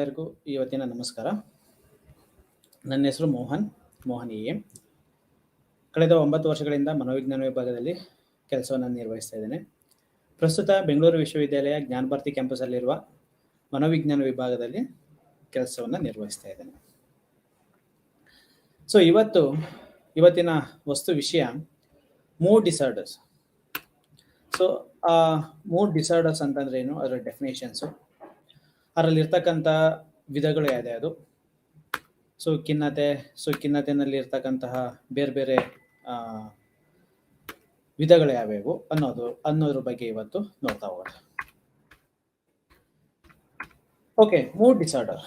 ಎಲ್ಲರಿಗೂ ಇವತ್ತಿನ ನಮಸ್ಕಾರ. ನನ್ನ ಹೆಸರು ಮೋಹನ್ ಎ. ಕಳೆದ 9 ವರ್ಷಗಳಿಂದ ಮನೋವಿಜ್ಞಾನ ವಿಭಾಗದಲ್ಲಿ ಕೆಲಸವನ್ನು ನಿರ್ವಹಿಸ್ತಾ ಇದ್ದೇನೆ. ಪ್ರಸ್ತುತ ಬೆಂಗಳೂರು ವಿಶ್ವವಿದ್ಯಾಲಯ ಜ್ಞಾನಭಾರತಿ ಕ್ಯಾಂಪಸ್ಸಲ್ಲಿರುವ ಮನೋವಿಜ್ಞಾನ ವಿಭಾಗದಲ್ಲಿ ಕೆಲಸವನ್ನು ನಿರ್ವಹಿಸ್ತಾ ಇದ್ದೇನೆ. ಸೊ ಇವತ್ತಿನ ವಸ್ತು ವಿಷಯ mood disorders. So mood disorders ಅಂತಂದ್ರೆ ಏನು, ಅದರ ಡೆಫಿನೇಷನ್ಸು, ಅದರಲ್ಲಿರ್ತಕ್ಕಂಥ ವಿಧಗಳು ಯಾವ್ದು, ಸೊ ಖಿನ್ನತೆನಲ್ಲಿ ಇರ್ತಕ್ಕಂತಹ ಬೇರೆ ಬೇರೆ ವಿಧಗಳು ಯಾವ್ಯಾವು ಅನ್ನೋದ್ರ ಬಗ್ಗೆ ಇವತ್ತು ನೋಡ್ತಾ ಹೋಗೋಣ. Okay, mood disorder.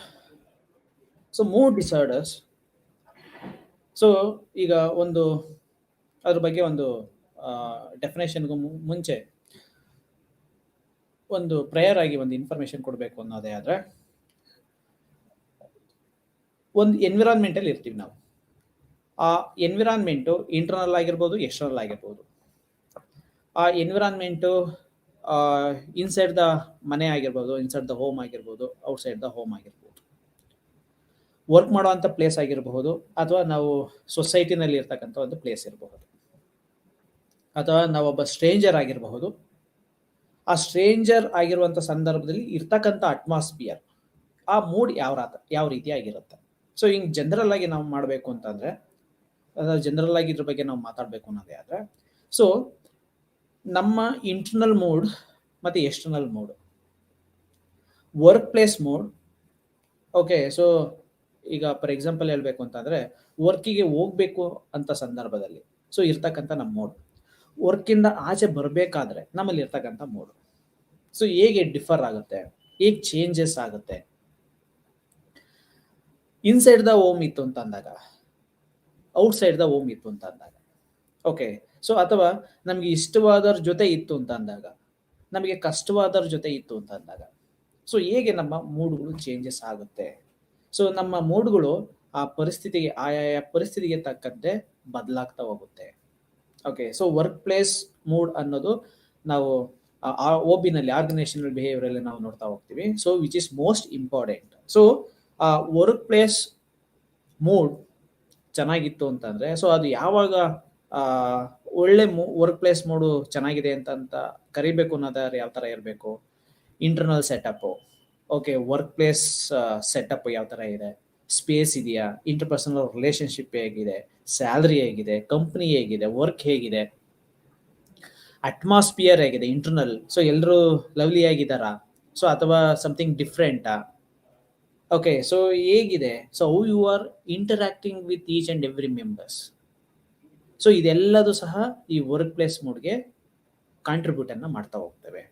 So mood disorders, so ಈಗ ಅದ್ರ ಬಗ್ಗೆ ಒಂದು ಡೆಫಿನೇಷನ್ಗೂ ಮುಂಚೆ ಒಂದು ಪ್ರೇಯರ್ ಆಗಿ ಒಂದು ಇನ್ಫಾರ್ಮೇಶನ್ ಕೊಡಬೇಕು ಅನ್ನೋದೇ ಆದ್ರೆ, ಒಂದು ಎನ್ವಿರಾನ್ಮೆಂಟಲ್ಲಿ ಇರ್ತೀವಿ ನಾವು. ಆ ಎನ್ವಿರಾನ್ಮೆಂಟು ಇಂಟರ್ನಲ್ ಆಗಿರ್ಬೋದು, ಎಕ್ಸ್ಟರ್ನಲ್ ಆಗಿರ್ಬೋದು. ಆ ಎನ್ವಿರಾನ್ಮೆಂಟು ಇನ್ಸೈಡ್ ದ ಮನೆ ಆಗಿರ್ಬೋದು, ಇನ್ಸೈಡ್ ದ ಹೋಮ್ ಆಗಿರ್ಬೋದು, ಔಟ್ಸೈಡ್ ದ ಹೋಮ್ ಆಗಿರ್ಬೋದು. ವರ್ಕ್ ಮಾಡುವಂಥ ಪ್ಲೇಸ್ ಆಗಿರಬಹುದು, ಅಥವಾ ನಾವು ಸೊಸೈಟಿನಲ್ಲಿ ಇರ್ತಕ್ಕಂಥ ಒಂದು ಪ್ಲೇಸ್ ಇರಬಹುದು, ಅಥವಾ ನಾವೊಬ್ಬ ಸ್ಟ್ರೇಂಜರ್ ಆಗಿರಬಹುದು. ಆ ಸ್ಟ್ರೇಂಜರ್ ಆಗಿರುವಂಥ ಸಂದರ್ಭದಲ್ಲಿ ಇರ್ತಕ್ಕಂಥ ಅಟ್ಮಾಸ್ಫಿಯರ್, ಆ ಮೂಡ್ ಯಾವ ರೀತಿಯಾಗಿರುತ್ತೆ. ಸೊ ಹಿಂಗೆ ಜನರಲ್ ಆಗಿ ನಾವು ಮಾಡಬೇಕು ಅಂತಂದ್ರೆ, ಜನರಲ್ ಆಗಿ ಇದ್ರ ಬಗ್ಗೆ ನಾವು ಮಾತಾಡಬೇಕು ಅನ್ನೋದೇ ಆದ್ರೆ, ಸೊ ನಮ್ಮ ಇಂಟರ್ನಲ್ ಮೂಡ್ ಮತ್ತೆ external mood, work place mood. Okay, so ಈಗ ಫಾರ್ ಎಕ್ಸಾಂಪಲ್ ಹೇಳ್ಬೇಕು ಅಂತಂದ್ರೆ, ವರ್ಕಿಗೆ ಹೋಗ್ಬೇಕು ಅಂತ ಸಂದರ್ಭದಲ್ಲಿ ಸೊ ಇರ್ತಕ್ಕಂಥ ನಮ್ಮ ಮೂಡ್, ವರ್ಕಿಂದ ಆಚೆ ಬರಬೇಕಾದ್ರೆ ನಮ್ಮಲ್ಲಿ ಇರ್ತಕ್ಕಂಥ ಮೂಡ್, ಸೊ ಹೇಗೆ ಡಿಫರ್ ಆಗುತ್ತೆ, ಹೇಗೆ ಚೇಂಜಸ್ ಆಗುತ್ತೆ. ಇನ್ಸೈಡ್ ದ ಹೋಮ್ ಇತ್ತು ಅಂತ ಅಂದಾಗ, ಔಟ್ಸೈಡ್ ದ ಹೋಮ್ ಇತ್ತು ಅಂತ ಅಂದಾಗ, ಓಕೆ, ಸೊ ಅಥವಾ ನಮ್ಗೆ ಇಷ್ಟವಾದವ್ರ ಜೊತೆ ಇತ್ತು ಅಂತ ಅಂದಾಗ, ನಮಗೆ ಕಷ್ಟವಾದವ್ರ ಜೊತೆ ಇತ್ತು ಅಂತ ಅಂದಾಗ, ಸೊ ಹೇಗೆ ನಮ್ಮ ಮೂಡ್ಗಳು ಚೇಂಜಸ್ ಆಗುತ್ತೆ. ಸೊ ನಮ್ಮ ಮೂಡ್ಗಳು ಆ ಪರಿಸ್ಥಿತಿಗೆ, ಆಯಾಯ ಪರಿಸ್ಥಿತಿಗೆ ತಕ್ಕಂತೆ ಬದಲಾಗ್ತಾ ಹೋಗುತ್ತೆ. Okay, so work place mood ಅನ್ನೋದು ನಾವು OBನಲ್ಲಿ ಆರ್ಗನೈಸೇಷನಲ್ ಬಿಹೇವಿಯರ್ ನಾವು ನೋಡ್ತಾ ಹೋಗ್ತೀವಿ. So which is most important. So work place mood ಚೆನ್ನಾಗಿತ್ತು ಅಂತಂದ್ರೆ, ಸೊ ಅದು ಯಾವಾಗ ಒಳ್ಳೆ ವರ್ಕ್ ಪ್ಲೇಸ್ ಮೂಡು ಚೆನ್ನಾಗಿದೆ ಅಂತ ಕರಿಬೇಕು ಅನ್ನೋದಾದ್ರೆ ಯಾವ ತರ ಇರಬೇಕು. Internal setup, okay, work place setup ಯಾವ ತರ ಇದೆ, ಸ್ಪೇಸ್ ಇದೆಯಾ, ಇಂಟರ್ಪರ್ಸನಲ್ ರಿಲೇಶನ್ಶಿಪ್ ಹೇಗಿದೆ, ಸ್ಯಾಲರಿ ಹೇಗಿದೆ, ಕಂಪ್ನಿ ಹೇಗಿದೆ, ವರ್ಕ್ ಹೇಗಿದೆ, ಅಟ್ಮಾಸ್ಫಿಯರ್ ಹೇಗಿದೆ ಇಂಟರ್ನಲ್. ಸೊ ಎಲ್ಲರೂ ಲವ್ಲಿ ಆಗಿದ್ದಾರಾ, ಸೊ ಅಥವಾ ಸಮಥಿಂಗ್ ಡಿಫ್ರೆಂಟಾ. ಓಕೆ, ಸೊ ಹೇಗಿದೆ, so how you are interacting with each and every members. So ಇದೆಲ್ಲದೂ ಸಹ ಈ ವರ್ಕ್ ಪ್ಲೇಸ್ ಮೂಡ್ಗೆ ಕಾಂಟ್ರಿಬ್ಯೂಟ್ ಅನ್ನ ಮಾಡ್ತಾ ಹೋಗ್ತೇವೆ.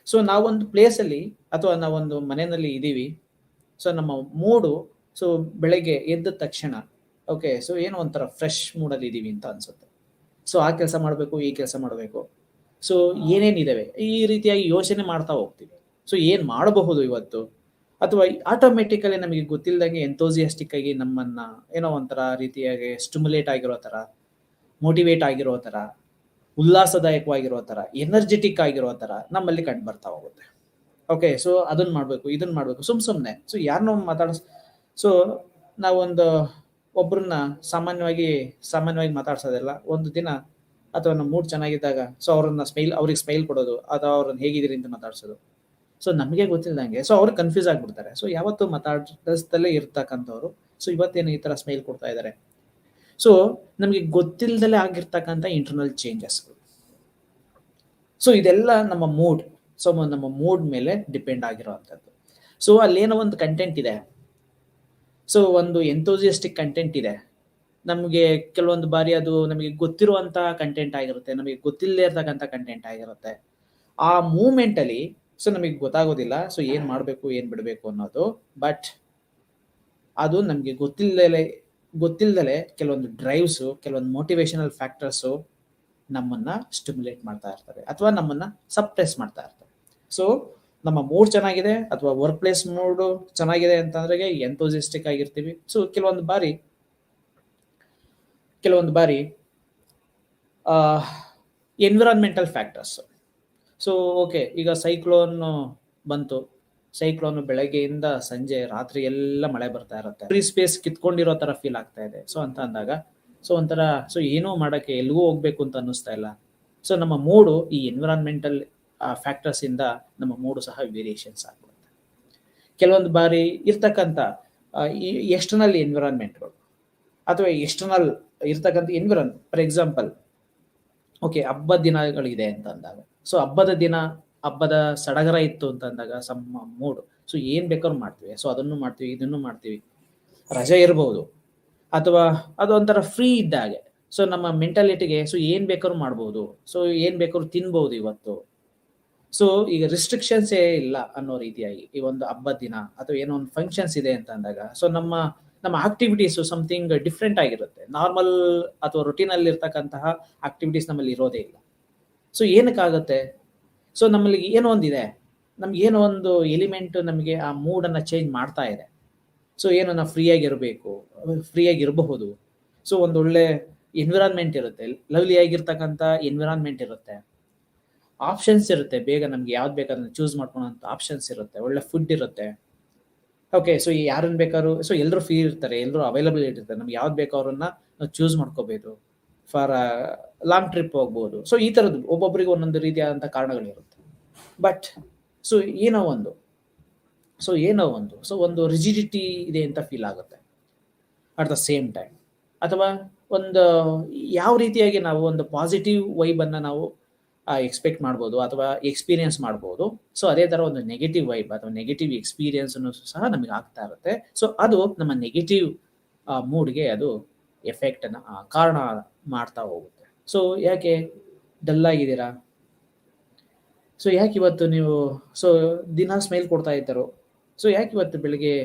ಸೊ ನಾವೊಂದು ಪ್ಲೇಸಲ್ಲಿ ಅಥವಾ ನಾವೊಂದು ಮನೆಯಲ್ಲಿ ಇದ್ದೀವಿ, ಸೊ ನಮ್ಮ ಮೂಡು, ಸೊ ಬೆಳಗ್ಗೆ ಎದ್ದ ತಕ್ಷಣ ಓಕೆ, ಸೊ ಏನೋ ಒಂಥರ ಫ್ರೆಶ್ ಮೂಡಲ್ಲಿ ಇದ್ದೀವಿ ಅಂತ ಅನ್ಸುತ್ತೆ. ಸೊ ಆ ಕೆಲಸ ಮಾಡಬೇಕು, ಈ ಕೆಲಸ ಮಾಡಬೇಕು, ಸೊ ಏನೇನಿದಾವೆ ಈ ರೀತಿಯಾಗಿ ಯೋಚನೆ ಮಾಡ್ತಾ ಹೋಗ್ತೀವಿ. ಸೊ ಏನು ಮಾಡಬಹುದು ಇವತ್ತು, ಅಥವಾ ಆಟೋಮೆಟಿಕಲಿ ನಮಗೆ ಗೊತ್ತಿಲ್ಲದಂಗೆ ಎಂಥೋಸಿಯಾಸ್ಟಿಕ್ ಆಗಿ ನಮ್ಮನ್ನ ಏನೋ ಒಂಥರ ರೀತಿಯಾಗಿ ಸ್ಟಿಮ್ಯುಲೇಟ್ ಆಗಿರೋ ಥರ, ಮೋಟಿವೇಟ್ ಆಗಿರೋ ಥರ, ಉಲ್ಲಾಸದಾಯಕವಾಗಿರೋ ಥರ, ಎನರ್ಜೆಟಿಕ್ ಆಗಿರೋ ಥರ ನಮ್ಮಲ್ಲಿ ಕಂಡು ಬರ್ತಾ ಹೋಗುತ್ತೆ. ಓಕೆ, ಸೊ ಅದನ್ನ ಮಾಡಬೇಕು, ಇದನ್ನ ಮಾಡಬೇಕು, ಸುಮ್ಮನೆ ಸೊ ಯಾರನ್ನೋ ಸೊ ನಾವೊಂದು ಒಬ್ರನ್ನ ಸಾಮಾನ್ಯವಾಗಿ ಮಾತಾಡ್ಸೋದಿಲ್ಲ. ಒಂದು ದಿನ ಅಥವಾ ನಮ್ಮ ಮೂಡ್ ಚೆನ್ನಾಗಿದ್ದಾಗ ಸೊ ಅವ್ರಿಗೆ ಸ್ಮೈಲ್ ಕೊಡೋದು, ಅಥವಾ ಅವ್ರನ್ನ ಹೇಗಿದ್ದೀರಿ ಅಂತ ಮಾತಾಡ್ಸೋದು. ಸೊ ನಮಗೆ ಗೊತ್ತಿಲ್ಲದಂಗೆ ಸೊ ಅವ್ರು ಕನ್ಫ್ಯೂಸ್ ಆಗ್ಬಿಡ್ತಾರೆ. ಸೊ ಯಾವತ್ತು ಮಾತಾಡಿಸ್ದಲ್ಲೇ ಇರ್ತಕ್ಕಂಥವ್ರು ಸೊ ಇವತ್ತೇನು ಈ ತರ ಸ್ಮೈಲ್ ಕೊಡ್ತಾ ಇದ್ದಾರೆ. ಸೊ ನಮಗೆ ಗೊತ್ತಿಲ್ಲದಲ್ಲೇ ಆಗಿರ್ತಕ್ಕಂಥ ಇಂಟರ್ನಲ್ ಚೇಂಜಸ್ಗಳು. ಸೊ ಇದೆಲ್ಲ ನಮ್ಮ ಮೂಡ್ ಮೇಲೆ ಡಿಪೆಂಡ್ ಆಗಿರೋವಂಥದ್ದು. ಸೊ ಅಲ್ಲೇನೋ ಒಂದು ಕಂಟೆಂಟ್ ಇದೆ, ಸೊ ಒಂದು ಎಂಥೋಸಿಯಾಸ್ಟಿಕ್ ಕಂಟೆಂಟ್ ಇದೆ. ನಮಗೆ ಕೆಲವೊಂದು ಬಾರಿ ಅದು ನಮಗೆ ಗೊತ್ತಿರುವಂತ ಕಂಟೆಂಟ್ ಆಗಿರುತ್ತೆ, ನಮಗೆ ಗೊತ್ತಿಲ್ಲದೆ ಇರ್ತಕ್ಕಂಥ ಕಂಟೆಂಟ್ ಆಗಿರುತ್ತೆ. ಆ ಮೂಮೆಂಟ್ ಅಲ್ಲಿ ಸೊ ನಮಗೆ ಗೊತ್ತಾಗೋದಿಲ್ಲ ಸೊ ಏನ್ ಮಾಡ್ಬೇಕು ಏನ್ ಬಿಡಬೇಕು ಅನ್ನೋದು. ಬಟ್ ಅದು ನಮ್ಗೆ ಗೊತ್ತಿಲ್ಲದಲೆ ಕೆಲವೊಂದು ಡ್ರೈವ್ಸು, ಕೆಲವೊಂದು ಮೋಟಿವೇಶನಲ್ ಫ್ಯಾಕ್ಟರ್ಸು ನಮ್ಮನ್ನ ಸ್ಟಿಮ್ಯುಲೇಟ್ ಮಾಡ್ತಾ ಇರ್ತವೆ, ಅಥವಾ ನಮ್ಮನ್ನ ಸಪ್ರೆಸ್ ಮಾಡ್ತಾ ಇರ್ತವೆ. ಸೊ ನಮ್ಮ ಮೂಡ್ ಚೆನ್ನಾಗಿದೆ ಅಥವಾ ವರ್ಕ್ ಪ್ಲೇಸ್ ಮೂಡ್ ಚೆನ್ನಾಗಿದೆ ಅಂತಂದ್ರೆ ಎಂಥೋಸಿಯಾಸ್ಟಿಕ್ ಆಗಿರ್ತೀವಿ. ಸೊ ಕೆಲವೊಂದು ಬಾರಿ ಎನ್ವಿರಾನ್ಮೆಂಟಲ್ ಫ್ಯಾಕ್ಟರ್ಸ್. ಸೊ ಓಕೆ, ಈಗ ಸೈಕ್ಲೋನ್ ಬಂತು, ಸೈಕ್ಲೋನ್ ಬೆಳಗ್ಗೆಯಿಂದ ಸಂಜೆ ರಾತ್ರಿ ಎಲ್ಲ ಮಳೆ ಬರ್ತಾ ಇರುತ್ತೆ, ಫ್ರೀ ಸ್ಪೇಸ್ ಕಿತ್ಕೊಂಡಿರೋ ತರ ಫೀಲ್ ಆಗ್ತಾ ಇದೆ. ಸೊ ಅಂತ ಅಂದಾಗ ಸೊ ಒಂಥರ ಸೊ ಏನೋ ಮಾಡಕ್ಕೆ ಎಲ್ಲಿಗೂ ಹೋಗ್ಬೇಕು ಅಂತ ಅನ್ನಿಸ್ತಾ ಇಲ್ಲ. ಸೊ ನಮ್ಮ ಮೂಡು ಈ ಎನ್ವಿರಾನ್ಮೆಂಟಲ್ ಫ್ಯಾಕ್ಟರ್ಸ್ ಇಂದ ನಮ್ಮ ಮೂಡು ಸಹ ವೇರಿಯೇಷನ್ಸ್ ಆಗ್ಬಿಡುತ್ತೆ. ಕೆಲವೊಂದು ಬಾರಿ ಇರ್ತಕ್ಕಂಥ ಈ ಎಕ್ಸ್ಟರ್ನಲ್ ಎನ್ವಿರಾನ್ಮೆಂಟ್ಗಳು ಅಥವಾ ಎಕ್ಸ್ಟರ್ನಲ್ ಇರ್ತಕ್ಕಂಥ ಫಾರ್ ಎಕ್ಸಾಂಪಲ್, ಓಕೆ, ಹಬ್ಬದ ದಿನಗಳಿದೆ ಅಂತ ಅಂದಾಗ, ಸೊ ಹಬ್ಬದ ದಿನ ಹಬ್ಬದ ಸಡಗರ ಇತ್ತು ಅಂತ ಅಂದಾಗ ಸಮ್ಮ ಮೂಡು ಸೊ ಏನ್ ಬೇಕಾದ್ರೂ ಮಾಡ್ತೀವಿ. ಸೊ ಅದನ್ನು ಮಾಡ್ತೀವಿ, ಇದನ್ನು ಮಾಡ್ತೀವಿ, ರಜೆ ಇರಬಹುದು ಅಥವಾ ಅದೊಂಥರ ಫ್ರೀ ಇದ್ದಾಗೆ. ಸೊ ನಮ್ಮ ಮೆಂಟಾಲಿಟಿಗೆ ಸೊ ಏನ್ ಬೇಕಾದ್ರೂ ಮಾಡ್ಬೋದು, ಸೊ ಏನ್ ಬೇಕಾದ್ರೂ ತಿನ್ಬಹುದು ಇವತ್ತು. ಸೊ ಈಗ ರಿಸ್ಟ್ರಿಕ್ಷನ್ಸ್ ಇಲ್ಲ ಅನ್ನೋ ರೀತಿಯಾಗಿ ಈ ಒಂದು ಹಬ್ಬದ ದಿನ ಅಥವಾ ಏನೋ ಒಂದು ಫಂಕ್ಷನ್ಸ್ ಇದೆ ಅಂತ ಅಂದಾಗ ಸೊ ನಮ್ಮ ಆಕ್ಟಿವಿಟೀಸ್ ಸಮಥಿಂಗ್ ಡಿಫ್ರೆಂಟ್ ಆಗಿರುತ್ತೆ. ನಾರ್ಮಲ್ ಅಥವಾ ರೊಟೀನ್ ಅಲ್ಲಿ ಇರ್ತಕ್ಕಂತಹ ಆಕ್ಟಿವಿಟೀಸ್ ನಮ್ಮಲ್ಲಿ ಇರೋದೇ ಇಲ್ಲ. ಸೊ ಏನಕ್ಕಾಗತ್ತೆ? ಸೊ ನಮ್ಮಲ್ಲಿ ಏನೋ ಒಂದಿದೆ, ನಮ್ಗೆ ಏನೋ ಒಂದು ಎಲಿಮೆಂಟ್ ನಮಗೆ ಆ ಮೂಡನ್ನ ಚೇಂಜ್ ಮಾಡ್ತಾ ಇದೆ. ಸೊ ಏನೋ ನಾವು ಫ್ರೀಯಾಗಿ ಇರಬಹುದು. ಸೊ ಒಂದೊಳ್ಳೆ ಎನ್ವಿರಾನ್ಮೆಂಟ್ ಇರುತ್ತೆ, ಲವ್ಲಿ ಆಗಿರ್ತಕ್ಕಂಥ ಎನ್ವಿರಾನ್ಮೆಂಟ್ ಇರುತ್ತೆ, ಆಪ್ಷನ್ಸ್ ಇರುತ್ತೆ, ಬೇಗ ನಮ್ಗೆ ಯಾವ್ದು ಬೇಕಾದ್ರೆ ಚೂಸ್ ಮಾಡ್ಕೊಳ್ಳೋಂಥ ಆಪ್ಷನ್ಸ್ ಇರುತ್ತೆ, ಒಳ್ಳೆ ಫುಡ್ ಇರುತ್ತೆ. ಓಕೆ, ಸೊ ಯಾರನ್ನ ಬೇಕಾದ್ರೂ ಸೊ ಎಲ್ಲರೂ ಫ್ರೀ ಇರ್ತಾರೆ, ಎಲ್ಲರೂ ಅವೈಲಬಲ್ ಇರ್ತಾರೆ, ನಮ್ಗೆ ಯಾವ್ದು ಬೇಕೋ ಅವ್ರನ್ನ ನಾವು ಚೂಸ್ ಮಾಡ್ಕೋಬಹುದು. ಫಾರ್ ಲಾಂಗ್ ಟ್ರಿಪ್ ಹೋಗ್ಬೋದು. ಸೊ ಈ ಥರದ್ದು ಒಬ್ಬೊಬ್ಬರಿಗೆ ಒಂದೊಂದು ರೀತಿಯಾದಂಥ ಕಾರಣಗಳಿರುತ್ತೆ. ಬಟ್ ಸೊ ಒಂದು ರಿಜಿಡಿಟಿ ಇದೆ ಅಂತ ಫೀಲ್ ಆಗುತ್ತೆ ಅಟ್ ದ ಸೇಮ್ ಟೈಮ್. ಅಥವಾ ಒಂದು ಯಾವ ರೀತಿಯಾಗಿ ನಾವು ಒಂದು ಪಾಸಿಟಿವ್ ವೈಬನ್ನು ನಾವು ಎಕ್ಸ್ಪೆಕ್ಟ್ ಮಾಡ್ಬೋದು ಅಥವಾ ಎಕ್ಸ್ಪೀರಿಯನ್ಸ್ ಮಾಡ್ಬೋದು. ಸೊ ಅದೇ ಥರ ಒಂದು ನೆಗೆಟಿವ್ ವೈಬ್ ಅಥವಾ ನೆಗೆಟಿವ್ ಎಕ್ಸ್ಪೀರಿಯನ್ಸ್ ಸಹ ನಮಗೆ ಆಗ್ತಾ ಇರುತ್ತೆ. ಸೊ ಅದು ನಮ್ಮ ನೆಗೆಟಿವ್ ಮೂಡ್ಗೆ ಅದು ಎಫೆಕ್ಟ್ ಕಾರಣ ಮಾಡ್ತಾ ಹೋಗುತ್ತೆ. ಸೊ ಯಾಕೆ ಡಲ್ ಆಗಿದ್ದೀರಾ? ಸೊ ಯಾಕೆ ಇವತ್ತು ನೀವು ಸೊ ದಿನ ಸ್ಮೈಲ್ ಕೊಡ್ತಾ ಇದ್ದಾರೋ, ಸೊ ಯಾಕೆ ಇವತ್ತು ಬೆಳಿಗ್ಗೆ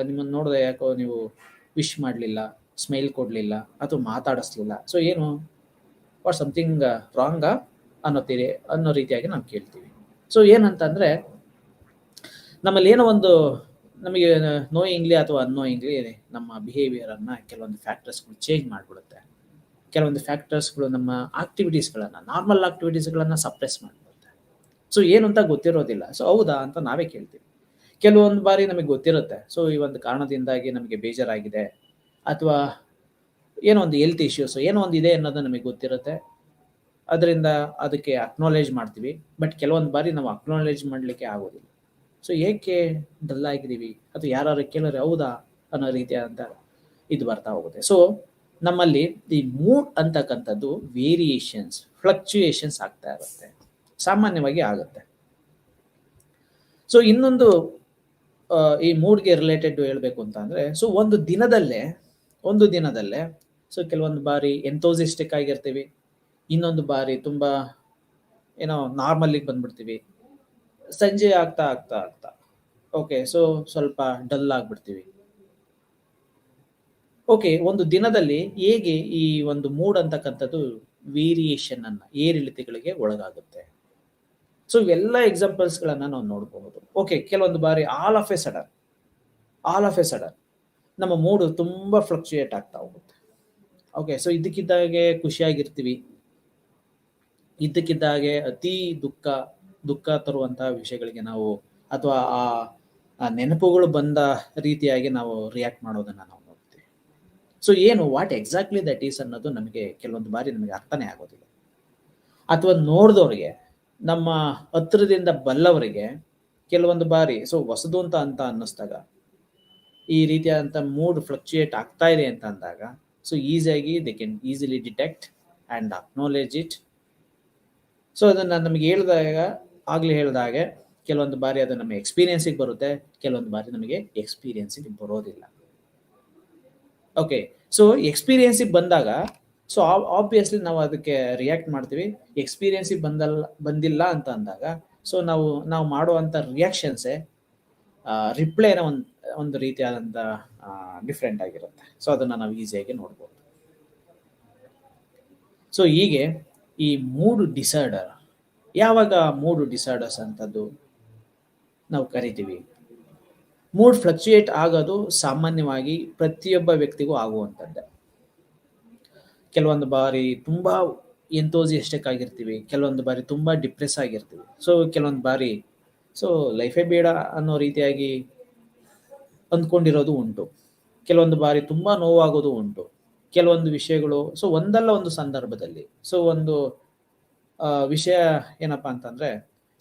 ನಿಮ್ಮನ್ನು ನೋಡಿದೆ ಯಾಕೋ ನೀವು ವಿಶ್ ಮಾಡಲಿಲ್ಲ, ಸ್ಮೈಲ್ ಕೊಡಲಿಲ್ಲ ಅಥವಾ ಮಾತಾಡಿಸ್ಲಿಲ್ಲ? ಸೊ ಏನು ವಾಟ್ ಸಮಥಿಂಗ್ ರಾಂಗಾ ಅನ್ನೋ ರೀತಿಯಾಗಿ ನಾವು ಕೇಳ್ತೀವಿ. ಸೊ ಏನಂತಂದ್ರೆ ನಮ್ಮಲ್ಲಿ ಏನೋ ಒಂದು ನಮಗೆ ನೋಯಿಂಗ್ಲಿ ಅಥವಾ ಅನ್ನೋಯಿಂಗ್ಲಿ ನಮ್ಮ ಬಿಹೇವಿಯರನ್ನು ಕೆಲವೊಂದು ಫ್ಯಾಕ್ಟರ್ಸ್ಗಳು ಚೇಂಜ್ ಮಾಡಿಬಿಡುತ್ತೆ. ಕೆಲವೊಂದು ಫ್ಯಾಕ್ಟರ್ಸ್ಗಳು ನಮ್ಮ ಆಕ್ಟಿವಿಟೀಸ್ಗಳನ್ನು, ನಾರ್ಮಲ್ ಆಕ್ಟಿವಿಟೀಸ್ಗಳನ್ನು ಸಪ್ರೆಸ್ ಮಾಡಿಬಿಡುತ್ತೆ. ಸೊ ಏನು ಅಂತ ಗೊತ್ತಿರೋದಿಲ್ಲ. ಸೊ ಹೌದಾ ಅಂತ ನಾವೇ ಕೇಳ್ತೀವಿ. ಕೆಲವೊಂದು ಬಾರಿ ನಮಗೆ ಗೊತ್ತಿರುತ್ತೆ, ಸೊ ಈ ಒಂದು ಕಾರಣದಿಂದಾಗಿ ನಮಗೆ ಬೇಜಾರಾಗಿದೆ ಅಥವಾ ಏನೋ ಒಂದು ಹೆಲ್ತ್ ಇಶ್ಯೂಸ್ ಏನೋ ಒಂದು ಇದೆ ಅನ್ನೋದು ನಮಗೆ ಗೊತ್ತಿರುತ್ತೆ. ಅದರಿಂದ ಅದಕ್ಕೆ ಅಕ್ನಾಲೇಜ್ ಮಾಡ್ತೀವಿ. ಬಟ್ ಕೆಲವೊಂದು ಬಾರಿ ನಾವು ಅಕ್ನಾಲೇಜ್ ಮಾಡಲಿಕ್ಕೆ ಆಗೋದಿಲ್ಲ. ಸೊ ಏಕೆ ಡಲ್ ಆಗಿದ್ದೀವಿ ಅಥವಾ ಯಾರು ಕೇಳಿದ್ರೆ ಹೌದಾ ಅನ್ನೋ ರೀತಿಯಾದಂಥ ಇದು ಬರ್ತಾ ಹೋಗುತ್ತೆ. ಸೊ ನಮ್ಮಲ್ಲಿ ಈ ಮೂಡ್ ಅಂತಕ್ಕಂಥದ್ದು ವೇರಿಯೇಷನ್ಸ್, ಫ್ಲಕ್ಚುಯೇಷನ್ಸ್ ಆಗ್ತಾ ಇರುತ್ತೆ, ಸಾಮಾನ್ಯವಾಗಿ ಆಗುತ್ತೆ. ಸೊ ಇನ್ನೊಂದು ಈ ಮೂಡ್ಗೆ ರಿಲೇಟೆಡ್ ಹೇಳಬೇಕು ಅಂತ ಅಂದರೆ, ಸೊ ಒಂದು ದಿನದಲ್ಲೇ ಸೊ ಕೆಲವೊಂದು ಬಾರಿ ಎಂಥೋಸಿಸ್ಟಿಕ್ ಆಗಿರ್ತೀವಿ, ಇನ್ನೊಂದು ಬಾರಿ ತುಂಬ ಏನೋ ನಾರ್ಮಲ್ಲಿಗೆ ಬಂದ್ಬಿಡ್ತೀವಿ, ಸಂಜೆ ಆಗ್ತಾ ಓಕೆ ಸೊ ಸ್ವಲ್ಪ ಡಲ್ ಆಗಿಬಿಡ್ತೀವಿ. ಓಕೆ, ಒಂದು ದಿನದಲ್ಲಿ ಹೇಗೆ ಈ ಒಂದು ಮೂಡ್ ಅಂತಕ್ಕಂಥದ್ದು ವೇರಿಯೇಷನ್ ಅನ್ನ ಏರಿಳಿತಗಳಿಗೆ ಒಳಗಾಗುತ್ತೆ. ಸೊ ಇವೆಲ್ಲ ಎಕ್ಸಾಂಪಲ್ಸ್ಗಳನ್ನ ನಾವು ನೋಡಬಹುದು. ಓಕೆ, ಕೆಲವೊಂದು ಬಾರಿ ಆಲ್ ಆಫ್ ಎ ಸಡನ್ ನಮ್ಮ ಮೂಡು ತುಂಬಾ ಫ್ಲಕ್ಚುಯೇಟ್ ಆಗ್ತಾ ಹೋಗುತ್ತೆ. ಓಕೆ, ಸೊ ಇದ್ದಕ್ಕಿದ್ದಾಗೆ ಖುಷಿಯಾಗಿರ್ತೀವಿ, ಇದ್ದಕ್ಕಿದ್ದಾಗೆ ಅತಿ ದುಃಖ ತರುವಂತಹ ವಿಷಯಗಳಿಗೆ ನಾವು ಅಥವಾ ಆ ನೆನಪುಗಳು ಬಂದ ರೀತಿಯಾಗಿ ನಾವು ರಿಯಾಕ್ಟ್ ಮಾಡೋದನ್ನ ನಾವು ನೋಡ್ತೀವಿ. ಸೊ ಏನು ವಾಟ್ ಎಕ್ಸಾಕ್ಟ್ಲಿ ದಟ್ ಈಸ್ ಅನ್ನೋದು ನಮಗೆ ಕೆಲವೊಂದು ಬಾರಿ ನಮಗೆ ಅರ್ಥನೇ ಆಗೋದಿಲ್ಲ. ಅಥವಾ ನೋಡಿದವ್ರಿಗೆ, ನಮ್ಮ ಹತ್ತಿರದಿಂದ ಬಲ್ಲವರಿಗೆ ಕೆಲವೊಂದು ಬಾರಿ ಸೊ ಹೊಸದು ಅಂತ ಅನ್ನಿಸ್ದಾಗ, ಈ ರೀತಿಯಾದಂಥ ಮೂಡ್ ಫ್ಲಕ್ಚುಯೇಟ್ ಆಗ್ತಾ ಇದೆ ಅಂತ ಅಂದಾಗ ಸೊ ಈಸಿಯಾಗಿ they can easily detect and acknowledge it. So ಅದನ್ನು ನಮಗೆ ಆಗಲೇ ಹೇಳಿದಾಗೆ ಕೆಲವೊಂದು ಬಾರಿ ಅದು ನಮ್ಮ ಎಕ್ಸ್ಪೀರಿಯನ್ಸಿಗೆ ಬರುತ್ತೆ, ಕೆಲವೊಂದು ಬಾರಿ ನಮಗೆ ಎಕ್ಸ್ಪೀರಿಯನ್ಸಿಗೆ ಬರೋದಿಲ್ಲ. ಓಕೆ, ಸೊ ಎಕ್ಸ್ಪೀರಿಯನ್ಸಿಗೆ ಬಂದಾಗ ಸೊ ಆಬ್ವಿಯಸ್ಲಿ ನಾವು ಅದಕ್ಕೆ ರಿಯಾಕ್ಟ್ ಮಾಡ್ತೀವಿ. ಎಕ್ಸ್ಪೀರಿಯನ್ಸಿಗೆ ಬಂದಿಲ್ಲ ಅಂತ ಅಂದಾಗ ಸೊ ನಾವು ಮಾಡುವಂಥ ರಿಯಾಕ್ಷನ್ಸೇ ರಿಪ್ಲೈನ ಒಂದು ರೀತಿಯಾದಂಥ ಡಿಫ್ರೆಂಟ್ ಆಗಿರುತ್ತೆ. ಸೊ ಅದನ್ನು ನಾವು ಈಸಿಯಾಗಿ ನೋಡ್ಬೋದು. ಸೊ ಹೀಗೆ ಈ ಮೂಡ್ ಡಿಸಾರ್ಡರ್, ಯಾವಾಗ ಮೂಡ್ ಡಿಸಾರ್ಡರ್ಸ್ ಅಂತದ್ದು ನಾವು ಕರಿತೀವಿ. ಮೂಡ್ ಫ್ಲಕ್ಚುಯೇಟ್ ಆಗೋದು ಸಾಮಾನ್ಯವಾಗಿ ಪ್ರತಿಯೊಬ್ಬ ವ್ಯಕ್ತಿಗೂ ಆಗುವಂಥದ್ದೇ. ಕೆಲವೊಂದು ಬಾರಿ ತುಂಬಾ ಎಂಥೋಸಿಯಾಸ್ಟಿಕ್ ಆಗಿರ್ತೀವಿ, ಕೆಲವೊಂದು ಬಾರಿ ತುಂಬಾ ಡಿಪ್ರೆಸ್ ಆಗಿರ್ತೀವಿ. ಸೊ ಕೆಲವೊಂದು ಬಾರಿ ಸೊ ಲೈಫೇ ಬೇಡ ಅನ್ನೋ ರೀತಿಯಾಗಿ ಅಂದ್ಕೊಂಡಿರೋದು ಉಂಟು. ಕೆಲವೊಂದು ಬಾರಿ ತುಂಬಾ ನೋವಾಗೋದು ಉಂಟು. ಕೆಲವೊಂದು ವಿಷಯಗಳು ಸೊ ಒಂದಲ್ಲ ಒಂದು ಸಂದರ್ಭದಲ್ಲಿ ಸೊ ಒಂದು ವಿಷಯ ಏನಪ್ಪಾ ಅಂತಂದ್ರೆ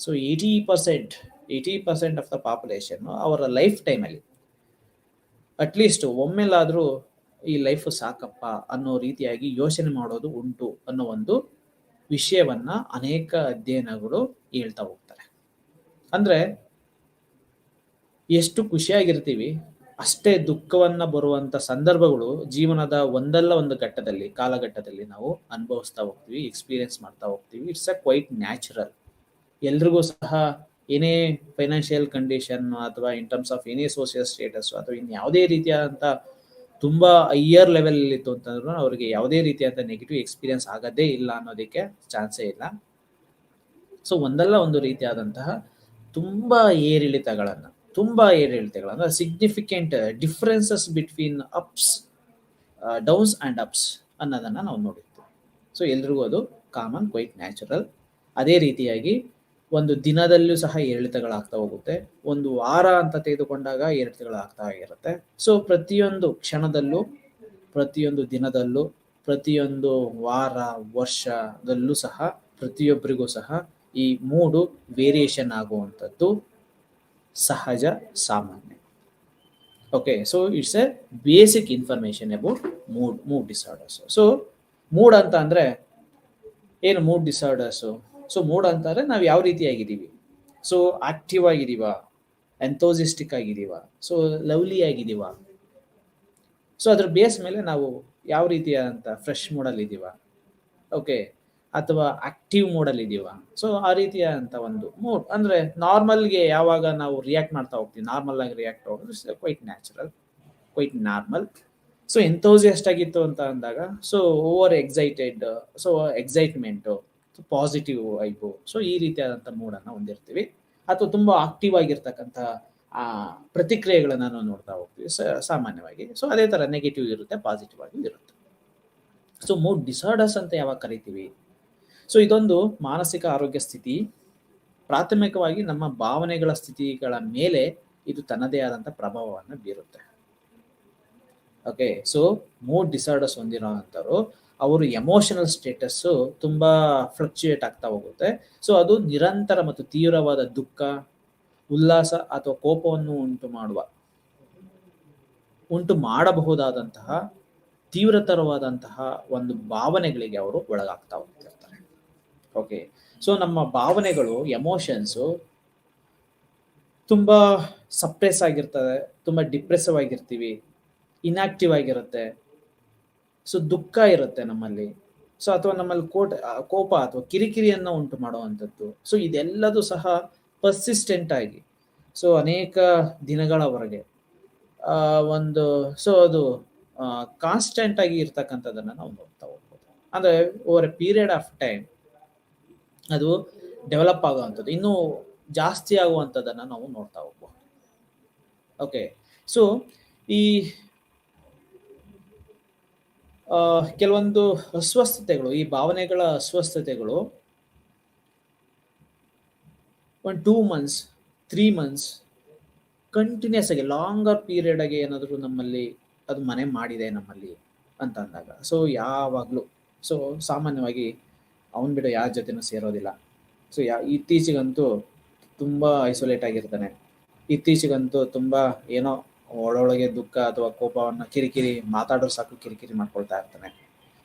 ಸೊ 80% ಆಫ್ ದ ಪಾಪ್ಯುಲೇಷನ್ ಅವರ ಲೈಫ್ ಟೈಮಲ್ಲಿ ಅಟ್ಲೀಸ್ಟ್ ಒಮ್ಮೆಲಾದ್ರೂ ಈ ಲೈಫ್ ಸಾಕಪ್ಪ ಅನ್ನೋ ರೀತಿಯಾಗಿ ಯೋಚನೆ ಮಾಡೋದು ಉಂಟು ಅನ್ನೋ ಒಂದು ವಿಷಯವನ್ನ ಅನೇಕ ಅಧ್ಯಯನಗಳು ಹೇಳ್ತಾ ಹೋಗ್ತಾರೆ. ಅಂದ್ರೆ ಎಷ್ಟು ಖುಷಿಯಾಗಿರ್ತೀವಿ ಅಷ್ಟೇ ದುಃಖವನ್ನ ಬರುವಂತ ಸಂದರ್ಭಗಳು ಜೀವನದ ಒಂದಲ್ಲ ಒಂದು ಕಾಲಘಟ್ಟದಲ್ಲಿ ನಾವು ಅನುಭವಿಸ್ತಾ ಹೋಗ್ತೀವಿ, ಎಕ್ಸ್ಪೀರಿಯನ್ಸ್ ಮಾಡ್ತಾ ಹೋಗ್ತೀವಿ. It's a quite natural. ಎಲ್ರಿಗೂ ಸಹ ಏನೇ ಫೈನಾನ್ಷಿಯಲ್ ಕಂಡೀಷನ್ ಅಥವಾ ಇನ್ ಟರ್ಮ್ಸ್ ಆಫ್ ಏನೇ ಸೋಷಿಯಲ್ ಸ್ಟೇಟಸ್ ಅಥವಾ ಇನ್ ಯಾವುದೇ ರೀತಿಯಾದಂತ ತುಂಬಾ ಹೈಯರ್ ಲೆವೆಲ್ ಇತ್ತು ಅಂತಂದ್ರೂ ಅವ್ರಿಗೆ ಯಾವುದೇ ರೀತಿಯಾದ ನೆಗೆಟಿವ್ ಎಕ್ಸ್ಪೀರಿಯನ್ಸ್ ಆಗದೇ ಇಲ್ಲ ಅನ್ನೋದಕ್ಕೆ ಚಾನ್ಸೇ ಇಲ್ಲ. ಸೊ ಒಂದಲ್ಲ ಒಂದು ರೀತಿಯಾದಂತಹ ತುಂಬಾ ಏರಿಳಿತಗಳನ್ನ ಅಂದ್ರೆ significant differences between ups downs and ups ಅನ್ನೋದನ್ನ ನಾವು ನೋಡಿರ್ತೀವಿ. ಸೊ ಎಲ್ರಿಗೂ ಅದು ಕಾಮನ್, ಕ್ವೈಟ್ ನ್ಯಾಚುರಲ್. ಅದೇ ರೀತಿಯಾಗಿ ಒಂದು ದಿನದಲ್ಲೂ ಸಹ ಏರಿಳಿತಗಳಾಗ್ತಾ ಹೋಗುತ್ತೆ, ಒಂದು ವಾರ ಅಂತ ತೆಗೆದುಕೊಂಡಾಗ ಏರಿಳಿತಗಳಾಗ್ತಾ ಇರುತ್ತೆ. ಸೊ ಪ್ರತಿಯೊಂದು ಕ್ಷಣದಲ್ಲೂ, ಪ್ರತಿಯೊಂದು ದಿನದಲ್ಲೂ, ಪ್ರತಿಯೊಂದು ವಾರ ವರ್ಷದಲ್ಲೂ ಸಹ ಪ್ರತಿಯೊಬ್ಬರಿಗೂ ಸಹ ಈ ಮೂಡು ವೇರಿಯೇಷನ್ ಆಗುವಂಥದ್ದು ಸಹಜ, ಸಾಮಾನ್ಯ. Okay, so it's A basic information about mood disorders. So mood ಅಂತ ಅಂದ್ರೆ ಏನು? ಮೂಡ್ ಡಿಸಾರ್ಡರ್ಸು, ಸೊ ಮೂಡ್ ಅಂತಂದ್ರೆ ನಾವು ಯಾವ ರೀತಿಯಾಗಿದ್ದೀವಿ? ಸೊ ಆಕ್ಟಿವ್ ಆಗಿದ್ದೀವ, ಎಂಥೋಸಿಸ್ಟಿಕ್ ಆಗಿದ್ದೀವ, ಸೊ ಲವ್ಲಿ ಆಗಿದ್ದೀವ? ಸೊ ಅದ್ರ ಬೇಸ್ ಮೇಲೆ ನಾವು ಯಾವ ರೀತಿಯಾದಂಥ ಫ್ರೆಶ್ ಮೂಡಲ್ಲಿ ಇದ್ದೀವ, ಓಕೆ, ಅಥವಾ ಆಕ್ಟಿವ್ ಮೋಡಲ್ಲಿ ಇದೀವ? ಸೊ ಆ ರೀತಿಯಾದಂಥ ಒಂದು ಮೂಡ್ ಅಂದ್ರೆ ನಾರ್ಮಲ್ಗೆ ಯಾವಾಗ ನಾವು ರಿಯಾಕ್ಟ್ ಮಾಡ್ತಾ ಹೋಗ್ತೀವಿ, ನಾರ್ಮಲ್ ಆಗಿ ರಿಯಾಕ್ಟ್ ಹೋಗೋದು quite natural, quite normal. So enthusiast ಆಗಿತ್ತು ಅಂತ ಅಂದಾಗ so over excited, so excitement, positive vibe, so ಈ ರೀತಿಯಾದಂಥ ಮೂಡನ್ನು ಹೊಂದಿರ್ತೀವಿ. ಅಥವಾ ತುಂಬ ಆಕ್ಟಿವ್ ಆಗಿರ್ತಕ್ಕಂಥ ಪ್ರತಿಕ್ರಿಯೆಗಳನ್ನ ನಾವು ನೋಡ್ತಾ ಹೋಗ್ತೀವಿ ಸಾಮಾನ್ಯವಾಗಿ. ಸೊ ಅದೇ ಥರ ನೆಗೆಟಿವ್ ಇರುತ್ತೆ, ಪಾಸಿಟಿವ್ ಆಗಿ ಇರುತ್ತೆ. ಸೊ ಮೂಡ್ ಡಿಸಾರ್ಡರ್ಸ್ ಅಂತ ಯಾವಾಗ ಕರಿತೀವಿ? ಸೊ ಇದೊಂದು ಮಾನಸಿಕ ಆರೋಗ್ಯ ಸ್ಥಿತಿ. ಪ್ರಾಥಮಿಕವಾಗಿ ನಮ್ಮ ಭಾವನೆಗಳ ಸ್ಥಿತಿಗಳ ಮೇಲೆ ಇದು ತನ್ನದೇ ಆದಂಥ ಪ್ರಭಾವವನ್ನು ಬೀರುತ್ತೆ. ಓಕೆ, ಸೊ ಮೂಡ್ ಡಿಸಾರ್ಡರ್ಸ್ ಹೊಂದಿರೋ ಅಂಥವ್ರು ಅವರು ಎಮೋಷನಲ್ ಸ್ಟೇಟಸ್ಸು ತುಂಬಾ ಫ್ಲಕ್ಚುಯೇಟ್ ಆಗ್ತಾ ಹೋಗುತ್ತೆ. ಸೊ ಅದು ನಿರಂತರ ಮತ್ತು ತೀವ್ರವಾದ ದುಃಖ, ಉಲ್ಲಾಸ ಅಥವಾ ಕೋಪವನ್ನು ಉಂಟು ಮಾಡಬಹುದಾದಂತಹ ತೀವ್ರತರವಾದಂತಹ ಒಂದು ಭಾವನೆಗಳಿಗೆ ಅವರು ಒಳಗಾಗ್ತಾ ಹೋಗ್ತಿರ್ತಾರೆ. ಓಕೆ, ಸೊ ನಮ್ಮ ಭಾವನೆಗಳು, ಎಮೋಷನ್ಸು ತುಂಬಾ ಸಪ್ರೆಸ್ ಆಗಿರ್ತದೆ, ತುಂಬಾ ಡಿಪ್ರೆಸಿವ್ ಆಗಿರ್ತೀವಿ, ಇನ್ಆಕ್ಟಿವ್ ಆಗಿರುತ್ತೆ. ಸೊ ದುಃಖ ಇರುತ್ತೆ ನಮ್ಮಲ್ಲಿ, ಸೊ ಅಥವಾ ನಮ್ಮಲ್ಲಿ ಕೋಪ ಅಥವಾ ಕಿರಿಕಿರಿಯನ್ನು ಉಂಟು ಮಾಡುವಂಥದ್ದು. ಸೊ ಇದೆಲ್ಲದೂ ಸಹ ಪರ್ಸಿಸ್ಟೆಂಟ್ ಆಗಿ ಸೊ ಅನೇಕ ದಿನಗಳವರೆಗೆ ಒಂದು ಸೊ ಅದು ಕಾನ್ಸ್ಟೆಂಟ್ ಆಗಿ ಇರ್ತಕ್ಕಂಥದ್ದನ್ನು ನಾವು ನೋಡ್ತಾ ಹೋಗ್ಬೋದು. ಅಂದರೆ over A period of time ಅದು ಡೆವಲಪ್ ಆಗುವಂಥದ್ದು, ಇನ್ನೂ ಜಾಸ್ತಿ ಆಗುವಂಥದ್ದನ್ನು ನಾವು ನೋಡ್ತಾ ಹೋಗ್ಬೋದು. ಓಕೆ, ಸೊ ಈ ಕೆಲವೊಂದು ಅಸ್ವಸ್ಥತೆಗಳು, ಈ ಭಾವನೆಗಳ ಅಸ್ವಸ್ಥತೆಗಳು 2 months 3 months ಕಂಟಿನ್ಯೂಸ್ ಆಗಿ ಲಾಂಗರ್ ಪೀರಿಯಡ್ ಆಗಿ ಏನಾದರೂ ನಮ್ಮಲ್ಲಿ ಅದು ಮನೆ ಮಾಡಿದೆ ನಮ್ಮಲ್ಲಿ ಅಂತ ಅಂದಾಗ ಸೊ ಯಾವಾಗಲೂ ಸೊ ಸಾಮಾನ್ಯವಾಗಿ ಅವನು ಬಿಡು ಯಾರ ಜೊತೆನೂ ಸೇರೋದಿಲ್ಲ. ಸೊ ಇತ್ತೀಚೆಗಂತೂ ತುಂಬ ಐಸೋಲೇಟ್ ಆಗಿರ್ತಾನೆ, ಇತ್ತೀಚೆಗಂತೂ ತುಂಬ ಏನೋ ಒಳೊಳಗೆ ದುಃಖ ಅಥವಾ ಕೋಪವನ್ನು ಕಿರಿಕಿರಿ ಮಾತಾಡೋ ಸಾಕು ಕಿರಿಕಿರಿ ಮಾಡ್ಕೊಳ್ತಾ ಇರ್ತಾನೆ.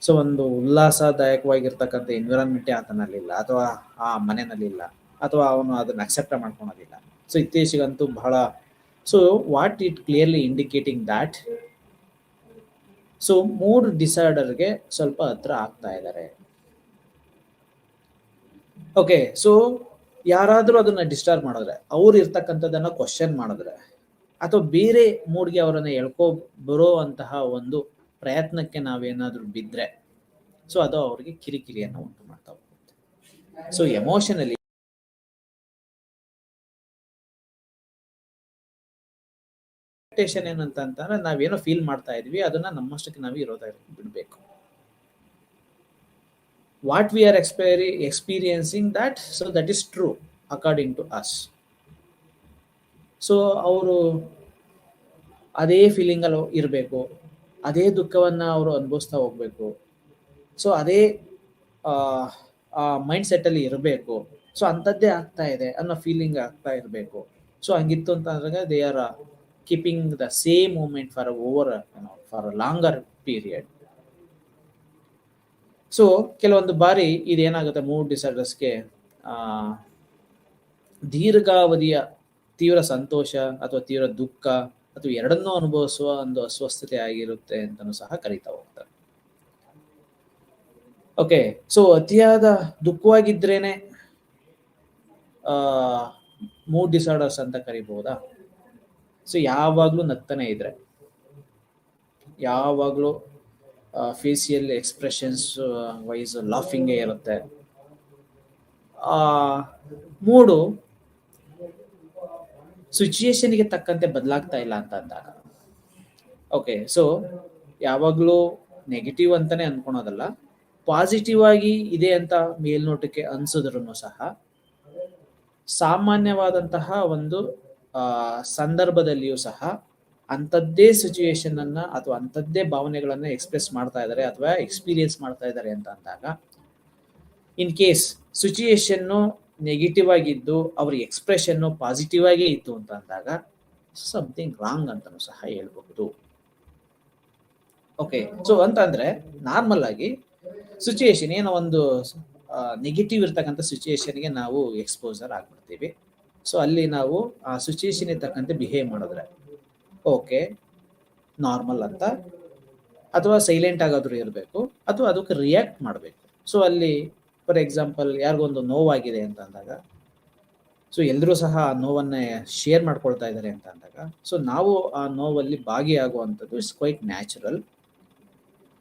ಸೊ ಒಂದು ಉಲ್ಲಾಸದಾಯಕವಾಗಿರ್ತಕ್ಕಂಥ ಎನ್ವಿರಾನ್ಮೆಂಟೇ ಆತನಲ್ಲಿಲ್ಲ, ಅಥವಾ ಆ ಮನೆಯಲ್ಲಿಲ್ಲ, ಅಥವಾ ಅವನು ಅದನ್ನು ಅಕ್ಸೆಪ್ಟ್ ಮಾಡ್ಕೊಳೋದಿಲ್ಲ. ಸೊ ಇತ್ತೀಚೆಗಂತೂ ಬಹಳ so what it clearly indicating that so mood ಡಿಸಾರ್ಡರ್ಗೆ ಸ್ವಲ್ಪ ಹತ್ರ ಆಗ್ತಾ ಇದ್ದಾರೆ. ಓಕೆ, ಸೊ ಯಾರಾದರೂ ಅದನ್ನ ಡಿಸ್ಟರ್ಬ್ ಮಾಡಿದ್ರೆ, ಅವ್ರು ಇರ್ತಕ್ಕಂಥದ್ದನ್ನ ಕ್ವಶನ್ ಮಾಡಿದ್ರೆ, ಅಥವಾ ಬೇರೆ ಮೂಡ್ಗೆ ಅವರನ್ನ ಎಳ್ಕೊ ಬರೋ ಅಂತಹ ಒಂದು ಪ್ರಯತ್ನಕ್ಕೆ ನಾವೇನಾದ್ರೂ ಬಿದ್ರೆ ಸೊ ಅದು ಅವ್ರಿಗೆ ಕಿರಿಕಿರಿಯನ್ನು ಉಂಟು ಮಾಡ್ತಾ ಹೋಗುತ್ತೆ. ಸೊ ಎಮೋಷನಲಿ ಎಕ್ಸ್ಪೆಕ್ಟೇಷನ್ ಏನಂತ ಅಂತಂದ್ರೆ ನಾವೇನೋ ಫೀಲ್ ಮಾಡ್ತಾ ಇದ್ವಿ ಅದನ್ನ ನಮ್ಮಷ್ಟಕ್ಕೆ ನಾವು ಇರೋದಾಗಿ ಬಿಡಬೇಕು. What we are experiencing that so that is true according to us. So ಅವರು ಅದೇ ಫೀಲಿಂಗಲ್ಲಿ ಇರಬೇಕು, ಅದೇ ದುಃಖವನ್ನು ಅವರು ಅನುಭವಿಸ್ತಾ ಹೋಗ್ಬೇಕು. ಸೊ ಅದೇ ಆ ಮೈಂಡ್ ಸೆಟ್ಟಲ್ಲಿ ಇರಬೇಕು. ಸೊ ಅಂಥದ್ದೇ ಆಗ್ತಾ ಇದೆ ಅನ್ನೋ ಫೀಲಿಂಗ್ ಆಗ್ತಾ ಇರಬೇಕು. ಸೊ ಹಂಗಿತ್ತು ಅಂತ ಅಂದಾಗ they are keeping the same moment for for a longer period. So ಕೆಲವೊಂದು ಬಾರಿ ಇದೇನಾಗುತ್ತೆ ಮೂಡ್ ಡಿಸಾರ್ಡರ್ಸ್ಗೆ ದೀರ್ಘಾವಧಿಯ ತೀವ್ರ ಸಂತೋಷ ಅಥವಾ ತೀವ್ರ ದುಃಖ ಅಥವಾ ಎರಡನ್ನೂ ಅನುಭವಿಸುವ ಒಂದು ಅಸ್ವಸ್ಥತೆ ಆಗಿರುತ್ತೆ ಅಂತಲೂ ಸಹ ಕರೀತಾ ಹೋಗ್ತಾರೆ. ಓಕೆ, ಸೊ ಅತಿಯಾದ ದುಃಖವಾಗಿದ್ರೇನೆ ಮೂಡ್ ಡಿಸಾರ್ಡರ್ಸ್ ಅಂತ ಕರಿಬಹುದಾ? ಸೊ ಯಾವಾಗಲೂ ನಗ್ತಾನೆ ಇದ್ರೆ, ಯಾವಾಗಲೂ ಫೇಸಿಯಲ್ ಎಕ್ಸ್ಪ್ರೆಷನ್ಸ್ ವೈಸ್ ಲಾಫಿಂಗೇ ಇರುತ್ತೆ, ಮೂಡು ಸಿಚುಯೇಷನ್ಗೆ ತಕ್ಕಂತೆ ಬದಲಾಗ್ತಾ ಇಲ್ಲ ಅಂತ ಅಂದಾಗ, ಓಕೆ, ಸೊ ಯಾವಾಗಲೂ ನೆಗೆಟಿವ್ ಅಂತಾನೆ ಅನ್ಕೊಳೋದಲ್ಲ, ಪಾಸಿಟಿವ್ ಆಗಿ ಇದೆ ಅಂತ ಮೇಲ್ನೋಟಕ್ಕೆ ಅನ್ಸಿದ್ರು ಸಹ ಸಾಮಾನ್ಯವಾದಂತಹ ಒಂದು ಸಂದರ್ಭದಲ್ಲಿಯೂ ಸಹ ಅಂಥದ್ದೇ ಸಿಚುಯೇಷನ್ ಅನ್ನ ಅಥವಾ ಅಂಥದ್ದೇ ಭಾವನೆಗಳನ್ನ ಎಕ್ಸ್ಪ್ರೆಸ್ ಮಾಡ್ತಾ ಇದ್ದಾರೆ ಅಥವಾ ಎಕ್ಸ್ಪೀರಿಯನ್ಸ್ ಮಾಡ್ತಾ ಇದ್ದಾರೆ ಅಂತ ಅಂದಾಗ, ಇನ್ ಕೇಸ್ ಸಿಚುಯೇಷನ್ನು ನೆಗೆಟಿವ್ ಆಗಿದ್ದು ಅವ್ರ ಎಕ್ಸ್ಪ್ರೆಷನ್ನು ಪಾಸಿಟಿವ್ ಆಗೇ ಇತ್ತು ಅಂತ ಅಂದಾಗ ಸಮಥಿಂಗ್ ರಾಂಗ್ ಅಂತಲೂ ಸಹ ಹೇಳ್ಬಹುದು. ಓಕೆ, ಸೊ ಅಂತಂದ್ರೆ ನಾರ್ಮಲ್ ಆಗಿ ಸಿಚುಯೇಷನ್ ಏನೋ ಒಂದು ನೆಗೆಟಿವ್ ಇರ್ತಕ್ಕಂಥ ಸಿಚುಯೇಷನ್ಗೆ ನಾವು ಎಕ್ಸ್ಪೋಸರ್ ಆಗ್ಬಿಡ್ತೀವಿ. ಸೊ ಅಲ್ಲಿ ನಾವು ಆ ಸಿಚುಯೇಷನ್ ತಕ್ಕಂತೆ ಬಿಹೇವ್ ಮಾಡಿದ್ರೆ ಓಕೆ ನಾರ್ಮಲ್ ಅಂತ, ಅಥವಾ ಸೈಲೆಂಟ್ ಆಗಾದ್ರೂ ಇರಬೇಕು ಅಥವಾ ಅದಕ್ಕೆ ರಿಯಾಕ್ಟ್ ಮಾಡಬೇಕು. ಸೊ ಅಲ್ಲಿ ಫಾರ್ ಎಕ್ಸಾಂಪಲ್ ಯಾರಿಗೊಂದು ನೋವಾಗಿದೆ ಅಂತ ಅಂದಾಗ, ಸೊ ಎಲ್ಲರೂ ಸಹ ಆ ನೋವನ್ನ ಶೇರ್ ಮಾಡ್ಕೊಳ್ತಾ ಇದ್ದಾರೆ ಅಂತ ಅಂದಾಗ, ಸೊ ನಾವು ಆ ನೋವಲ್ಲಿ ಭಾಗಿಯಾಗುವಂಥದ್ದು ಇಟ್ಸ್ ಕ್ವೈಟ್ ನ್ಯಾಚುರಲ್.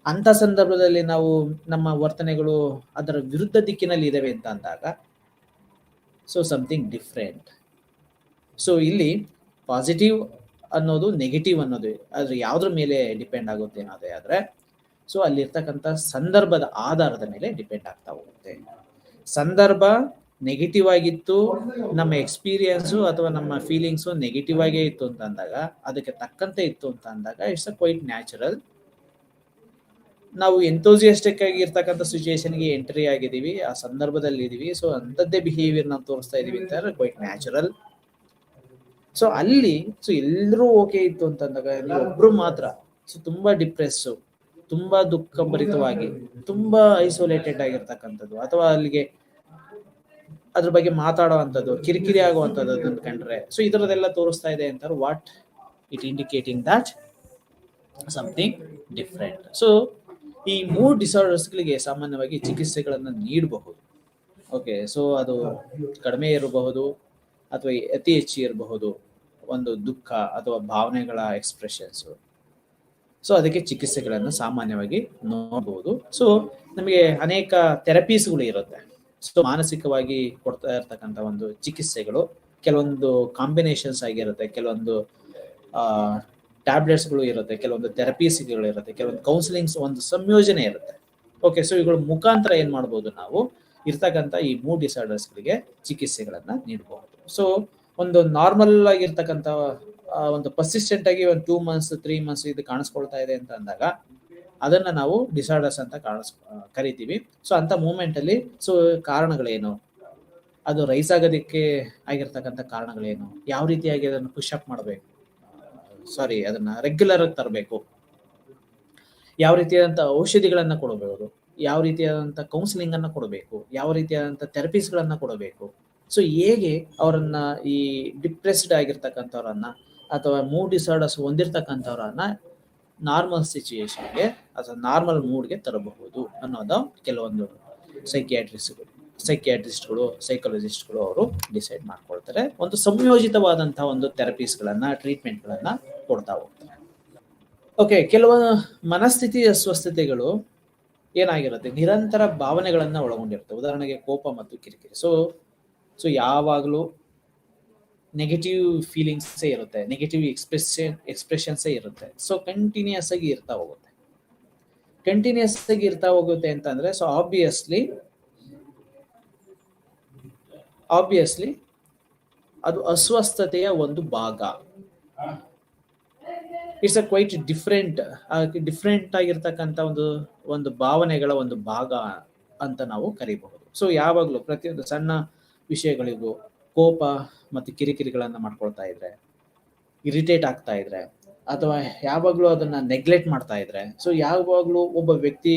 ಅಂಥ ಸಂದರ್ಭದಲ್ಲಿ ನಾವು ನಮ್ಮ ವರ್ತನೆಗಳು ಅದರ ವಿರುದ್ಧ ದಿಕ್ಕಿನಲ್ಲಿ ಇದಾವೆ ಅಂತ ಅಂದಾಗ ಸೊ ಸಮಥಿಂಗ್ ಡಿಫ್ರೆಂಟ್. ಸೊ ಇಲ್ಲಿ ಪಾಸಿಟಿವ್ ಅನ್ನೋದು ನೆಗೆಟಿವ್ ಅನ್ನೋದು ಅದ್ರ ಯಾವುದ್ರ ಮೇಲೆ ಡಿಪೆಂಡ್ ಆಗುತ್ತೆ ಅನ್ನೋದೇ ಆದರೆ, ಸೊ ಅಲ್ಲಿರ್ತಕ್ಕಂಥ ಸಂದರ್ಭದ ಆಧಾರದ ಮೇಲೆ ಡಿಪೆಂಡ್ ಆಗ್ತಾ ಹೋಗುತ್ತೆ. ಸಂದರ್ಭ ನೆಗೆಟಿವ್ ಆಗಿತ್ತು, ನಮ್ಮ ಎಕ್ಸ್ಪೀರಿಯನ್ಸು ಅಥವಾ ನಮ್ಮ ಫೀಲಿಂಗ್ಸು ನೆಗೆಟಿವ್ ಆಗೇ ಇತ್ತು ಅಂತ ಅಂದಾಗ, ಅದಕ್ಕೆ ತಕ್ಕಂತೆ ಇತ್ತು ಅಂತ ಅಂದಾಗ ಇಟ್ಸ್ ಅ ಕ್ವೈಟ್ ನ್ಯಾಚುರಲ್. ನಾವು ಎಂಥೂಸಿಯಾಸ್ಟಿಕ್ ಆಗಿ ಇರ್ತಕ್ಕಂಥ ಸಿಚುಯೇಷನ್ಗೆ ಎಂಟ್ರಿ ಆಗಿದ್ದೀವಿ, ಆ ಸಂದರ್ಭದಲ್ಲಿ ಇದೀವಿ, ಸೊ ಅಂಥದ್ದೇ ಬಿಹೇವಿಯರ್ ನಾವು ತೋರಿಸ್ತಾ ಇದೀವಿ ಅಂತ ಕ್ವೈಟ್ ನ್ಯಾಚುರಲ್. ಸೊ ಅಲ್ಲಿ ಸೊ ಎಲ್ಲರೂ ಓಕೆ ಇತ್ತು ಅಂತಂದಾಗ ನೀವು ಒಬ್ರು ಮಾತ್ರ ಸೊ ತುಂಬಾ ಡಿಪ್ರೆಸ್ಸು, ತುಂಬಾ ದುಃಖಭರಿತವಾಗಿ, ತುಂಬಾ ಐಸೋಲೇಟೆಡ್ ಆಗಿರ್ತಕ್ಕಂಥದ್ದು ಅಥವಾ ಅಲ್ಲಿಗೆ ಅದ್ರ ಬಗ್ಗೆ ಮಾತಾಡುವಂಥದ್ದು, ಕಿರಿಕಿರಿ ಆಗುವಂಥದ್ದು ಕಂಡ್ರೆ ಸೊ ಇದರದೆಲ್ಲ ತೋರಿಸ್ತಾ ಇದೆ ಅಂತಾರೆ. What it indicating that something different. So ಈ ಮೂಡ್ ಡಿಸಾರ್ಡರ್ಸ್ಗಳಿಗೆ ಸಾಮಾನ್ಯವಾಗಿ ಚಿಕಿತ್ಸೆಗಳನ್ನು ನೀಡಬಹುದು. ಓಕೆ, ಸೊ ಅದು ಕಡಿಮೆ ಇರಬಹುದು ಅಥವಾ ಅತಿ ಹೆಚ್ಚು ಇರಬಹುದು ಒಂದು ದುಃಖ ಅಥವಾ ಭಾವನೆಗಳ ಎಕ್ಸ್ಪ್ರೆಷನ್ಸು. ಸೊ ಅದಕ್ಕೆ ಚಿಕಿತ್ಸೆಗಳನ್ನು ಸಾಮಾನ್ಯವಾಗಿ ನೋಡಬಹುದು. ಸೊ ನಮಗೆ ಅನೇಕ ಥೆರಪೀಸ್ಗಳು ಇರುತ್ತೆ. ಸೊ ಮಾನಸಿಕವಾಗಿ ಕೊಡ್ತಾ ಇರ್ತಕ್ಕಂಥ ಒಂದು ಚಿಕಿತ್ಸೆಗಳು ಕೆಲವೊಂದು ಕಾಂಬಿನೇಷನ್ಸ್ ಆಗಿರುತ್ತೆ, ಕೆಲವೊಂದು ಟ್ಯಾಬ್ಲೆಟ್ಸ್ಗಳು ಇರುತ್ತೆ, ಕೆಲವೊಂದು ಥೆರಪೀಸ್ಗಳು ಇರುತ್ತೆ, ಕೆಲವೊಂದು ಕೌನ್ಸಿಲಿಂಗ್ಸ್ ಒಂದು ಸಂಯೋಜನೆ ಇರುತ್ತೆ. ಓಕೆ, ಸೊ ಇವುಗಳ ಮುಖಾಂತರ ಏನ್ ಮಾಡ್ಬೋದು, ನಾವು ಇರ್ತಕ್ಕಂಥ ಈ ಮೂಡ್ ಡಿಸಾರ್ಡರ್ಸ್ಗಳಿಗೆ ಚಿಕಿತ್ಸೆಗಳನ್ನ ನೀಡಬಹುದು. ಸೊ ಒಂದು ನಾರ್ಮಲ್ ಆಗಿರ್ತಕ್ಕಂಥ ಒಂದು ಪರ್ಸಿಸ್ಟೆಂಟ್ ಆಗಿ ಒಂದು 2 months 3 months ಇದು ಕಾಣಿಸ್ಕೊಳ್ತಾ ಇದೆ ಅಂತ ಅಂದಾಗ ಅದನ್ನ ನಾವು ಡಿಸಾರ್ಡರ್ಸ್ ಅಂತ ಕರಿತೀವಿ. ಸೊ ಅಂತ ಮೂಮೆಂಟ್ ಅಲ್ಲಿ ಸೊ ಕಾರಣಗಳೇನು, ಅದು ರೈಸ್ ಆಗೋದಕ್ಕೆ ಆಗಿರ್ತಕ್ಕಂಥ ಕಾರಣಗಳೇನು, ಯಾವ ರೀತಿಯಾಗಿ ಅದನ್ನು ಪುಷ್ ಅಪ್ ಮಾಡಬೇಕು, ಅದನ್ನ ರೆಗ್ಯುಲರ್ ಆಗಿ ತರಬೇಕು, ಯಾವ ರೀತಿಯಾದಂಥ ಔಷಧಿಗಳನ್ನ ಕೊಡಬಹುದು, ಯಾವ ರೀತಿಯಾದಂಥ ಕೌನ್ಸಿಲಿಂಗ್ ಅನ್ನ ಕೊಡಬೇಕು, ಯಾವ ರೀತಿಯಾದಂಥ ಥೆರಪೀಸ್ಗಳನ್ನ ಕೊಡಬೇಕು. ಸೊ ಹೇಗೆ ಅವರನ್ನ ಈ ಡಿಪ್ರೆಸ್ಡ್ ಆಗಿರ್ತಕ್ಕಂಥವ್ರನ್ನ ಅಥವಾ ಮೂಡ್ ಡಿಸಾರ್ಡರ್ಸ್ ಹೊಂದಿರ್ತಕ್ಕಂಥವ್ರನ್ನ ನಾರ್ಮಲ್ ಸಿಚುಯೇಷನ್ಗೆ ಅಥವಾ ನಾರ್ಮಲ್ ಮೂಡ್ಗೆ ತರಬಹುದು ಅನ್ನೋದು ಕೆಲವೊಂದು ಸೈಕಿಯಾಟ್ರಿಸ್ಟ್ಗಳು ಸೈಕಾಲಜಿಸ್ಟ್ಗಳು ಅವರು ಡಿಸೈಡ್ ಮಾಡ್ಕೊಳ್ತಾರೆ. ಒಂದು ಸಂಯೋಜಿತವಾದಂತಹ ಒಂದು ಥೆರಪೀಸ್ಗಳನ್ನ ಟ್ರೀಟ್ಮೆಂಟ್ಗಳನ್ನ ಕೊಡ್ತಾ ಹೋಗ್ತಾರೆ. ಓಕೆ, ಕೆಲವು ಮನಸ್ಥಿತಿ ಅಸ್ವಸ್ಥತೆಗಳು ಏನಾಗಿರುತ್ತೆ, ನಿರಂತರ ಭಾವನೆಗಳನ್ನ ಒಳಗೊಂಡಿರುತ್ತೆ. ಉದಾಹರಣೆಗೆ ಕೋಪ ಮತ್ತು ಕಿರಿಕಿರಿ. ಸೊ ಯಾವಾಗಲೂ ನೆಗೆಟಿವ್ ಫೀಲಿಂಗ್ಸೇ ಇರುತ್ತೆ, ನೆಗೆಟಿವ್ ಎಕ್ಸ್ಪ್ರೆಷನ್ಸೇ ಇರುತ್ತೆ. ಸೊ ಕಂಟಿನ್ಯೂಸ್ ಆಗಿ ಇರ್ತಾ ಹೋಗುತ್ತೆ ಅಂತಂದ್ರೆ ಸೊ ಆಬ್ವಿಯಸ್ಲಿ ಅದು ಅಸ್ವಸ್ಥತೆಯ ಒಂದು ಭಾಗ. ಇಟ್ಸ್ ಅ ಕ್ವೈಟ್ ಡಿಫ್ರೆಂಟ್ ಆಗಿರ್ತಕ್ಕಂಥ ಒಂದು ಭಾವನೆಗಳ ಒಂದು ಭಾಗ ಅಂತ ನಾವು ಕರಿಬಹುದು. ಸೊ ಯಾವಾಗಲೂ ಪ್ರತಿಯೊಂದು ಸಣ್ಣ ವಿಷಯಗಳಿಗೂ ಕೋಪ ಮತ್ತು ಕಿರಿಕಿರಿಗಳನ್ನ ಮಾಡ್ಕೊಳ್ತಾ ಇದ್ರೆ, ಇರಿಟೇಟ್ ಆಗ್ತಾ ಇದ್ರೆ, ಅಥವಾ ಯಾವಾಗ್ಲೂ ಅದನ್ನ ನೆಗ್ಲೆಕ್ಟ್ ಮಾಡ್ತಾ ಇದ್ರೆ, ಸೊ ಯಾವಾಗ್ಲೂ ಒಬ್ಬ ವ್ಯಕ್ತಿ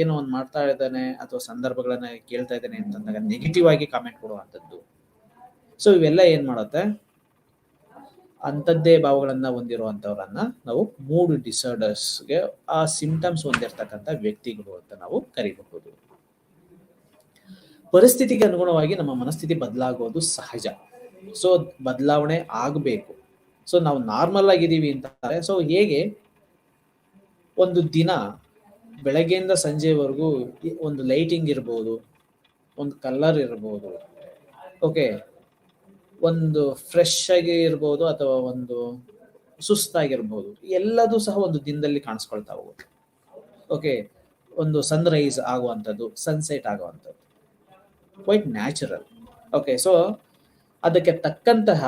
ಏನೋ ಒಂದು ಮಾಡ್ತಾ ಇದ್ದಾನೆ ಅಥವಾ ಸಂದರ್ಭಗಳನ್ನ ಕೇಳ್ತಾ ಇದ್ದಾನೆ ಅಂತಂದಾಗ ನೆಗೆಟಿವ್ ಆಗಿ ಕಾಮೆಂಟ್ ಕೊಡುವಂಥದ್ದು. ಸೊ ಇವೆಲ್ಲ ಏನ್ ಮಾಡುತ್ತೆ, ಅಂಥದ್ದೇ ಭಾವಗಳನ್ನ ಹೊಂದಿರುವಂತವ್ರನ್ನ ನಾವು ಮೂಡ್ ಡಿಸಾರ್ಡರ್ಸ್ಗೆ ಆ ಸಿಂಟಮ್ಸ್ ಹೊಂದಿರತಕ್ಕಂಥ ವ್ಯಕ್ತಿಗಳು ಅಂತ ನಾವು ಕರಿಬಹುದು. ಪರಿಸ್ಥಿತಿಗೆ ಅನುಗುಣವಾಗಿ ನಮ್ಮ ಮನಸ್ಥಿತಿ ಬದಲಾಗೋದು ಸಹಜ. ಸೊ ಬದಲಾವಣೆ ಆಗಬೇಕು. ಸೊ ನಾವು ನಾರ್ಮಲ್ ಆಗಿದ್ದೀವಿ ಅಂತಾರೆ. ಸೊ ಹೇಗೆ ಒಂದು ದಿನ ಬೆಳಗ್ಗೆಯಿಂದ ಸಂಜೆವರೆಗೂ ಒಂದು ಲೈಟಿಂಗ್ ಇರ್ಬೋದು, ಒಂದು ಕಲರ್ ಇರ್ಬೋದು, ಓಕೆ, ಒಂದು ಫ್ರೆಶ್ ಆಗಿ ಇರ್ಬೋದು ಅಥವಾ ಒಂದು ಸುಸ್ತಾಗಿರ್ಬೋದು, ಎಲ್ಲದೂ ಸಹ ಒಂದು ದಿನದಲ್ಲಿ ಕಾಣಿಸ್ಕೊಳ್ತಾ ಹೋಗುತ್ತೆ. ಓಕೆ, ಒಂದು ಸನ್ರೈಸ್ ಆಗುವಂಥದ್ದು, ಸನ್ಸೆಟ್ ಆಗುವಂಥದ್ದು ಕ್ವೈಟ್ ನ್ಯಾಚುರಲ್. ಓಕೆ, ಸೊ ಅದಕ್ಕೆ ತಕ್ಕಂತಹ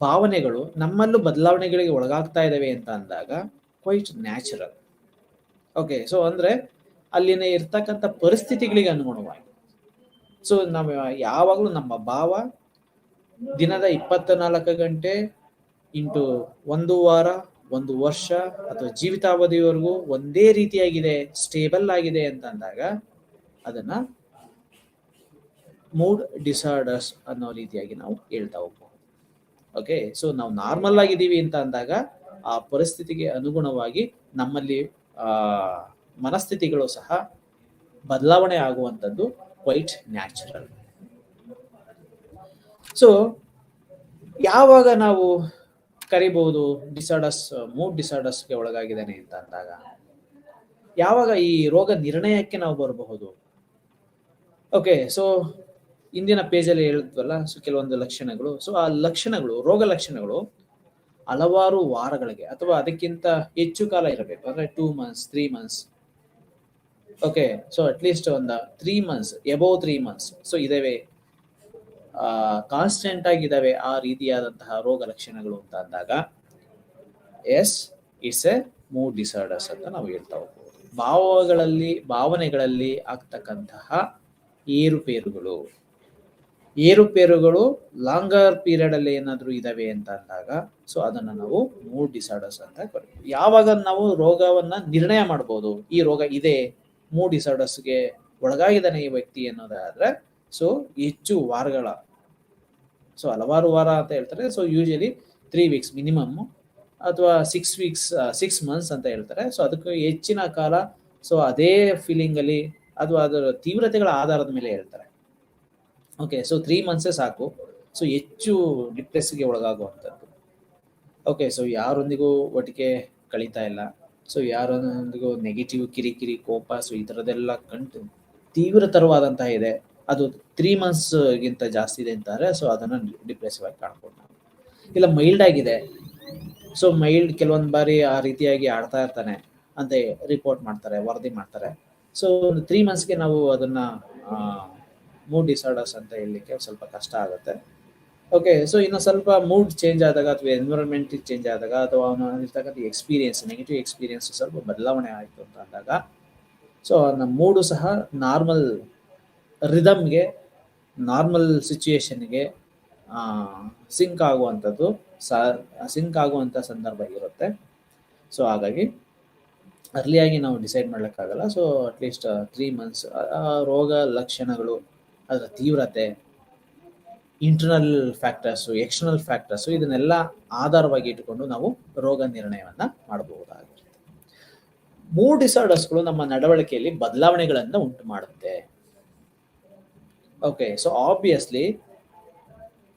ಭಾವನೆಗಳು ನಮ್ಮಲ್ಲೂ ಬದಲಾವಣೆಗಳಿಗೆ ಒಳಗಾಗ್ತಾ ಇದ್ದಾವೆ ಅಂತ ಅಂದಾಗ ಕ್ವೈಟ್ ನ್ಯಾಚುರಲ್. ಓಕೆ, ಸೊ ಅಂದ್ರೆ ಅಲ್ಲಿನ ಇರ್ತಕ್ಕಂಥ ಪರಿಸ್ಥಿತಿಗಳಿಗೆ ಅನುಗುಣವಾಗಿ ಸೊ ನಾವು ಯಾವಾಗಲೂ ನಮ್ಮ ಭಾವ ದಿನದ 24 ಗಂಟೆ ಇಂಟು 1 ವಾರ, 1 ವರ್ಷ ಅಥವಾ ಜೀವಿತಾವಧಿವರೆಗೂ ಒಂದೇ ರೀತಿಯಾಗಿದೆ, ಸ್ಟೇಬಲ್ ಆಗಿದೆ ಅಂತ ಅಂದಾಗ ಅದನ್ನ ಮೂಡ್ ಡಿಸಾರ್ಡರ್ಸ್ ಅನ್ನೋ ರೀತಿಯಾಗಿ ನಾವು ಹೇಳ್ತಾ ಹೋಗ್ಬೋದು. ಓಕೆ, ಸೊ ನಾವು ನಾರ್ಮಲ್ ಆಗಿದ್ದೀವಿ ಅಂತ ಅಂದಾಗ ಆ ಪರಿಸ್ಥಿತಿಗೆ ಅನುಗುಣವಾಗಿ ನಮ್ಮಲ್ಲಿ ಮನಸ್ಥಿತಿಗಳು ಸಹ ಬದಲಾವಣೆ ಆಗುವಂಥದ್ದು ಕ್ವೈಟ್ ನ್ಯಾಚುರಲ್. ಸೊ ಯಾವಾಗ ನಾವು ಕರಿಬಹುದು ಡಿಸಾರ್ಡರ್ಸ್, ಮೂಡ್ ಡಿಸಾರ್ಡರ್ಸ್ಗೆ ಒಳಗಾಗಿದ್ದಾನೆ ಅಂತ ಅಂದಾಗ, ಯಾವಾಗ ಈ ರೋಗ ನಿರ್ಣಯಕ್ಕೆ ನಾವು ಬರಬಹುದು? ಓಕೆ, ಸೊ ಇಂದಿನ ಪೇಜಲ್ಲಿ ಹೇಳಿದ್ವಲ್ಲ, ಸೊ ಕೆಲವೊಂದು ಲಕ್ಷಣಗಳು. ಸೊ ಆ ಲಕ್ಷಣಗಳು, ರೋಗ ಲಕ್ಷಣಗಳು ಹಲವಾರು ವಾರಗಳಿಗೆ ಅಥವಾ ಅದಕ್ಕಿಂತ ಹೆಚ್ಚು ಕಾಲ ಇರಬೇಕು. ಅಂದ್ರೆ 2 months 3 months. Okay, so at least ಒಂದು 3 months, ಎಬೋವ್ 3 months ಸೊ ಇದಾವೆ, ಕಾನ್ಸ್ಟೆಂಟ್ ಆಗಿದ್ದಾವೆ ಆ ರೀತಿಯಾದಂತಹ ರೋಗ ಲಕ್ಷಣಗಳು ಅಂತ ಅಂದಾಗ yes, it's a mood disorders ಅಂತ ನಾವು ಹೇಳ್ತಾ ಹೋಗ್ಬೋದು. ಭಾವನೆಗಳಲ್ಲಿ ಆಗ್ತಕ್ಕಂತಹ ಏರುಪೇರುಗಳು ಲಾಂಗರ್ ಪೀರಿಯಡ್ ಅಲ್ಲಿ ಏನಾದ್ರೂ ಇದಾವೆ ಅಂತ ಅಂದಾಗ ಸೊ ಅದನ್ನ ನಾವು ಮೂಡ್ ಡಿಸಾರ್ಡರ್ಸ್ ಅಂತ ಕರಿತೀವಿ. ಯಾವಾಗ ನಾವು ರೋಗವನ್ನ ನಿರ್ಣಯ ಮಾಡ್ಬೋದು, ಈ ರೋಗ ಇದೆ, ಮೂಡ್ ಡಿಸಾರ್ಡರ್ಸ್ಗೆ ಒಳಗಾಗಿದ್ದಾನೆ ಈ ವ್ಯಕ್ತಿ ಅನ್ನೋದಾದ್ರೆ, ಸೊ ಹೆಚ್ಚು ವಾರಗಳ, ಸೊ ಹಲವಾರು ವಾರ ಅಂತ ಹೇಳ್ತಾರೆ. ಸೊ ಯೂಶಲಿ 3 weeks ಮಿನಿಮಮ್ ಅಥವಾ 6 months ಅಂತ ಹೇಳ್ತಾರೆ. ಸೊ ಅದಕ್ಕೆ ಹೆಚ್ಚಿನ ಕಾಲ ಸೊ ಅದೇ ಫೀಲಿಂಗ್ ಅಲ್ಲಿ ಅಥವಾ ಅದರ ತೀವ್ರತೆಗಳ ಆಧಾರದ ಮೇಲೆ ಹೇಳ್ತಾರೆ. ಓಕೆ, ಸೊ 3 months ಸಾಕು. ಸೊ ಹೆಚ್ಚು ಡಿಪ್ರೆಸ್ಗೆ ಒಳಗಾಗುವಂಥದ್ದು. ಓಕೆ, ಸೊ ಯಾರೊಂದಿಗೂ ಒಟ್ಟಿಗೆ ಕಳೀತಾ ಇಲ್ಲ, ಸೊ ಯಾರೊಂದಿಗೂ ನೆಗೆಟಿವ್, ಕಿರಿಕಿರಿ, ಕೋಪ, ಸೊ ಈ ಥರದ್ದೆಲ್ಲ ತೀವ್ರತರವಾದಂತಹ ಇದೆ, ಅದು 3 months ಗಿಂತ ಜಾಸ್ತಿ ಇದೆ ಅಂತಾರೆ. ಸೊ ಅದನ್ನ ಡಿಪ್ರೆಸಿವ್ ಆಗಿ ಕಾಣ್ಬೋದು ನಾವು. ಇಲ್ಲ ಮೈಲ್ಡ್ ಆಗಿದೆ, ಸೊ ಮೈಲ್ಡ್ ಕೆಲವೊಂದು ಬಾರಿ ಆ ರೀತಿಯಾಗಿ ಆಡ್ತಾ ಇರ್ತಾನೆ ಅಂತ ರಿಪೋರ್ಟ್ ಮಾಡ್ತಾರೆ, ವರದಿ ಮಾಡ್ತಾರೆ. ಸೊ 3 monthsಗೆ ನಾವು ಅದನ್ನ ಮೂಡ್ ಡಿಸಾರ್ಡರ್ಸ್ ಅಂತ ಹೇಳಲಿಕ್ಕೆ ಸ್ವಲ್ಪ ಕಷ್ಟ ಆಗುತ್ತೆ. ಓಕೆ, ಸೊ ಇನ್ನು ಸ್ವಲ್ಪ ಮೂಡ್ ಚೇಂಜ್ ಆದಾಗ ಅಥವಾ ಎನ್ವಿರಾನ್ಮೆಂಟ್ ಚೇಂಜ್ ಆದಾಗ ಅಥವಾ ಅವನಿರ್ತಕ್ಕಂಥ ಎಕ್ಸ್ಪೀರಿಯನ್ಸ್, ನೆಗೆಟಿವ್ ಎಕ್ಸ್ಪೀರಿಯನ್ಸ್ ಸ್ವಲ್ಪ ಬದಲಾವಣೆ ಆಯಿತು ಅಂತ ಅಂದಾಗ ಸೊ ನಮ್ಮ ಮೂಡು ಸಹ ನಾರ್ಮಲ್ ರಿದಮ್ಗೆ, ನಾರ್ಮಲ್ ಸಿಚುಯೇಷನ್ಗೆ ಸಿಂಕ್ ಆಗುವಂಥ ಸಂದರ್ಭ ಇರುತ್ತೆ. ಸೊ ಹಾಗಾಗಿ ಅರ್ಲಿಯಾಗಿ ನಾವು ಡಿಸೈಡ್ ಮಾಡ್ಲಿಕ್ಕಾಗಲ್ಲ. ಸೊ ಅಟ್ಲೀಸ್ಟ್ 3 months ರೋಗ ಲಕ್ಷಣಗಳು, ಅದರ ತೀವ್ರತೆ, ಇಂಟರ್ನಲ್ ಫ್ಯಾಕ್ಟರ್ಸು, ಎಕ್ಸ್ಟರ್ನಲ್ ಫ್ಯಾಕ್ಟರ್ಸು, ಇದನ್ನೆಲ್ಲ ಆಧಾರವಾಗಿ ಇಟ್ಟುಕೊಂಡು ನಾವು ರೋಗ ನಿರ್ಣಯವನ್ನ ಮಾಡಬಹುದಾಗಿರುತ್ತೆ. ಮೂಡ್ ಡಿಸಾರ್ಡರ್ಸ್ಗಳು ನಮ್ಮ ನಡವಳಿಕೆಯಲ್ಲಿ ಬದಲಾವಣೆಗಳನ್ನು ಉಂಟು ಮಾಡುತ್ತೆ. ಓಕೆ, ಸೊ ಆಬ್ವಿಯಸ್ಲಿ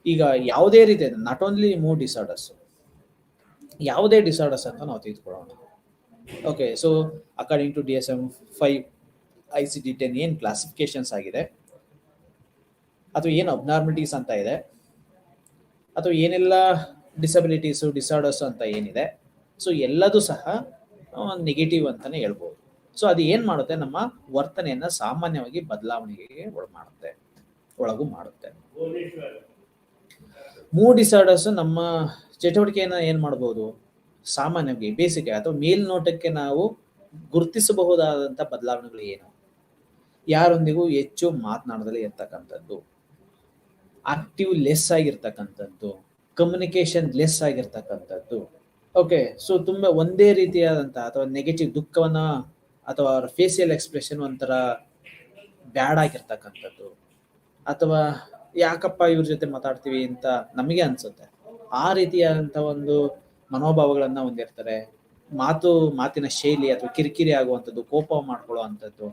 ಈಗ ಯಾವುದೇ ರೀತಿ, ನಾಟ್ ಓನ್ಲಿ ಮೂಡ್ ಡಿಸಾರ್ಡರ್ಸ್, ಯಾವುದೇ ಡಿಸಾರ್ಡರ್ಸ್ ಅಂತ ನಾವು ತೆಗೆದುಕೊಳ್ಳೋಣ. Okay, so according to DSM-5 ICD-10 ಏನು ಕ್ಲಾಸಿಫಿಕೇಶನ್ಸ್ ಆಗಿದೆ, ಅಥವಾ ಏನು ಅಬ್ನಾರ್ಮಲಿಟೀಸ್ ಅಂತ ಇದೆ, ಅಥವಾ ಏನೆಲ್ಲ ಡಿಸಬಿಲಿಟೀಸು, ಡಿಸಾರ್ಡರ್ಸ್ ಅಂತ ಏನಿದೆ, ಸೊ ಎಲ್ಲದೂ ಸಹ ನೆಗೆಟಿವ್ ಅಂತಾನೆ ಹೇಳ್ಬೋದು. ಸೊ ಅದು ಏನು ಮಾಡುತ್ತೆ, ನಮ್ಮ ವರ್ತನೆಯನ್ನ ಸಾಮಾನ್ಯವಾಗಿ ಬದಲಾವಣೆಗೆ ಒಳಗು ಮಾಡುತ್ತೆ. ಮೂಡ್ ಡಿಸಾರ್ಡರ್ಸ್ ನಮ್ಮ ಚಟುವಟಿಕೆಯನ್ನ ಏನ್ ಮಾಡ್ಬೋದು, ಸಾಮಾನ್ಯವಾಗಿ ಬೇಸಿಕ್ ಅಥವಾ ಮೇಲ್ನೋಟಕ್ಕೆ ನಾವು ಗುರುತಿಸಬಹುದಾದಂತ ಬದಲಾವಣೆಗಳು ಏನು? ಯಾರೊಂದಿಗೂ ಹೆಚ್ಚು ಮಾತನಾಡದಲ್ಲೇ ಇರ್ತಕ್ಕಂಥದ್ದು, ಆಕ್ಟಿವ್ ಲೆಸ್ ಆಗಿರ್ತಕ್ಕಂಥದ್ದು, ಕಮ್ಯುನಿಕೇಶನ್ ಲೆಸ್ ಆಗಿರ್ತಕ್ಕಂಥದ್ದು. ಓಕೆ, ಸೊ ತುಂಬಾ ಒಂದೇ ರೀತಿಯಾದಂತಹ ಅಥವಾ ನೆಗೆಟಿವ್ ದುಃಖವನ್ನ ಅಥವಾ ಅವ್ರ ಫೇಸಿಯಲ್ ಎಕ್ಸ್ಪ್ರೆಷನ್ ಒಂಥರ ಬ್ಯಾಡ್ ಆಗಿರ್ತಕ್ಕಂಥದ್ದು, ಅಥವಾ ಯಾಕಪ್ಪ ಇವ್ರ ಜೊತೆ ಮಾತಾಡ್ತೀವಿ ಅಂತ ನಮಗೆ ಅನ್ಸುತ್ತೆ. ಆ ರೀತಿಯಾದಂತ ಒಂದು ಮನೋಭಾವಗಳನ್ನ ಹೊಂದಿರ್ತಾರೆ. ಮಾತಿನ ಶೈಲಿ ಅಥವಾ ಕಿರಿಕಿರಿ ಆಗುವಂಥದ್ದು, ಕೋಪ ಮಾಡ್ಕೊಳ್ಳುವಂಥದ್ದು,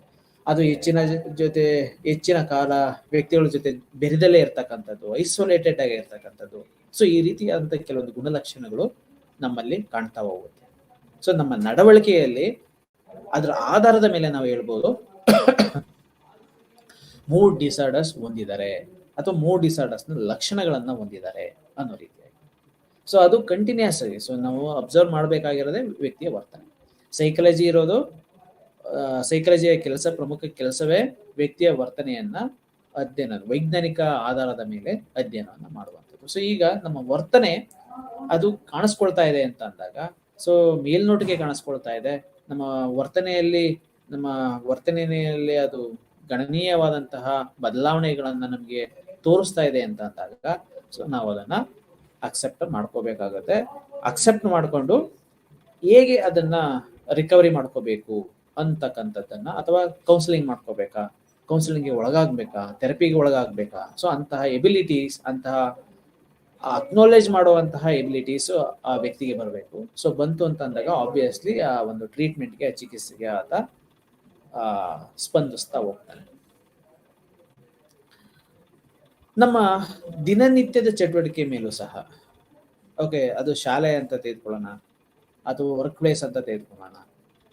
ಅದು ಹೆಚ್ಚಿನ ಕಾಲ ವ್ಯಕ್ತಿಗಳ ಜೊತೆ ಬೆರೆದಲ್ಲೇ ಇರ್ತಕ್ಕಂಥದ್ದು, ಐಸೋಲೇಟೆಡ್ ಆಗಿ ಇರ್ತಕ್ಕಂಥದ್ದು. ಸೊ ಈ ರೀತಿಯಾದಂಥ ಕೆಲವೊಂದು ಗುಣಲಕ್ಷಣಗಳು ನಮ್ಮಲ್ಲಿ ಕಾಣ್ತಾ ಹೋಗುತ್ತೆ. ಸೊ ನಮ್ಮ ನಡವಳಿಕೆಯಲ್ಲಿ ಅದರ ಆಧಾರದ ಮೇಲೆ ನಾವು ಹೇಳ್ಬೋದು ಮೂಡ್ ಡಿಸಾರ್ಡರ್ಸ್ ಹೊಂದಿದ್ದಾರೆ ಅಥವಾ ಮೂಡ್ ಡಿಸಾರ್ಡರ್ಸ್ ನ ಲಕ್ಷಣಗಳನ್ನ ಹೊಂದಿದ್ದಾರೆ ಅನ್ನೋ ರೀತಿಯಾಗಿ. ಸೊ ಅದು ಕಂಟಿನ್ಯೂಸ್ ಆಗಿ ಸೊ ನಾವು ಅಬ್ಸರ್ವ್ ಮಾಡಬೇಕಾಗಿರೋದೇ ವ್ಯಕ್ತಿಯ ವರ್ತನೆ. ಸೈಕಾಲಜಿಯ ಕೆಲಸ, ಪ್ರಮುಖ ಕೆಲಸವೇ ವ್ಯಕ್ತಿಯ ವರ್ತನೆಯನ್ನ ವೈಜ್ಞಾನಿಕ ಆಧಾರದ ಮೇಲೆ ಅಧ್ಯಯನವನ್ನ ಮಾಡುವಂಥದ್ದು. ಸೊ ಈಗ ನಮ್ಮ ವರ್ತನೆ ಅದು ಕಾಣಿಸ್ಕೊಳ್ತಾ ಇದೆ ಅಂತ ಅಂದಾಗ, ಸೊ ಮೇಲ್ನೋಟಿಗೆ ಕಾಣಿಸ್ಕೊಳ್ತಾ ಇದೆ, ನಮ್ಮ ವರ್ತನೆಯಲ್ಲಿ ಅದು ಗಣನೀಯವಾದಂತಹ ಬದಲಾವಣೆಗಳನ್ನ ನಮಗೆ ತೋರಿಸ್ತಾ ಇದೆ ಅಂತ ಅಂದಾಗ, ಸೊ ನಾವು ಅದನ್ನ ಅಕ್ಸೆಪ್ಟ್ ಮಾಡ್ಕೋಬೇಕಾಗತ್ತೆ. ಅಕ್ಸೆಪ್ಟ್ ಮಾಡ್ಕೊಂಡು ಹೇಗೆ ಅದನ್ನ ರಿಕವರಿ ಮಾಡ್ಕೋಬೇಕು ಅಂತಕ್ಕಂಥದ್ದನ್ನ, ಅಥವಾ ಕೌನ್ಸಿಲಿಂಗ್ ಮಾಡ್ಕೋಬೇಕಾ, ಕೌನ್ಸಿಲಿಂಗ್ಗೆ ಒಳಗಾಗ್ಬೇಕಾ, ಥೆರಪಿಗೆ ಒಳಗಾಗ್ಬೇಕಾ, ಸೊ ಅಂತಹ ಎಬಿಲಿಟೀಸ್, ಅಂತಹ ಅಕ್ನಾಲೇಜ್ ಮಾಡುವಂತಹ ಎಬಿಲಿಟೀಸ್ ಆ ವ್ಯಕ್ತಿಗೆ ಬರಬೇಕು. ಸೊ ಬಂತು ಅಂತ ಅಂದಾಗ ಆಬ್ವಿಯಸ್ಲಿ ಆ ಒಂದು ಟ್ರೀಟ್ಮೆಂಟ್ಗೆ, ಚಿಕಿತ್ಸೆಗೆ ಆತ ಸ್ಪಂದಿಸ್ತಾ ಹೋಗ್ತಾನೆ. ನಮ್ಮ ದಿನನಿತ್ಯದ ಚಟುವಟಿಕೆ ಮೇಲೂ ಸಹ, ಓಕೆ, ಅದು ಶಾಲೆ ಅಂತ ತೆಗೆದುಕೊಳ್ಳೋಣ, ಅಥವಾ ವರ್ಕ್ ಪ್ಲೇಸ್ ಅಂತ ತೆಗೆದುಕೊಳ್ಳೋಣ,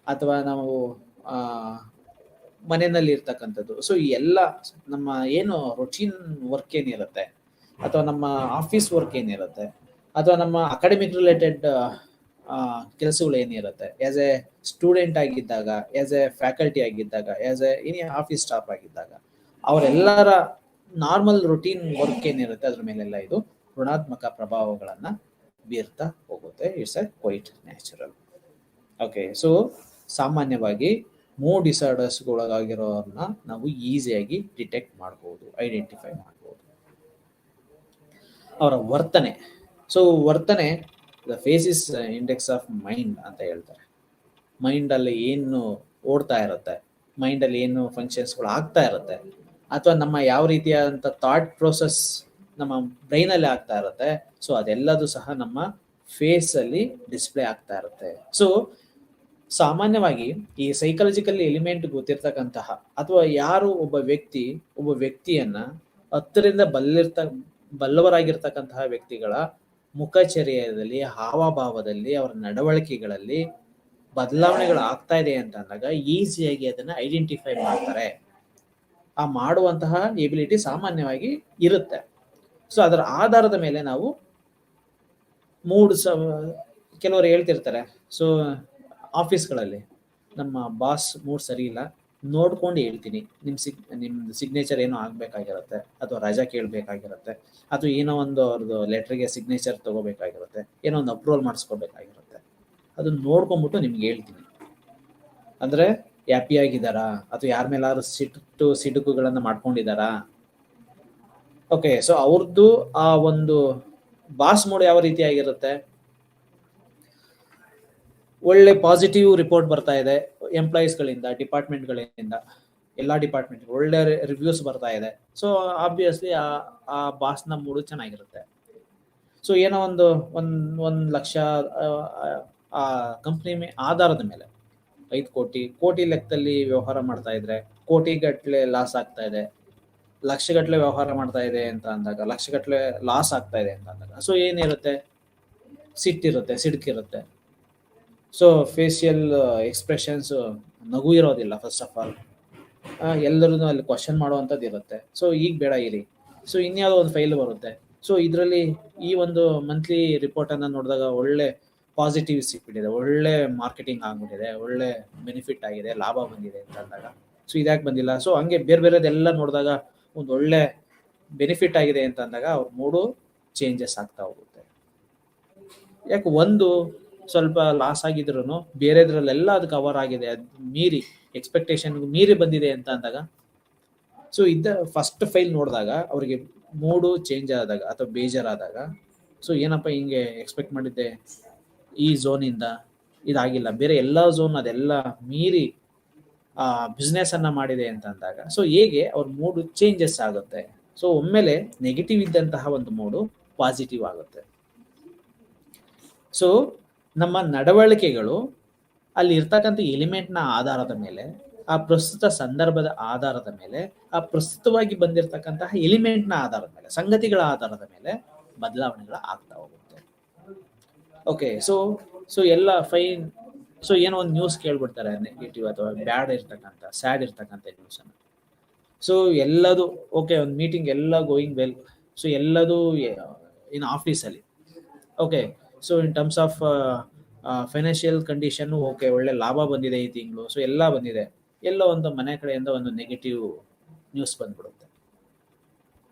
ಅಥವಾ ನಾವು ಮನೆಯಲ್ಲಿ ಇರ್ತಕ್ಕಂಥದ್ದು. ಸೊ ಈ ಎಲ್ಲ ನಮ್ಮ ಏನು ರೊಟೀನ್ ವರ್ಕ್ ಏನಿರುತ್ತೆ, ಅಥವಾ ನಮ್ಮ ಆಫೀಸ್ ವರ್ಕ್ ಏನಿರುತ್ತೆ, ಅಥವಾ ನಮ್ಮ ಅಕಾಡೆಮಿಕ್ ರಿಲೇಟೆಡ್ ಕೆಲಸಗಳು ಏನಿರುತ್ತೆ, ಆಸ್ ಎ ಸ್ಟೂಡೆಂಟ್ ಆಗಿದ್ದಾಗ, ಆಸ್ ಎ ಫ್ಯಾಕಲ್ಟಿ ಆಗಿದ್ದಾಗ, as A any office staff ಆಗಿದ್ದಾಗ, ಅವರೆಲ್ಲರ ನಾರ್ಮಲ್ ರೊಟೀನ್ ವರ್ಕ್ ಏನಿರುತ್ತೆ ಅದ್ರ ಮೇಲೆಲ್ಲ ಇದು ಋಣಾತ್ಮಕ ಪ್ರಭಾವಗಳನ್ನ ಬೀರ್ತಾ ಹೋಗುತ್ತೆ. It's a quite natural. Okay, so ಸಾಮಾನ್ಯವಾಗಿ ಮೂಡ್ ಡಿಸಾರ್ಡರ್ಸ್ ಒಳಗಾಗಿರೋರನ್ನ ನಾವು ಈಸಿಯಾಗಿ ಡಿಟೆಕ್ಟ್ ಮಾಡ್ಬೋದು, ಐಡೆಂಟಿಫೈ ಮಾಡ್ಬೋದು. ಅವರ ವರ್ತನೆ, ಸೊ ವರ್ತನೆ ದ ಫೇಸಿಸ್ ಇಂಡೆಕ್ಸ್ ಆಫ್ ಮೈಂಡ್ ಅಂತ ಹೇಳ್ತಾರೆ. ಮೈಂಡ್ ಅಲ್ಲಿ ಏನು ಓಡ್ತಾ ಇರುತ್ತೆ, ಮೈಂಡ್ ಅಲ್ಲಿ ಏನು ಫಂಕ್ಷನ್ಸ್ಗಳು ಆಗ್ತಾ ಇರುತ್ತೆ, ಅಥವಾ ನಮ್ಮ ಯಾವ ರೀತಿಯಾದಂಥ ಥಾಟ್ ಪ್ರೋಸೆಸ್ ನಮ್ಮ ಬ್ರೈನ್ ಅಲ್ಲಿ ಆಗ್ತಾ ಇರುತ್ತೆ, ಸೊ ಅದೆಲ್ಲದೂ ಸಹ ನಮ್ಮ ಫೇಸ್ ಅಲ್ಲಿ ಡಿಸ್ಪ್ಲೇ ಆಗ್ತಾ ಇರುತ್ತೆ. ಸೊ ಸಾಮಾನ್ಯವಾಗಿ ಈ ಸೈಕಾಲಜಿಕಲ್ ಎಲಿಮೆಂಟ್ ಗೊತ್ತಿರ್ತಕ್ಕಂತಹ, ಅಥವಾ ಯಾರು ಒಬ್ಬ ವ್ಯಕ್ತಿಯನ್ನ ಹತ್ತರಿಂದ ಬಲ್ಲವರಾಗಿರ್ತಕ್ಕಂತಹ ವ್ಯಕ್ತಿಗಳ ಮುಖಚರ್ಯದಲ್ಲಿ, ಹಾವಭಾವದಲ್ಲಿ, ಅವರ ನಡವಳಿಕೆಗಳಲ್ಲಿ ಬದಲಾವಣೆಗಳು ಆಗ್ತಾ ಇದೆ ಅಂತ ಅಂದಾಗ ಈಸಿಯಾಗಿ ಅದನ್ನ ಐಡೆಂಟಿಫೈ ಮಾಡ್ತಾರೆ. ಆ ಮಾಡುವಂತಹ ಎಬಿಲಿಟಿ ಸಾಮಾನ್ಯವಾಗಿ ಇರುತ್ತೆ. ಸೊ ಅದರ ಆಧಾರದ ಮೇಲೆ ನಾವು ಕೆಲವರು ಹೇಳ್ತಿರ್ತಾರೆ, ಸೊ ಆಫೀಸ್ಗಳಲ್ಲಿ ನಮ್ಮ ಬಾಸ್ ಮೂಡ್ ಸರಿ ಇಲ್ಲ, ನೋಡ್ಕೊಂಡು ಹೇಳ್ತೀನಿ, ನಿಮ್ದು ಸಿಗ್ನೇಚರ್ ಏನೋ ಆಗ್ಬೇಕಾಗಿರುತ್ತೆ, ಅಥವಾ ರಜಾ ಕೇಳಬೇಕಾಗಿರುತ್ತೆ, ಅಥವಾ ಏನೋ ಒಂದು ಅವ್ರದ್ದು ಲೆಟ್ರಿಗೆ ಸಿಗ್ನೇಚರ್ ತಗೋಬೇಕಾಗಿರುತ್ತೆ, ಏನೋ ಒಂದು ಅಪ್ರೂವಲ್ ಮಾಡಿಸ್ಕೋಬೇಕಾಗಿರುತ್ತೆ, ಅದನ್ನ ನೋಡ್ಕೊಂಡ್ಬಿಟ್ಟು ನಿಮ್ಗೆ ಹೇಳ್ತೀನಿ. ಅಂದ್ರೆ ಹ್ಯಾಪಿ ಆಗಿದ್ದಾರಾ, ಅಥವಾ ಯಾರ ಮೇಲಾದ್ರೂ ಸಿಡುಕುಗಳನ್ನ ಮಾಡ್ಕೊಂಡಿದ್ದಾರಾ? ಓಕೆ, ಸೊ ಅವ್ರದ್ದು ಆ ಒಂದು ಬಾಸ್ ಮೂಡ್ ಯಾವ ರೀತಿ ಆಗಿರುತ್ತೆ, ಒಳ್ಳೆ ಪಾಸಿಟಿವ್ ರಿಪೋರ್ಟ್ ಬರ್ತಾ ಇದೆ ಎಂಪ್ಲಾಯೀಸ್ ಗಳಿಂದ, ಡಿಪಾರ್ಟ್ಮೆಂಟ್ಗಳಿಂದ, ಎಲ್ಲಾ ಡಿಪಾರ್ಟ್ಮೆಂಟ್ ಒಳ್ಳೆ ರಿವ್ಯೂಸ್ ಬರ್ತಾ ಇದೆ. ಸೊ ಆಬ್ವಿಯಸ್ಲಿ ಆ ಬಾಸ್ನ ಮೂಡು ಚೆನ್ನಾಗಿರುತ್ತೆ. ಸೊ ಏನೋ ಒಂದ್ ಲಕ್ಷ ಆ ಕಂಪ್ನಿ ಆಧಾರದ ಮೇಲೆ 5 ಕೋಟಿ ಲೆಕ್ಕದಲ್ಲಿ ವ್ಯವಹಾರ ಮಾಡ್ತಾ ಇದ್ರೆ, ಕೋಟಿಗಟ್ಲೆ ಲಾಸ್ ಆಗ್ತಾ ಇದೆ, ಲಕ್ಷಗಟ್ಲೆ ವ್ಯವಹಾರ ಮಾಡ್ತಾ ಇದೆ ಅಂತ ಅಂದಾಗ, ಲಕ್ಷಗಟ್ಲೆ ಲಾಸ್ ಆಗ್ತಾ ಇದೆ ಅಂತ ಅಂದಾಗ, ಸೊ ಏನಿರುತ್ತೆ, ಸಿಡುಕಿರುತ್ತೆ. ಸೊ ಫೇಶಿಯಲ್ ಎಕ್ಸ್ಪ್ರೆಷನ್ಸ್ ನಗು ಇರೋದಿಲ್ಲ. ಫಸ್ಟ್ ಆಫ್ ಆಲ್ ಎಲ್ಲರೂ ಅಲ್ಲಿ ಕ್ವಶನ್ ಮಾಡುವಂಥದ್ದು ಇರುತ್ತೆ. ಸೊ ಈಗ ಬೇಡ ಇರಿ, ಸೊ ಇನ್ಯಾವುದೋ ಒಂದು ಫೈಲ್ ಬರುತ್ತೆ. ಸೊ ಇದರಲ್ಲಿ ಈ ಒಂದು ಮಂತ್ಲಿ ರಿಪೋರ್ಟ್ ಅನ್ನ ನೋಡಿದಾಗ ಒಳ್ಳೆ ಪಾಸಿಟಿವ್ ಸಿಕ್ಬಿಟ್ಟಿದೆ, ಒಳ್ಳೆ ಮಾರ್ಕೆಟಿಂಗ್ ಆಗ್ಬಿಟ್ಟಿದೆ, ಒಳ್ಳೆ ಬೆನಿಫಿಟ್ ಆಗಿದೆ, ಲಾಭ ಬಂದಿದೆ ಅಂತ ಅಂದಾಗ, ಸೊ ಇದ್ಯಾಕೆ ಬಂದಿಲ್ಲ? ಸೊ ಹಂಗೆ ಬೇರೆದೆಲ್ಲ ನೋಡಿದಾಗ ಒಂದು ಒಳ್ಳೆ ಬೆನಿಫಿಟ್ ಆಗಿದೆ ಅಂತ ಅಂದಾಗ ಅವ್ರ ಮೂಡು ಚೇಂಜಸ್ ಆಗ್ತಾ ಹೋಗುತ್ತೆ. ಯಾಕೆ ಒಂದು ಸ್ವಲ್ಪ ಲಾಸ್ ಆಗಿದ್ರು ಬೇರೆದ್ರಲ್ಲೆಲ್ಲ ಅದು ಕವರ್ ಆಗಿದೆ, ಅದು ಮೀರಿ ಎಕ್ಸ್ಪೆಕ್ಟೇಷನ್ ಮೀರಿ ಬಂದಿದೆ ಅಂತ ಅಂದಾಗ, ಸೊ ಫಸ್ಟ್ ಫೈಲ್ ನೋಡಿದಾಗ ಅವರಿಗೆ ಮೂಡು ಚೇಂಜ್ ಆದಾಗ ಅಥವಾ ಬೇಜಾರಾದಾಗ, ಸೊ ಏನಪ್ಪ ಹಿಂಗೆ ಎಕ್ಸ್ಪೆಕ್ಟ್ ಮಾಡಿದ್ದೆ ಈ ಝೋನಿಂದ ಇದಾಗಿಲ್ಲ, ಬೇರೆ ಎಲ್ಲ ಝೋನ್ ಅದೆಲ್ಲ ಮೀರಿ ಬಿಸ್ನೆಸ್ ಅನ್ನ ಮಾಡಿದೆ ಅಂತ ಅಂದಾಗ, ಸೊ ಹೇಗೆ ಅವ್ರ ಮೂಡು ಚೇಂಜಸ್ ಆಗುತ್ತೆ. ಸೊ ಒಮ್ಮೆಲೆ ನೆಗೆಟಿವ್ ಇದ್ದಂತಹ ಒಂದು ಮೂಡು ಪಾಸಿಟಿವ್ ಆಗುತ್ತೆ. ಸೊ ನಮ್ಮ ನಡವಳಿಕೆಗಳು ಅಲ್ಲಿ ಇರ್ತಕ್ಕಂಥ ಎಲಿಮೆಂಟ್ನ ಆಧಾರದ ಮೇಲೆ, ಆ ಪ್ರಸ್ತುತ ಸಂದರ್ಭದ ಆಧಾರದ ಮೇಲೆ, ಆ ಪ್ರಸ್ತುತವಾಗಿ ಬಂದಿರತಕ್ಕಂತಹ ಎಲಿಮೆಂಟ್ನ ಆಧಾರದ ಮೇಲೆ, ಸಂಗತಿಗಳ ಆಧಾರದ ಮೇಲೆ ಬದಲಾವಣೆಗಳು ಆಗ್ತಾ ಹೋಗುತ್ತೆ. ಓಕೆ, ಸೊ ಎಲ್ಲ ಫೈನ್. ಸೊ ಏನೋ ಒಂದು ನ್ಯೂಸ್ ಕೇಳ್ಬಿಡ್ತಾರೆ ನೆಗೆಟಿವ್ ಅಥವಾ ಬ್ಯಾಡ್ ಇರ್ತಕ್ಕಂಥ, ಸ್ಯಾಡ್ ಇರ್ತಕ್ಕಂಥ ನ್ಯೂಸ್ ಅನ್ನು. ಸೊ ಎಲ್ಲದು ಓಕೆ, ಒಂದು ಮೀಟಿಂಗ್ ಎಲ್ಲ ಗೋಯಿಂಗ್ ವೆಲ್, ಸೊ ಎಲ್ಲದು ಇನ್ ಆಫೀಸಲ್ಲಿ okay. So in terms of financial condition okay, ಒಳ್ಳೆ ಲಾಭ ಬಂದಿದೆ ಈ ತಿಂಗಳು, ಸೊ ಎಲ್ಲ ಬಂದಿದೆ. ಎಲ್ಲೋ ಒಂದು ಮನೆ ಕಡೆಯಿಂದ ಒಂದು ನೆಗೆಟಿವ್ ನ್ಯೂಸ್ ಬಂದ್ಬಿಡುತ್ತೆ.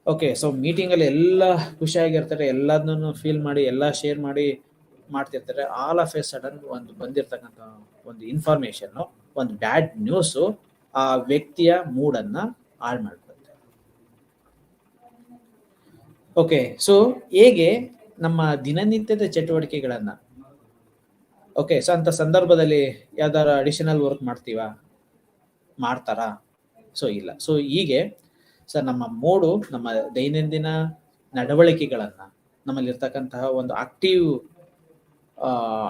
ಓಕೆ, ಸೊ ಮೀಟಿಂಗಲ್ಲಿ ಎಲ್ಲ ಖುಷಿಯಾಗಿರ್ತಾರೆ, ಎಲ್ಲದನ್ನು ಫೀಲ್ ಮಾಡಿ ಎಲ್ಲ ಶೇರ್ ಮಾಡಿ ಮಾಡ್ತಿರ್ತಾರೆ. ಆಲ್ ಆಫ್ ಎ ಸಡನ್ ಒಂದು ಬಂದಿರತಕ್ಕಂಥ ಒಂದು ಇನ್ಫಾರ್ಮೇಶನ್, ಒಂದು ಬ್ಯಾಡ್ ನ್ಯೂಸು ಆ ವ್ಯಕ್ತಿಯ ಮೂಡನ್ನ ಹಾಳು ಮಾಡ್ಬಿಡುತ್ತೆ. ಓಕೆ, ಸೊ ಹೇಗೆ ನಮ್ಮ ದಿನನಿತ್ಯದ ಚಟುವಟಿಕೆಗಳನ್ನ, ಓಕೆ, ಸೊ ಅಂತ ಸಂದರ್ಭದಲ್ಲಿ ಯಾವ್ದಾರ ಅಡಿಷನಲ್ ವರ್ಕ್ ಮಾಡ್ತಾರಾ? ಸೊ ಇಲ್ಲ. ಸೊ ಹೀಗೆ ಸರ್ ನಮ್ಮ ಮೂಡು ನಮ್ಮ ದೈನಂದಿನ ನಡವಳಿಕೆಗಳನ್ನ, ನಮ್ಮಲ್ಲಿರ್ತಕ್ಕಂತಹ ಒಂದು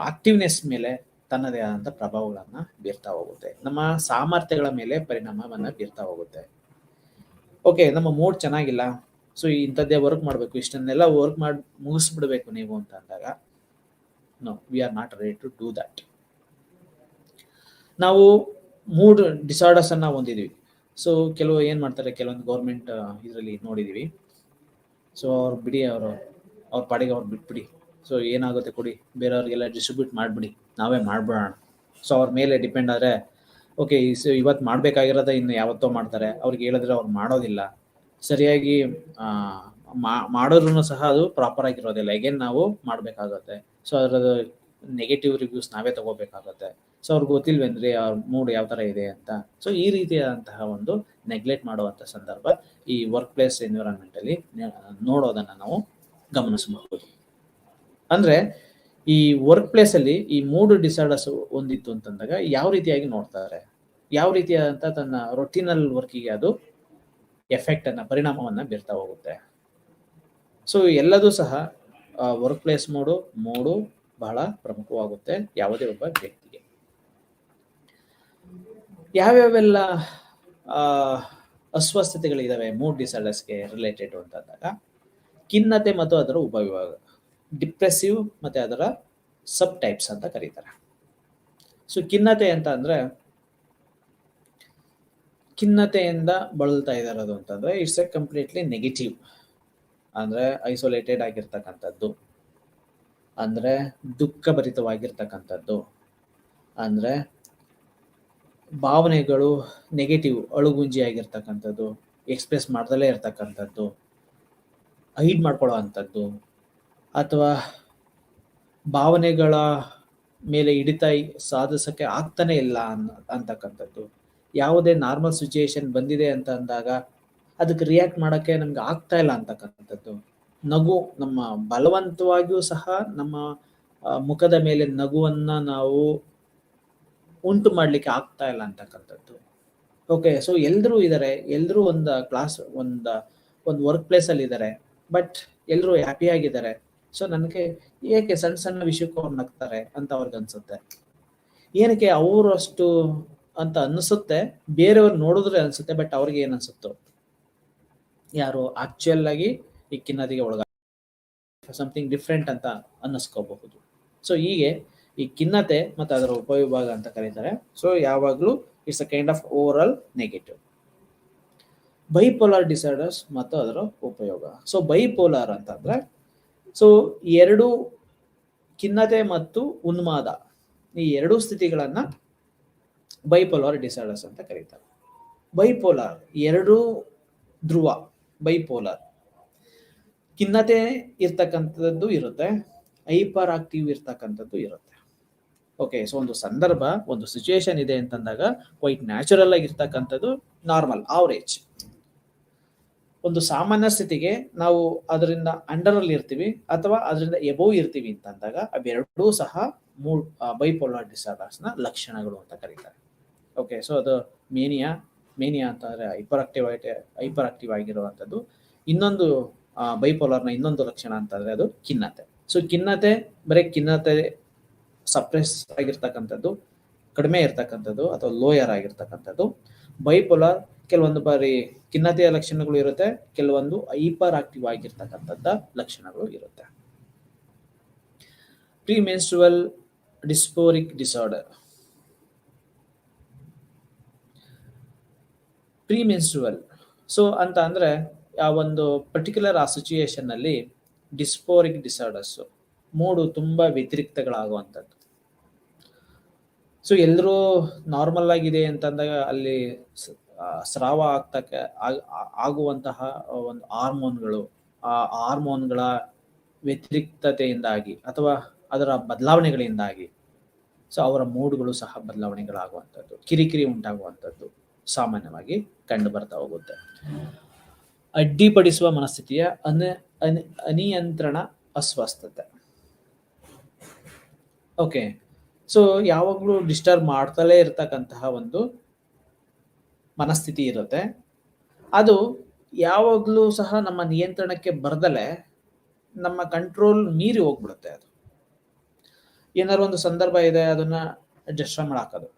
ಆಕ್ಟಿವ್ನೆಸ್ ಮೇಲೆ ತನ್ನದೇ ಆದಂಥ ಪ್ರಭಾವಗಳನ್ನ ಬೀರ್ತಾ ಹೋಗುತ್ತೆ. ನಮ್ಮ ಸಾಮರ್ಥ್ಯಗಳ ಮೇಲೆ ಪರಿಣಾಮವನ್ನ ಬೀರ್ತಾ ಹೋಗುತ್ತೆ. ಓಕೆ, ನಮ್ಮ ಮೂಡ್ ಚೆನ್ನಾಗಿಲ್ಲ, ಸೊ ಇಂಥದ್ದೇ ವರ್ಕ್ ಮಾಡಬೇಕು, ಇಷ್ಟನ್ನೆಲ್ಲ ವರ್ಕ್ ಮಾಡಿ ಮುಗಿಸ್ಬಿಡ್ಬೇಕು ನೀವು ಅಂತ ಅಂದಾಗ, no, we are not ready to do that. ನಾವು ಮೂಡ್ ಡಿಸಾರ್ಡರ್ಸ್ ಅನ್ನ ಹೊಂದಿದ್ವಿ. ಸೊ ಕೆಲವು ಏನ್ ಮಾಡ್ತಾರೆ, ಕೆಲವೊಂದು ಗೌರ್ಮೆಂಟ್ ಇದರಲ್ಲಿ ನೋಡಿದೀವಿ. ಸೊ ಅವ್ರು ಬಿಡಿ, ಅವ್ರ ಪಾಡಿಗೆ ಅವ್ರು ಬಿಟ್ಬಿಡಿ, ಸೊ ಏನಾಗುತ್ತೆ ಕೊಡಿ, ಬೇರೆಯವ್ರಿಗೆಲ್ಲ ಡಿಸ್ಟ್ರಿಬ್ಯೂಟ್ ಮಾಡಿಬಿಡಿ, ನಾವೇ ಮಾಡ್ಬಿಡೋಣ. ಸೊ ಅವ್ರ ಮೇಲೆ ಡಿಪೆಂಡ್ ಆದರೆ ಓಕೆ, ಇವತ್ತು ಮಾಡಬೇಕಾಗಿರೋದ ಇನ್ನು ಯಾವತ್ತೋ ಮಾಡ್ತಾರೆ, ಅವ್ರಿಗೆ ಹೇಳಿದ್ರೆ ಅವ್ರು ಮಾಡೋದಿಲ್ಲ, ಸರಿಯಾಗಿ ಮಾಡೋದ್ರೂ ಸಹ ಅದು ಪ್ರಾಪರ್ ಆಗಿರೋದಿಲ್ಲ, ಅಗೇನ್ ನಾವು ಮಾಡಬೇಕಾಗತ್ತೆ. ಸೊ ಅದರದ್ದು ನೆಗೆಟಿವ್ ರಿವ್ಯೂಸ್ ನಾವೇ ತಗೋಬೇಕಾಗತ್ತೆ. ಸೊ ಅವ್ರಿಗೆ ಗೊತ್ತಿಲ್ವೇಂದ್ರೆ ಅವ್ರ ಮೂಡ್ ಯಾವ ಥರ ಇದೆ ಅಂತ. ಸೊ ಈ ರೀತಿಯಾದಂತಹ ಒಂದು ನೆಗ್ಲೆಕ್ಟ್ ಮಾಡುವಂಥ ಸಂದರ್ಭ ಈ ವರ್ಕ್ ಪ್ಲೇಸ್ ಎನ್ವಿರಾನ್ಮೆಂಟಲ್ಲಿ ನೋಡೋದನ್ನು ನಾವು ಗಮನಿಸಬಹುದು. ಅಂದರೆ ಈ ವರ್ಕ್ ಪ್ಲೇಸಲ್ಲಿ ಈ ಮೂಡ್ ಡಿಸಾರ್ಡರ್ಸ್ ಹೊಂದಿತ್ತು ಅಂತಂದಾಗ ಯಾವ ರೀತಿಯಾಗಿ ನೋಡ್ತಾರೆ, ಯಾವ ರೀತಿಯಾದಂಥ ತನ್ನ ರೊಟೀನಲ್ ವರ್ಕಿಗೆ ಅದು ಎಫೆಕ್ಟ್ ಅನ್ನ, ಪರಿಣಾಮವನ್ನ ಬೀರ್ತಾ ಹೋಗುತ್ತೆ. ಸೊ ಎಲ್ಲದೂ ಸಹ ವರ್ಕ್ ಪ್ಲೇಸ್ ಮೂಡು ಬಹಳ ಪ್ರಮುಖವಾಗುತ್ತೆ ಯಾವುದೇ ಒಬ್ಬ ವ್ಯಕ್ತಿಗೆ. ಯಾವ್ಯಾವೆಲ್ಲ ಅಸ್ವಸ್ಥತೆಗಳಿದಾವೆ ಮೂಡ್ ಡಿಸಾರ್ಡರ್ಸ್ಗೆ ರಿಲೇಟೆಡ್ ಅಂತಂದಾಗ, ಖಿನ್ನತೆ ಮತ್ತು ಅದರ ಉಪವಿಭಾಗ, ಡಿಪ್ರೆಸಿವ್ ಮತ್ತೆ ಅದರ ಸಬ್ ಟೈಪ್ಸ್ ಅಂತ ಕರೀತಾರೆ. ಸೊ ಖಿನ್ನತೆ ಅಂತ ಅಂದ್ರೆ, ಖಿನ್ನತೆಯಿಂದ ಬಳಲ್ತಾ ಇದಾರದು ಅಂತಂದ್ರೆ ಇಟ್ಸ್ ಎ ಕಂಪ್ಲೀಟ್ಲಿ ನೆಗೆಟಿವ್, ಅಂದ್ರೆ ಐಸೋಲೇಟೆಡ್ ಆಗಿರ್ತಕ್ಕಂಥದ್ದು, ಅಂದ್ರೆ ದುಃಖಭರಿತವಾಗಿರ್ತಕ್ಕಂಥದ್ದು, ಅಂದ್ರೆ ಭಾವನೆಗಳು ನೆಗೆಟಿವ್, ಅಳುಗುಂಜಿ ಆಗಿರ್ತಕ್ಕಂಥದ್ದು, ಎಕ್ಸ್ಪ್ರೆಸ್ ಮಾಡ್ದಲೇ ಇರ್ತಕ್ಕಂಥದ್ದು, ಹೈಡ್ ಮಾಡ್ಕೊಳ್ಳೋ ಅಂಥದ್ದು, ಅಥವಾ ಭಾವನೆಗಳ ಮೇಲೆ ಹಿಡಿತ ಸಾಧಿಸಕ್ಕೆ ಆಗ್ತಾನೆ ಇಲ್ಲ ಅಂತಕ್ಕಂಥದ್ದು. ಯಾವುದೇ ನಾರ್ಮಲ್ ಸಿಚುಯೇಷನ್ ಬಂದಿದೆ ಅಂತ ಅಂದಾಗ ಅದಕ್ಕೆ ರಿಯಾಕ್ಟ್ ಮಾಡೋಕ್ಕೆ ನಮ್ಗೆ ಆಗ್ತಾ ಇಲ್ಲ ಅಂತಕ್ಕಂಥದ್ದು. ನಗು, ನಮ್ಮ ಬಲವಂತವಾಗಿಯೂ ಸಹ ನಮ್ಮ ಮುಖದ ಮೇಲೆ ನಗುವನ್ನ ನಾವು ಉಂಟು ಮಾಡ್ಲಿಕ್ಕೆ ಆಗ್ತಾ ಇಲ್ಲ ಅಂತಕ್ಕಂಥದ್ದು. ಓಕೆ, ಸೊ ಎಲ್ರೂ ಇದ್ದಾರೆ, ಎಲ್ರೂ ಒಂದು ವರ್ಕ್ ಪ್ಲೇಸ್ ಅಲ್ಲಿ ಇದ್ದಾರೆ, ಬಟ್ ಎಲ್ರೂ ಹ್ಯಾಪಿ ಆಗಿದ್ದಾರೆ. ಸೊ ನನಗೆ ಏಕೆ ಸಣ್ಣ ಸಣ್ಣ ವಿಷಯಕ್ಕೂ ಅವ್ರು ನಗ್ತಾರೆ ಅಂತ ಅವ್ರಿಗೆ ಅನ್ಸುತ್ತೆ. ಏನಕ್ಕೆ ಅವರು ಅಷ್ಟು ಅಂತ ಅನಿಸುತ್ತೆ, ಬೇರೆಯವ್ರು ನೋಡಿದ್ರೆ ಅನ್ಸುತ್ತೆ, ಬಟ್ ಅವ್ರಿಗೆ ಏನ್ ಅನ್ಸುತ್ತೋ, ಯಾರು ಆಕ್ಚುಯಲ್ ಆಗಿ ಈ ಖಿನ್ನತೆಗೆ ಒಳಗ ಸಮಥಿಂಗ್ ಡಿಫ್ರೆಂಟ್ ಅಂತ ಅನ್ನಿಸ್ಕೋಬಹುದು. ಸೊ ಹೀಗೆ ಈ ಖಿನ್ನತೆ ಮತ್ತು ಅದರ ಉಪವಿಭಾಗ ಅಂತ ಕರೀತಾರೆ. ಸೊ ಯಾವಾಗ್ಲೂ it's a kind of over negative. Bipolar disorders ಮತ್ತು ಅದರ ಉಪಯೋಗ. ಸೊ ಬೈಪೋಲಾರ್ ಅಂತಂದ್ರೆ, ಸೊ ಎರಡು, ಖಿನ್ನತೆ ಮತ್ತು ಉನ್ಮಾದ, ಈ ಎರಡೂ ಸ್ಥಿತಿಗಳನ್ನ ಬೈಪೋಲಾರ್ ಡಿಸಾರ್ಡರ್ಸ್ ಅಂತ ಕರೀತಾರೆ. ಬೈಪೋಲಾರ್ ಎರಡು ಧ್ರುವ, ಬೈಪೋಲಾರ್. ಖಿನ್ನತೆ ಇರ್ತಕ್ಕಂಥದ್ದು ಇರುತ್ತೆ, ಹೈಪರ್ ಆಕ್ಟಿವ್ ಇರ್ತಕ್ಕಂಥದ್ದು ಇರುತ್ತೆ. ಓಕೆ, ಸೊ ಒಂದು ಸಂದರ್ಭ, ಒಂದು ಸಿಚುಯೇಷನ್ ಇದೆ ಅಂತಂದಾಗ ಕ್ವೈಟ್ ನ್ಯಾಚುರಲ್ ಆಗಿರ್ತಕ್ಕಂಥದ್ದು ನಾರ್ಮಲ್ ಆವರೇಜ್. ಒಂದು ಸಾಮಾನ್ಯ ಸ್ಥಿತಿಗೆ ನಾವು ಅದರಿಂದ ಅಂಡರ್ ಅಲ್ಲಿ ಇರ್ತೀವಿ ಅಥವಾ ಅದರಿಂದ ಎಬೋವ್ ಇರ್ತೀವಿ ಅಂತಂದಾಗ ಅವೆರಡೂ ಸಹ ಬೈಪೋಲಾರ್ ಡಿಸಾರ್ಡರ್ಸ್ ನ ಲಕ್ಷಣಗಳು ಅಂತ ಕರೀತಾರೆ. ಓಕೆ, ಸೊ ಅದು ಮೇನಿಯಾ ಅಂತಂದ್ರೆ ಹೈಪರ್ ಆಕ್ಟಿವ್ ಆಗಿರುವಂಥದ್ದು. ಇನ್ನೊಂದು ಬೈಪೋಲಾರ್ನ ಇನ್ನೊಂದು ಲಕ್ಷಣ ಅಂತಂದ್ರೆ ಅದು ಖಿನ್ನತೆ. ಸೊ ಖಿನ್ನತೆ ಬರೀ ಖಿನ್ನತೆ ಸಪ್ರೆಸ್ ಆಗಿರ್ತಕ್ಕಂಥದ್ದು, ಕಡಿಮೆ ಇರ್ತಕ್ಕಂಥದ್ದು ಅಥವಾ ಲೋಯರ್ ಆಗಿರ್ತಕ್ಕಂಥದ್ದು. ಬೈಪೋಲಾರ್ ಕೆಲವೊಂದು ಬಾರಿ ಖಿನ್ನತೆಯ ಲಕ್ಷಣಗಳು ಇರುತ್ತೆ, ಕೆಲವೊಂದು ಹೈಪರ್ ಆಕ್ಟಿವ್ ಆಗಿರ್ತಕ್ಕಂಥದ್ದ ಲಕ್ಷಣಗಳು ಇರುತ್ತೆ. ಪ್ರಿಮೆನ್ಸ್ಟ್ರುವಲ್ ಡಿಸ್ಫೋರಿಕ್ ಡಿಸಾರ್ಡರ್. ಪ್ರಿಮೆನ್ಸ್ಟ್ರುವಲ್ ಸೊ ಅಂತ ಅಂದ್ರೆ ಆ ಒಂದು ಪರ್ಟಿಕ್ಯುಲರ್ ಆ ಸಿಚುಯೇಷನ್ ನಲ್ಲಿ ಡಿಸ್ಫೋರಿಕ್ ಡಿಸಾರ್ಡರ್ಸ್, ಮೂಡು ತುಂಬಾ ವ್ಯತಿರಿಕ್ತಗಳಾಗುವಂಥದ್ದು. ಸೊ ಎಲ್ಲರೂ ನಾರ್ಮಲ್ ಆಗಿದೆ ಅಂತಂದಾಗ ಅಲ್ಲಿ ಸ್ರಾವ ಆಗುವಂತಹ ಒಂದು ಹಾರ್ಮೋನ್ಗಳು, ಆ ಹಾರ್ಮೋನ್ಗಳ ವ್ಯತಿರಿಕ್ತತೆಯಿಂದಾಗಿ ಅಥವಾ ಅದರ ಬದಲಾವಣೆಗಳಿಂದಾಗಿ ಸೊ ಅವರ ಮೂಡ್ಗಳು ಸಹ ಬದಲಾವಣೆಗಳಾಗುವಂಥದ್ದು, ಕಿರಿಕಿರಿ ಉಂಟಾಗುವಂಥದ್ದು ಸಾಮಾನ್ಯವಾಗಿ ಕಂಡು ಬರ್ತಾ ಹೋಗುತ್ತೆ. ಅಡ್ಡಿಪಡಿಸುವ ಮನಸ್ಥಿತಿಯ ಅನಿಯಂತ್ರಣ ಅಸ್ವಸ್ಥತೆ. ಓಕೆ, ಸೊ ಯಾವಾಗಲೂ ಡಿಸ್ಟರ್ಬ್ ಮಾಡ್ತಲೇ ಇರ್ತಕ್ಕಂತಹ ಒಂದು ಮನಸ್ಥಿತಿ ಇರುತ್ತೆ. ಅದು ಯಾವಾಗಲೂ ಸಹ ನಮ್ಮ ನಿಯಂತ್ರಣಕ್ಕೆ ಬರ್ದಲೆ ನಮ್ಮ ಕಂಟ್ರೋಲ್ ಮೀರಿ ಹೋಗ್ಬಿಡುತ್ತೆ. ಅದು ಏನಾದ್ರು ಒಂದು ಸಂದರ್ಭ ಇದೆ, ಅದನ್ನ ಡಿಸ್ಟರ್ಬ್ ಮಾಡಾಕೋದು.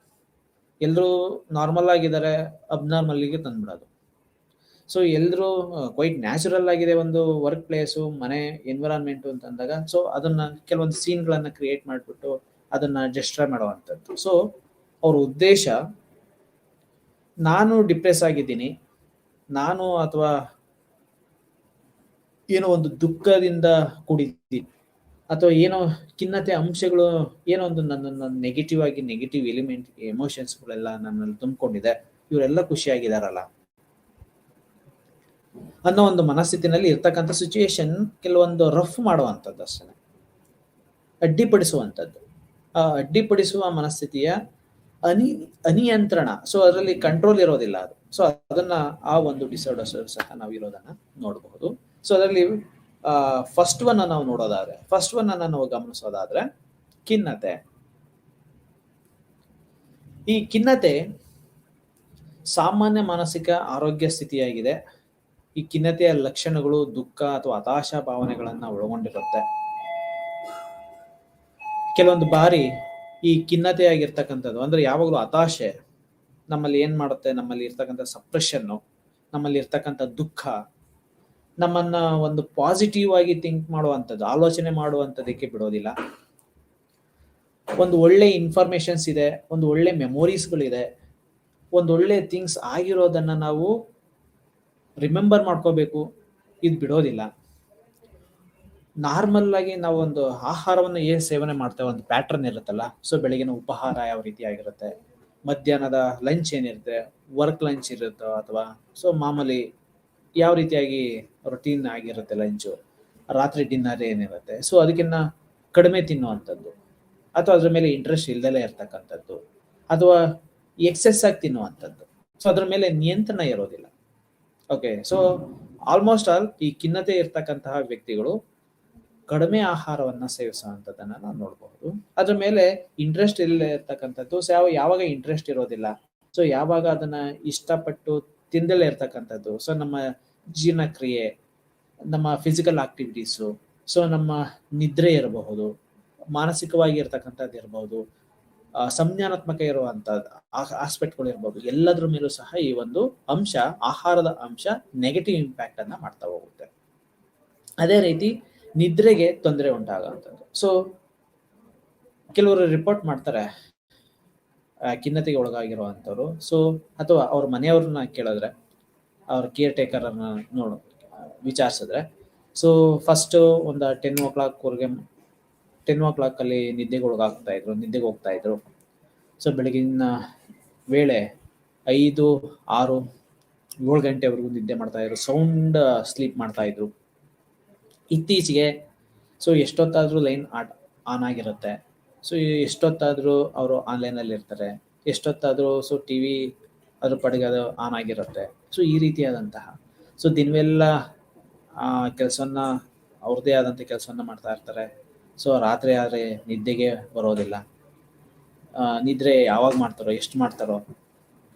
ಎಲ್ಲರೂ ನಾರ್ಮಲ್ ಆಗಿದ್ದಾರೆ, ಅಬ್ನಾರ್ಮಲ್ಗೆ ತಂದ್ಬಿಡೋದು. ಸೊ ಎಲ್ಲರೂ ಕ್ವೈಟ್ ನ್ಯಾಚುರಲ್ ಆಗಿದೆ ಒಂದು ವರ್ಕ್ ಪ್ಲೇಸು, ಮನೆ ಎನ್ವಿರಾನ್ಮೆಂಟು ಅಂತಂದಾಗ ಸೊ ಅದನ್ನ ಕೆಲವೊಂದು ಸೀನ್ಗಳನ್ನ ಕ್ರಿಯೇಟ್ ಮಾಡಿಬಿಟ್ಟು ಅದನ್ನ ಡಿಸ್ಟ್ರಾಯ್ ಮಾಡುವಂಥದ್ದು. ಸೊ ಅವ್ರ ಉದ್ದೇಶ, ನಾನು ಡಿಪ್ರೆಸ್ ಆಗಿದ್ದೀನಿ, ನಾನು ಅಥವಾ ಏನೋ ಒಂದು ದುಃಖದಿಂದ ಕೂಡಿದ್ದೀನಿ ಅಥವಾ ಏನೋ ಖಿನ್ನತೆ ಅಂಶಗಳು, ಏನೋ ಒಂದು ನನ್ನನ್ನು ನೆಗೆಟಿವ್ ಎಲಿಮೆಂಟ್ ಎಮೋಷನ್ಸ್ಗಳೆಲ್ಲ ನನ್ನಲ್ಲಿ ತುಂಬಿಕೊಂಡಿದೆ, ಇವರೆಲ್ಲ ಖುಷಿಯಾಗಿದಾರಲ್ಲ ಅನ್ನೋ ಒಂದು ಮನಸ್ಥಿತಿನಲ್ಲಿ ಇರ್ತಕ್ಕಂಥ ಸಿಚುಯೇಷನ್ ಕೆಲವೊಂದು ರಫ್ ಮಾಡುವಂಥದ್ದು ಅಷ್ಟೇ, ಅಡ್ಡಿಪಡಿಸುವಂಥದ್ದು. ಆ ಅಡ್ಡಿಪಡಿಸುವ ಮನಸ್ಥಿತಿಯ ಅನಿಯಂತ್ರಣ, ಸೊ ಅದರಲ್ಲಿ ಕಂಟ್ರೋಲ್ ಇರೋದಿಲ್ಲ ಅದು. ಸೊ ಅದನ್ನ ಆ ಒಂದು ಡಿಸಾರ್ಡರ್ಸ್ ಸಹ ನಾವು ಇರೋದನ್ನ ನೋಡಬಹುದು. ಸೊ ಅದರಲ್ಲಿ ಫಸ್ಟ್ ಒನ್ ನಾವು ಗಮನಿಸೋದಾದ್ರೆ ಖಿನ್ನತೆ. ಈ ಖಿನ್ನತೆ ಸಾಮಾನ್ಯ ಮಾನಸಿಕ ಆರೋಗ್ಯ ಸ್ಥಿತಿಯಾಗಿದೆ. ಈ ಖಿನ್ನತೆಯ ಲಕ್ಷಣಗಳು ದುಃಖ ಅಥವಾ ಹತಾಶಾ ಭಾವನೆಗಳನ್ನ ಒಳಗೊಂಡಿರುತ್ತೆ. ಕೆಲವೊಂದು ಬಾರಿ ಈ ಖಿನ್ನತೆ ಆಗಿರ್ತಕ್ಕಂಥದ್ದು ಅಂದ್ರೆ ಯಾವಾಗಲೂ ಹತಾಶೆ ನಮ್ಮಲ್ಲಿ ಏನ್ ಮಾಡುತ್ತೆ, ನಮ್ಮಲ್ಲಿ ಇರ್ತಕ್ಕಂಥ ಸಪ್ರೆಷನ್ನು, ನಮ್ಮಲ್ಲಿ ಇರ್ತಕ್ಕಂಥ ದುಃಖ ನಮ್ಮನ್ನ ಒಂದು ಪಾಸಿಟಿವ್ ಆಗಿ ಥಿಂಕ್ ಮಾಡುವಂಥದ್ದು, ಆಲೋಚನೆ ಮಾಡುವಂಥದ್ದಕ್ಕೆ ಬಿಡೋದಿಲ್ಲ. ಒಂದು ಒಳ್ಳೆ ಇನ್ಫಾರ್ಮೇಶನ್ಸ್ ಇದೆ, ಒಂದು ಒಳ್ಳೆ ಮೆಮೊರೀಸ್ಗಳಿದೆ, ಒಂದು ಒಳ್ಳೆ ಥಿಂಗ್ಸ್ ಆಗಿರೋದನ್ನ ನಾವು ರಿಮೆಂಬರ್ ಮಾಡ್ಕೋಬೇಕು, ಇದು ಬಿಡೋದಿಲ್ಲ. ನಾರ್ಮಲ್ ಆಗಿ ನಾವು ಒಂದು ಆಹಾರವನ್ನು ಏನ್ ಸೇವನೆ ಮಾಡ್ತೇವೆ, ಒಂದು ಪ್ಯಾಟರ್ನ್ ಇರುತ್ತಲ್ಲ. ಸೊ ಬೆಳಗಿನ ಉಪಹಾರ ಯಾವ ರೀತಿ ಆಗಿರುತ್ತೆ, ಮಧ್ಯಾಹ್ನದ ಲಂಚ್ ಏನಿರುತ್ತೆ, ವರ್ಕ್ ಲಂಚ್ ಇರುತ್ತೋ ಅಥವಾ ಸೊ ಮಾಮೂಲಿ ಯಾವ ರೀತಿಯಾಗಿ ರೊಟೀನ್ ಆಗಿರುತ್ತೆ ಲಂಚು, ರಾತ್ರಿ ಡಿನ್ನರ್ ಏನಿರುತ್ತೆ, ಸೊ ಅದಕ್ಕಿಂತ ಕಡಿಮೆ ತಿನ್ನುವಂಥದ್ದು ಅಥವಾ ಅದ್ರ ಮೇಲೆ ಇಂಟ್ರೆಸ್ಟ್ ಇಲ್ದಲೇ ಇರ್ತಕ್ಕಂಥದ್ದು ಅಥವಾ ಎಕ್ಸೆಸ್ ಆಗಿ ತಿನ್ನುವಂಥದ್ದು. ಸೊ ಅದ್ರ ಮೇಲೆ ನಿಯಂತ್ರಣ ಇರೋದಿಲ್ಲ. ಓಕೆ, ಸೊ ಆಲ್ಮೋಸ್ಟ್ ಆಲ್ ಈ ಖಿನ್ನತೆ ಇರ್ತಕ್ಕಂತಹ ವ್ಯಕ್ತಿಗಳು ಕಡಿಮೆ ಆಹಾರವನ್ನ ಸೇವಿಸುವಂಥದ್ದನ್ನ ನಾವು ನೋಡಬಹುದು. ಅದ್ರ ಮೇಲೆ ಇಂಟ್ರೆಸ್ಟ್ ಇಲ್ಲದೆ ಇರ್ತಕ್ಕಂಥದ್ದು. ಸೊ ಯಾವಾಗ ಇಂಟ್ರೆಸ್ಟ್ ಇರೋದಿಲ್ಲ, ಸೊ ಯಾವಾಗ ಅದನ್ನ ಇಷ್ಟಪಟ್ಟು ತಿಂದಲೇ ಇರ್ತಕ್ಕಂಥದ್ದು, ಸೊ ನಮ್ಮ ಜೀರ್ಣಕ್ರಿಯೆ, ನಮ್ಮ ಫಿಸಿಕಲ್ ಆಕ್ಟಿವಿಟೀಸು, ಸೊ ನಮ್ಮ ನಿದ್ರೆ ಇರಬಹುದು, ಮಾನಸಿಕವಾಗಿ ಇರ್ತಕ್ಕಂಥದ್ದು ಇರಬಹುದು, ಸಂಜ್ಞಾನಾತ್ಮಕ ಇರುವಂತಹದ್ದು ಆಸ್ಪೆಕ್ಟ್ಗಳು ಇರ್ಬೋದು, ಎಲ್ಲದ್ರ ಮೇಲೂ ಸಹ ಈ ಒಂದು ಅಂಶ, ಆಹಾರದ ಅಂಶ ನೆಗೆಟಿವ್ ಇಂಪ್ಯಾಕ್ಟ್ ಅನ್ನ ಮಾಡ್ತಾ ಹೋಗುತ್ತೆ. ಅದೇ ರೀತಿ ನಿದ್ರೆಗೆ ತೊಂದರೆ ಉಂಟಾಗುವಂಥದ್ದು. ಸೊ ಕೆಲವರು ರಿಪೋರ್ಟ್ ಮಾಡ್ತಾರೆ ಖಿನ್ನತೆಗೆ ಒಳಗಾಗಿರುವಂಥವ್ರು. ಸೊ ಅಥವಾ ಅವ್ರ ಮನೆಯವ್ರನ್ನ ಕೇಳಿದ್ರೆ, ಅವ್ರ ಕೇರ್ ಟೇಕರ್ ಅನ್ನ ವಿಚಾರಿಸಿದ್ರೆ, ಸೊ ಫಸ್ಟ್ ಒಂದು 10 o'clock ಅಲ್ಲಿ ನಿದ್ದೆಗೆ ಹೋಗ್ತಾ ಇದ್ರು. ಸೊ ಬೆಳಗಿನ ವೇಳೆ 5, 6, 7 ಗಂಟೆವರೆಗೂ ನಿದ್ದೆ ಮಾಡ್ತಾ ಇದ್ರು, ಸೌಂಡ್ ಸ್ಲೀಪ್ ಮಾಡ್ತಾ ಇದ್ರು. ಇತ್ತೀಚೆಗೆ ಸೊ ಎಷ್ಟೊತ್ತಾದರೂ ಲೈನ್ ಆನ್ ಆಗಿರುತ್ತೆ. ಸೊ ಎಷ್ಟೊತ್ತಾದರೂ ಅವರು ಆನ್ಲೈನಲ್ಲಿ ಇರ್ತಾರೆ, ಎಷ್ಟೊತ್ತಾದರೂ ಸೊ ಟಿ ವಿ ಅದ್ರ ಪಡೆಗೆ ಅದು ಆನ್ ಆಗಿರುತ್ತೆ. ಸೊ ಈ ರೀತಿಯಾದಂತಹ ಸೊ ದಿನವೆಲ್ಲ ಕೆಲಸವನ್ನ ಅವ್ರದ್ದೇ ಆದಂಥ ಕೆಲಸವನ್ನ ಮಾಡ್ತಾ ಇರ್ತಾರೆ. ಸೊ ರಾತ್ರಿ ಆದರೆ ನಿದ್ದೆಗೆ ಬರೋದಿಲ್ಲ. ನಿದ್ರೆ ಯಾವಾಗ ಮಾಡ್ತಾರೋ, ಎಷ್ಟು ಮಾಡ್ತಾರೋ.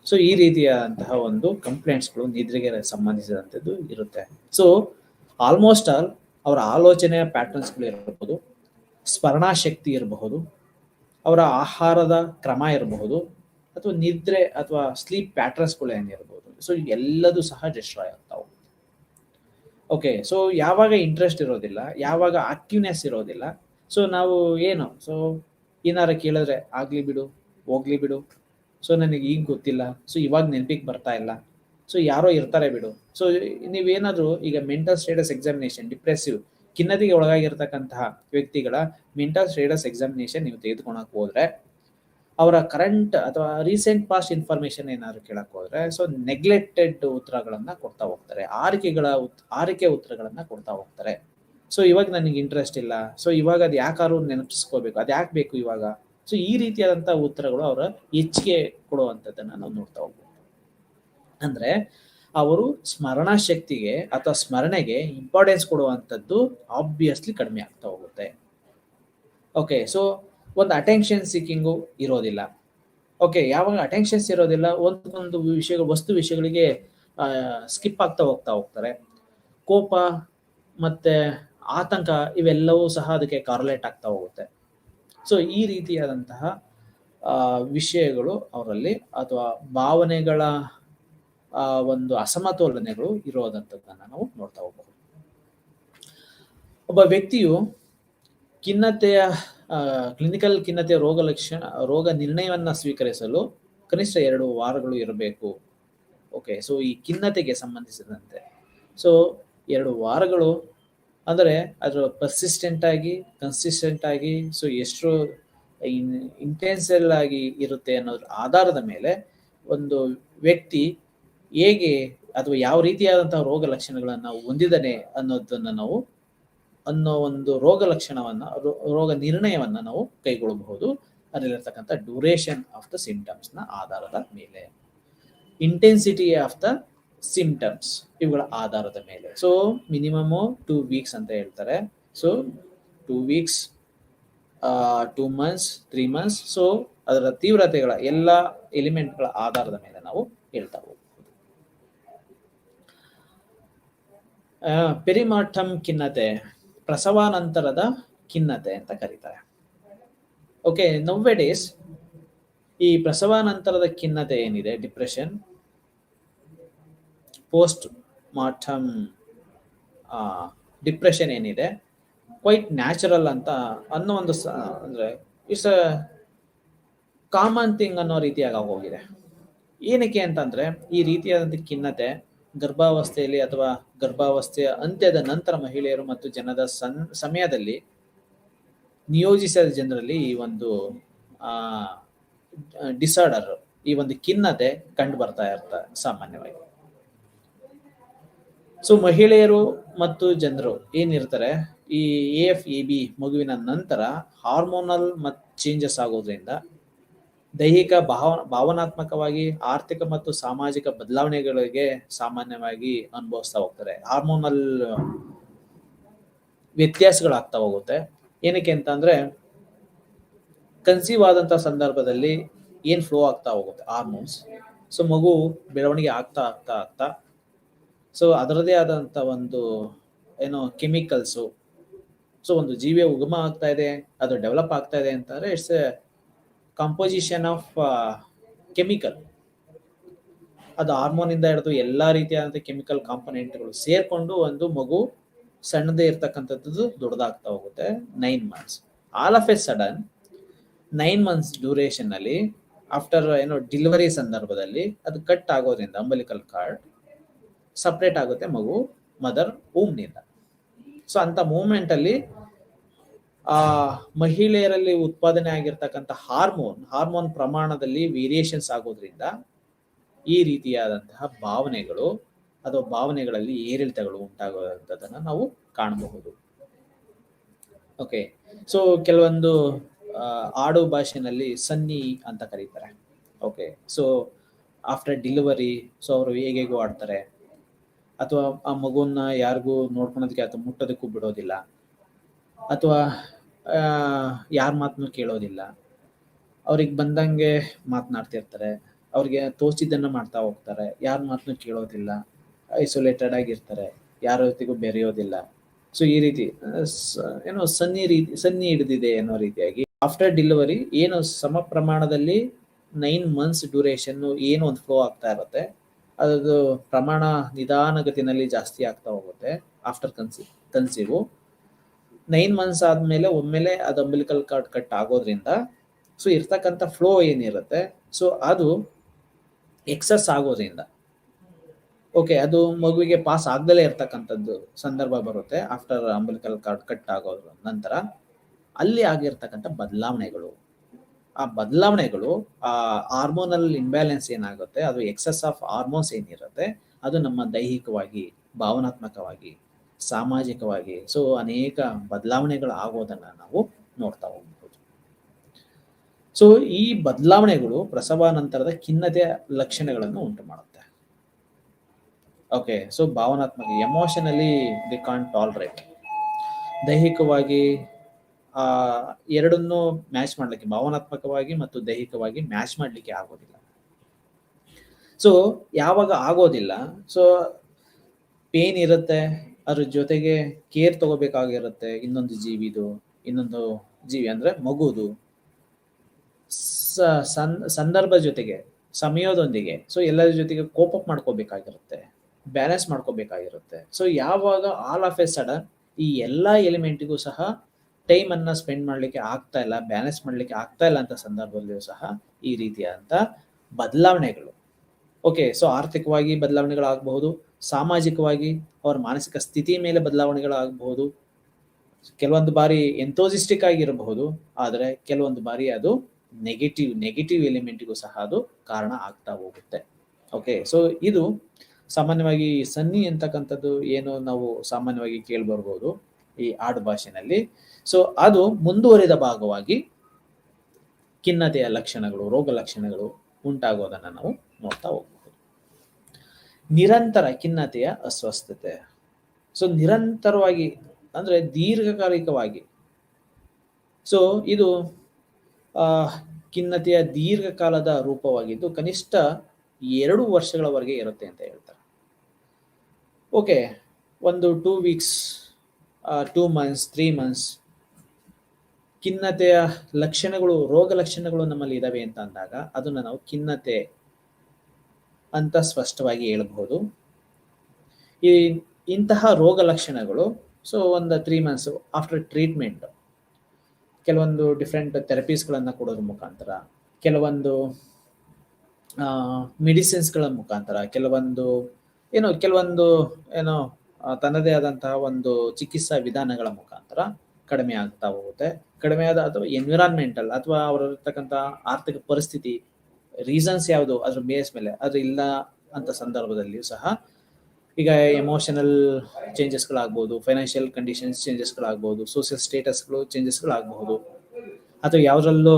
ಸೊ ಈ ರೀತಿಯಾದಂತಹ ಒಂದು ಕಂಪ್ಲೇಂಟ್ಸ್ಗಳು ನಿದ್ರೆಗೆ ಸಂಬಂಧಿಸಿದಂಥದ್ದು ಇರುತ್ತೆ. ಸೊ ಆಲ್ಮೋಸ್ಟ್ ಆಲ್ ಅವರ ಆಲೋಚನೆಯ ಪ್ಯಾಟರ್ನ್ಸ್ಗಳು ಇರಬಹುದು, ಸ್ಮರಣಾಶಕ್ತಿ ಇರಬಹುದು, ಅವರ ಆಹಾರದ ಕ್ರಮ ಇರಬಹುದು, ಅಥವಾ ನಿದ್ರೆ ಅಥವಾ ಸ್ಲೀಪ್ ಪ್ಯಾಟರ್ನ್ಸ್ಗಳು ಏನಿರಬಹುದು. ಸೊ ಎಲ್ಲದೂ ಸಹ ಡಿಸ್ಟ್ರಾಯ್ ಆಗ್ತಾವೆ. ಓಕೆ, ಸೊ ಯಾವಾಗ ಇಂಟ್ರೆಸ್ಟ್ ಇರೋದಿಲ್ಲ, ಯಾವಾಗ ಆಕ್ಟಿವ್ನೆಸ್ ಇರೋದಿಲ್ಲ, ಸೊ ನಾವು ಏನು ಸೊ ಏನಾರ ಕೇಳಿದ್ರೆ ಆಗಲಿ ಬಿಡು, ಹೋಗ್ಲಿ ಬಿಡು, ಸೊ ನನಗೆ ಈಗ ಗೊತ್ತಿಲ್ಲ, ಸೊ ಇವಾಗ ನೆನಪಿಗೆ ಬರ್ತಾ ಇಲ್ಲ, ಸೊ ಯಾರೋ ಇರ್ತಾರೆ ಬಿಡು. ಸೊ ನೀವೇನಾದರೂ ಈಗ ಮೆಂಟಲ್ ಸ್ಟೇಟಸ್ ಎಕ್ಸಾಮಿನೇಷನ್, ಡಿಪ್ರೆಸಿವ್ ಖಿನ್ನತೆಗೆ ಒಳಗಾಗಿರ್ತಕ್ಕಂತಹ ವ್ಯಕ್ತಿಗಳ ಮೆಂಟಲ್ ಸ್ಟೇಟಸ್ ಎಕ್ಸಾಮಿನೇಷನ್ ನೀವು ತೆಗೆದುಕೊಳಕ್ ಹೋದ್ರೆ, ಅವರ ಕರೆಂಟ್ ಅಥವಾ ರೀಸೆಂಟ್ ಪಾಸ್ಟ್ ಇನ್ಫಾರ್ಮೇಶನ್ ಏನಾದ್ರು ಕೇಳಕ್ ಹೋದ್ರೆ ಸೊ ನೆಗ್ಲೆಕ್ಟೆಡ್ ಉತ್ತರಗಳನ್ನ ಕೊಡ್ತಾ ಹೋಗ್ತಾರೆ, ಆರಿಕೆ ಉತ್ತರಗಳನ್ನ ಕೊಡ್ತಾ ಹೋಗ್ತಾರೆ. ಸೊ ಇವಾಗ ನನಗೆ ಇಂಟ್ರೆಸ್ಟ್ ಇಲ್ಲ, ಸೊ ಇವಾಗ ಅದು ಯಾಕಾದ್ರೂ ನೆನಪಿಸ್ಕೋಬೇಕು, ಅದು ಯಾಕೆ ಬೇಕು ಇವಾಗ. ಸೊ ಈ ರೀತಿಯಾದಂತಹ ಉತ್ತರಗಳು ಅವರ ಹೆಚ್ಚಿಗೆ ಕೊಡುವಂಥದ್ದನ್ನ ನಾವು ನೋಡ್ತಾ ಹೋಗ್ಬೋದು. ಅಂದ್ರೆ ಅವರು ಸ್ಮರಣ ಶಕ್ತಿಗೆ ಅಥವಾ ಸ್ಮರಣೆಗೆ ಇಂಪಾರ್ಟೆನ್ಸ್ ಕೊಡುವಂಥದ್ದು ಆಬ್ವಿಯಸ್ಲಿ ಕಡಿಮೆ ಆಗ್ತಾ ಹೋಗುತ್ತೆ. ಓಕೆ, ಸೊ ಒಂದು ಅಟೆನ್ಷನ್ ಸೀಕಿಂಗು ಇರೋದಿಲ್ಲ. ಓಕೆ, ಯಾವಾಗ ಅಟೆನ್ಷನ್ಸ್ ಇರೋದಿಲ್ಲ, ಒಂದು ವಿಷಯಗಳಿಗೆ ಸ್ಕಿಪ್ ಆಗ್ತಾ ಹೋಗ್ತಾರೆ. ಕೋಪ ಮತ್ತೆ ಆತಂಕ ಇವೆಲ್ಲವೂ ಸಹ ಅದಕ್ಕೆ ಕಾರ್ಲೇಟ್ ಆಗ್ತಾ ಹೋಗುತ್ತೆ. ಸೊ ಈ ರೀತಿಯಾದಂತಹ ವಿಷಯಗಳು ಅವರಲ್ಲಿ ಅಥವಾ ಭಾವನೆಗಳ ಒಂದು ಅಸಮತೋಲನೆಗಳು ಇರೋದಂಥದ್ದನ್ನ ನಾವು ನೋಡ್ತಾ ಹೋಗ್ಬಹುದು. ಒಬ್ಬ ವ್ಯಕ್ತಿಯು ಕ್ಲಿನಿಕಲ್ ಖಿನ್ನತೆಯ ರೋಗ ನಿರ್ಣಯವನ್ನ ಸ್ವೀಕರಿಸಲು ಕನಿಷ್ಠ 2 ವಾರಗಳು ಇರಬೇಕು. ಓಕೆ, ಸೊ ಈ ಖಿನ್ನತೆಗೆ ಸಂಬಂಧಿಸಿದಂತೆ ಸೊ 2 ವಾರಗಳು ಅಂದರೆ ಅದರ ಕನ್ಸಿಸ್ಟೆಂಟ್ ಆಗಿ ಸೊ ಎಷ್ಟು ಇಂಟೆನ್ಸಲ್ ಆಗಿ ಇರುತ್ತೆ ಅನ್ನೋದ್ರ ಆಧಾರದ ಮೇಲೆ ಒಂದು ವ್ಯಕ್ತಿ ಹೇಗೆ ಅಥವಾ ಯಾವ ರೀತಿಯಾದಂತಹ ರೋಗ ಲಕ್ಷಣಗಳನ್ನ ಹೊಂದಿದ್ದಾನೆ ಅನ್ನೋ ಒಂದು ರೋಗ ನಿರ್ಣಯವನ್ನ ನಾವು ಕೈಗೊಳ್ಳಬಹುದು. ಅದರಲ್ಲಿರ್ತಕ್ಕಂಥ ಡ್ಯೂರೇಷನ್ ಆಫ್ ದ ಸಿಂಪ್ಟಮ್ಸ್ ನ ಆಧಾರದ ಮೇಲೆ, ಇಂಟೆನ್ಸಿಟಿ ಆಫ್ ದ ಸಿಂಪ್ಟಮ್ಸ್ ಇವುಗಳ ಆಧಾರದ ಮೇಲೆ. ಸೊ ಮಿನಿಮಮ್ 2 ವೀಕ್ಸ್ ಅಂತ ಹೇಳ್ತಾರೆ. So 2 weeks, 2 months, 3 months. So ಅದರ ತೀವ್ರತೆಗಳ ಎಲ್ಲ ಎಲಿಮೆಂಟ್ಗಳ ಆಧಾರದ ಮೇಲೆ ನಾವು ಹೇಳ್ತಾ ಹೋಗ್ಬೋದು. ಪೆರಿಮಾರ್ಟಮ್ ಖಿನ್ನತೆ, ಪ್ರಸವಾನಂತರದ ಖಿನ್ನತೆ ಅಂತ ಕರೀತಾರೆ. ಓಕೆ, ನೌವೇಡೇಸ್ ಈ ಪ್ರಸವಾನಂತರದ ಖಿನ್ನತೆ ಏನಿದೆ, ಡಿಪ್ರೆಷನ್, ಪೋಸ್ಟ್ ಮಾರ್ಟಮ್ ಡಿಪ್ರೆಷನ್ ಏನಿದೆ, ಕ್ವೈಟ್ ನ್ಯಾಚುರಲ್ ಅನ್ನೋ ಒಂದು ಅಂದ್ರೆ ಇಟ್ಸ್ ಅ ಕಾಮನ್ ಥಿಂಗ್ ಅನ್ನೋ ರೀತಿಯಾಗಿ ಹೋಗಿದೆ. ಏನಕ್ಕೆ ಅಂತಂದ್ರೆ ಈ ರೀತಿಯಾದಂಥ ಖಿನ್ನತೆ ಗರ್ಭಾವಸ್ಥೆಯಲ್ಲಿ ಅಥವಾ ಗರ್ಭಾವಸ್ಥೆಯ ಅಂತ್ಯದ ನಂತರ ಮಹಿಳೆಯರು ಮತ್ತು ಜನದ ಸಮಯದಲ್ಲಿ ನಿಯೋಜಿಸಿದ ಜನರಲ್ಲಿ ಈ ಒಂದು ಡಿಸಾರ್ಡರ್, ಈ ಒಂದು ಖಿನ್ನತೆ ಕಂಡು ಬರ್ತಾ ಇರ್ತಾರೆ ಸಾಮಾನ್ಯವಾಗಿ. ಸೊ ಮಹಿಳೆಯರು ಮತ್ತು ಜನರು ಏನಿರ್ತಾರೆ, ಈ AFAB ಮಗುವಿನ ನಂತರ ಹಾರ್ಮೋನಲ್ ಚೇಂಜಸ್ ಆಗೋದ್ರಿಂದ ದೈಹಿಕ ಭಾವನಾತ್ಮಕವಾಗಿ ಆರ್ಥಿಕ ಮತ್ತು ಸಾಮಾಜಿಕ ಬದಲಾವಣೆಗಳಿಗೆ ಸಾಮಾನ್ಯವಾಗಿ ಅನುಭವಿಸ್ತಾ ಹೋಗ್ತಾರೆ. ಹಾರ್ಮೋನಲ್ ವ್ಯತ್ಯಾಸಗಳಾಗ್ತಾ ಹೋಗುತ್ತೆ. ಏನಕ್ಕೆ ಅಂತಂದ್ರೆ ಕನ್ಸೀವ್ ಆದಂತ ಸಂದರ್ಭದಲ್ಲಿ ಏನ್ ಫ್ಲೋ ಆಗ್ತಾ ಹೋಗುತ್ತೆ ಹಾರ್ಮೋನ್ಸ್. ಸೊ ಮಗು ಬೆಳವಣಿಗೆ ಆಗ್ತಾ ಸೊ ಅದರದೇ ಆದಂತ ಒಂದು ಕೆಮಿಕಲ್ಸು, ಸೊ ಒಂದು ಜೀವಿಯ ಉಗಮ ಆಗ್ತಾ ಇದೆ, ಅದು ಡೆವಲಪ್ ಆಗ್ತಾ ಇದೆ ಅಂತಂದ್ರೆ it's A composition of chemical. ಅದು ಹಾರ್ಮೋನ್ ಇಂದ ಹಿಡಿದು ಎಲ್ಲಾ ರೀತಿಯಾದಂಥ ಕೆಮಿಕಲ್ ಕಾಂಪೊನೆಂಟ್ಗಳು ಸೇರ್ಕೊಂಡು ಒಂದು ಮಗು ಸಣ್ಣದೇ ಇರ್ತಕ್ಕಂಥದ್ದು ದೊಡ್ಡದಾಗ್ತಾ ಹೋಗುತ್ತೆ. 9 months all of A sudden 9 months duration ಅಲ್ಲಿ ಆಫ್ಟರ್ ಡೆಲಿವರಿ ಸಂದರ್ಭದಲ್ಲಿ ಅದು ಕಟ್ ಆಗೋದ್ರಿಂದ ಅಂಬಲಿಕಲ್ ಕಾರ್ಡ್ ಸಪ್ರೇಟ್ ಆಗುತ್ತೆ ಮಗು ಮದರ್ ವೂಮ್ನಿಂದ. ಸೊ ಅಂತ ಮೂಮೆಂಟ್ ಅಲ್ಲಿ ಮಹಿಳೆಯರಲ್ಲಿ ಉತ್ಪಾದನೆ ಆಗಿರ್ತಕ್ಕಂಥ ಹಾರ್ಮೋನ್ ಪ್ರಮಾಣದಲ್ಲಿ ವೇರಿಯೇಷನ್ಸ್ ಆಗೋದ್ರಿಂದ ಈ ರೀತಿಯಾದಂತಹ ಭಾವನೆಗಳು ಅಥವಾ ಭಾವನೆಗಳಲ್ಲಿ ಏರಿಳಿತಗಳು ಉಂಟಾಗುವಂಥದ್ದನ್ನು ನಾವು ಕಾಣಬಹುದು. ಓಕೆ. ಸೊ ಕೆಲವೊಂದು ಆಡು ಭಾಷೆನಲ್ಲಿ ಸನ್ನಿ ಅಂತ ಕರೀತಾರೆ. Okay. So after delivery so ಅವರು ಹೇಗೇಗೋ ಆಡ್ತಾರೆ, ಅಥವಾ ಆ ಮಗುವನ್ನ ಯಾರಿಗೂ ನೋಡ್ಕೊಳೋದಕ್ಕೆ ಅಥವಾ ಮುಟ್ಟೋದಕ್ಕೂ ಬಿಡೋದಿಲ್ಲ, ಅಥವಾ ಯಾರ ಮಾತನ್ನು ಕೇಳೋದಿಲ್ಲ. ಅವ್ರಿಗೆ ಬಂದಂಗೆ ಮಾತನಾಡ್ತಿರ್ತಾರೆ, ಅವ್ರಿಗೆ ತೋಚಿದ್ದನ್ನು ಮಾಡ್ತಾ ಹೋಗ್ತಾರೆ, ಯಾರ ಮಾತನ್ನು ಕೇಳೋದಿಲ್ಲ, ಐಸೋಲೇಟೆಡ್ ಆಗಿರ್ತಾರೆ, ಯಾರ ಜೊತೆಗೂ ಬೆರೆಯೋದಿಲ್ಲ. ಸೊ ಈ ರೀತಿ ಏನೋ ಸನ್ನಿ ಹಿಡಿದಿದೆ ಅನ್ನೋ ರೀತಿಯಾಗಿ ಆಫ್ಟರ್ ಡೆಲಿವರಿ ಏನು ಸಮ ಪ್ರಮಾಣದಲ್ಲಿ 9 months ಡ್ಯೂರೇಷನ್ ಏನು ಒಂದು ಫ್ಲೋ ಆಗ್ತಾ ಇರುತ್ತೆ, ಅದು ಪ್ರಮಾಣ ನಿಧಾನಗತಿನಲ್ಲಿ ಜಾಸ್ತಿ ಆಗ್ತಾ ಹೋಗುತ್ತೆ. ಆಫ್ಟರ್ ಕನ್ಸೀವು 9 months ಆದ್ಮೇಲೆ ಒಮ್ಮೆಲೆ ಅದು ಅಂಬಿಲಿಕಲ್ ಕಾರ್ಡ್ ಕಟ್ ಆಗೋದ್ರಿಂದ ಸೊ ಇರ್ತಕ್ಕಂಥ ಫ್ಲೋ ಏನಿರುತ್ತೆ ಸೊ ಅದು ಎಕ್ಸಸ್ ಆಗೋದ್ರಿಂದ ಓಕೆ, ಅದು ಮಗುವಿಗೆ ಪಾಸ್ ಆಗ್ದಲೇ ಇರ್ತಕ್ಕಂಥದ್ದು ಸಂದರ್ಭ ಬರುತ್ತೆ ಆಫ್ಟರ್ ಅಂಬಿಲಿಕಲ್ ಕಾರ್ಡ್ ಕಟ್ ಆಗೋದ್ರ ನಂತರ. ಅಲ್ಲಿ ಆಗಿರ್ತಕ್ಕಂಥ ಬದಲಾವಣೆಗಳು, ಆ ಬದಲಾವಣೆಗಳು ಆ ಹಾರ್ಮೋನಲ್ ಇಂಬ್ಯಾಲೆನ್ಸ್ ಏನಾಗುತ್ತೆ, ಅದು ಎಕ್ಸಸ್ ಆಫ್ ಹಾರ್ಮೋನ್ಸ್ ಏನಿರುತ್ತೆ ಅದು ನಮ್ಮ ದೈಹಿಕವಾಗಿ, ಭಾವನಾತ್ಮಕವಾಗಿ, ಸಾಮಾಜಿಕವಾಗಿ ಸೊ ಅನೇಕ ಬದಲಾವಣೆಗಳು ಆಗೋದನ್ನ ನಾವು ನೋಡ್ತಾ ಹೋಗ್ಬೋದು. ಸೊ ಈ ಬದಲಾವಣೆಗಳು ಪ್ರಸವ ನಂತರದ ಖಿನ್ನತೆಯ ಲಕ್ಷಣಗಳನ್ನು ಉಂಟು ಮಾಡುತ್ತೆ. ಓಕೆ. ಸೊ ಭಾವನಾತ್ಮಕ, ಎಮೋಷನಲಿ ದಿ ಕಾಂಟ್ ಟಾಲರೇಟ್. ದೈಹಿಕವಾಗಿ ಎರಡನ್ನೂ ಮ್ಯಾಚ್ ಮಾಡ್ಲಿಕ್ಕೆ, ಭಾವನಾತ್ಮಕವಾಗಿ ಮತ್ತು ದೈಹಿಕವಾಗಿ ಮ್ಯಾಚ್ ಮಾಡ್ಲಿಕ್ಕೆ ಆಗೋದಿಲ್ಲ. ಸೊ ಯಾವಾಗ ಆಗೋದಿಲ್ಲ, ಸೊ ಪೇನ್ ಇರುತ್ತೆ, ಅದ್ರ ಜೊತೆಗೆ ಕೇರ್ ತಗೋಬೇಕಾಗಿರುತ್ತೆ. ಇನ್ನೊಂದು ಜೀವಿ ಅಂದ್ರೆ ಮಗುದು ಸಂದರ್ಭ ಜೊತೆಗೆ, ಸಮಯದೊಂದಿಗೆ ಸೊ ಎಲ್ಲರ ಜೊತೆಗೆ ಕೋಪ್ ಅಪ್ ಮಾಡ್ಕೋಬೇಕಾಗಿರುತ್ತೆ, ಬ್ಯಾಲೆನ್ಸ್ ಮಾಡ್ಕೋಬೇಕಾಗಿರುತ್ತೆ. ಸೊ ಯಾವಾಗ ಆಲ್ ಆಫ್ ಎ ಸಡನ್ ಈ ಎಲ್ಲ ಎಲಿಮೆಂಟಿಗೂ ಸಹ ಟೈಮ್ ಅನ್ನ ಸ್ಪೆಂಡ್ ಮಾಡ್ಲಿಕ್ಕೆ ಆಗ್ತಾ ಇಲ್ಲ, ಬ್ಯಾಲೆನ್ಸ್ ಮಾಡ್ಲಿಕ್ಕೆ ಆಗ್ತಾ ಇಲ್ಲ ಅಂತ ಸಂದರ್ಭದಲ್ಲಿಯೂ ಸಹ ಈ ರೀತಿಯಾದಂತ ಬದಲಾವಣೆಗಳು. ಓಕೆ. ಸೊ ಆರ್ಥಿಕವಾಗಿ ಬದಲಾವಣೆಗಳಾಗಬಹುದು, ಸಾಮಾಜಿಕವಾಗಿ ಅವರ ಮಾನಸಿಕ ಸ್ಥಿತಿ ಮೇಲೆ ಬದಲಾವಣೆಗಳಾಗಬಹುದು. ಕೆಲವೊಂದು ಬಾರಿ ಎಂಥೋಸಿಸ್ಟಿಕ್ ಆಗಿರಬಹುದು, ಆದರೆ ಕೆಲವೊಂದು ಬಾರಿ ಅದು ನೆಗೆಟಿವ್ ಎಲಿಮೆಂಟಿಗೂ ಸಹ ಅದು ಕಾರಣ ಆಗ್ತಾ ಹೋಗುತ್ತೆ. ಓಕೆ. ಸೊ ಇದು ಸಾಮಾನ್ಯವಾಗಿ ಸನ್ನಿ ಅಂತಕ್ಕಂಥದ್ದು ಏನು ನಾವು ಸಾಮಾನ್ಯವಾಗಿ ಕೇಳ್ಬರ್ಬೋದು ಈ ಆಡು ಭಾಷೆನಲ್ಲಿ. ಸೊ ಅದು ಮುಂದುವರಿದ ಭಾಗವಾಗಿ ಖಿನ್ನತೆಯ ಲಕ್ಷಣಗಳು, ರೋಗ ಲಕ್ಷಣಗಳು ಉಂಟಾಗೋದನ್ನ ನಾವು ನೋಡ್ತಾ ಹೋಗ್ಬೋದು. ನಿರಂತರ ಖಿನ್ನತೆಯ ಅಸ್ವಸ್ಥತೆ. ಸೊ ನಿರಂತರವಾಗಿ ಅಂದ್ರೆ ದೀರ್ಘಕಾಲಿಕವಾಗಿ, ಸೊ ಇದು ಖಿನ್ನತೆಯ ದೀರ್ಘಕಾಲದ ರೂಪವಾಗಿದ್ದು ಕನಿಷ್ಠ 2 ವರ್ಷಗಳವರೆಗೆ ಇರುತ್ತೆ ಅಂತ ಹೇಳ್ತಾರೆ. ಓಕೆ. ಒಂದು 2 weeks, 2 months, 3 months ಖಿನ್ನತೆಯ ಲಕ್ಷಣಗಳು, ರೋಗ ಲಕ್ಷಣಗಳು ನಮ್ಮಲ್ಲಿ ಇದಾವೆ ಅಂತ ಅಂದಾಗ ಅದನ್ನ ನಾವು ಖಿನ್ನತೆ ಅಂತ ಸ್ಪಷ್ಟವಾಗಿ ಹೇಳಬಹುದು. ಇಂತಹ ರೋಗ ಲಕ್ಷಣಗಳು ಸೊ ಒಂದು 3 months ಆಫ್ಟರ್ ಟ್ರೀಟ್ಮೆಂಟ್ ಕೆಲವೊಂದು ಡಿಫ್ರೆಂಟ್ ಥೆರಪೀಸ್ಗಳನ್ನು ಕೊಡೋದ್ರ ಮುಖಾಂತರ, ಕೆಲವೊಂದು ಮೆಡಿಸಿನ್ಸ್ಗಳ ಮುಖಾಂತರ, ಕೆಲವೊಂದು ತನ್ನದೇ ಆದಂತಹ ಒಂದು ಚಿಕಿತ್ಸಾ ವಿಧಾನಗಳ ಮುಖಾಂತರ ಕಡಿಮೆ ಆಗ್ತಾ ಹೋಗುತ್ತೆ. ಕಡಿಮೆಯಾದ ಅಥವಾ ಎನ್ವಿರಾನ್ಮೆಂಟಲ್ ಅಥವಾ ಅವರಿರ್ತಕ್ಕಂಥ ಆರ್ಥಿಕ ಪರಿಸ್ಥಿತಿ, ರೀಸನ್ಸ್ ಯಾವುದು ಅದ್ರ ಬೇಸ್ ಮೇಲೆ ಅದು ಇಲ್ಲ ಅಂತ ಸಂದರ್ಭದಲ್ಲಿಯೂ ಸಹ ಈಗ ಎಮೋಷನಲ್ ಚೇಂಜಸ್ಗಳಾಗ್ಬೋದು, ಫೈನಾನ್ಷಿಯಲ್ ಕಂಡೀಷನ್ಸ್ ಚೇಂಜಸ್ಗಳಾಗ್ಬೋದು, ಸೋಷಿಯಲ್ ಸ್ಟೇಟಸ್ಗಳು ಚೇಂಜಸ್ಗಳಾಗಬಹುದು, ಅಥವಾ ಯಾವುದ್ರಲ್ಲೂ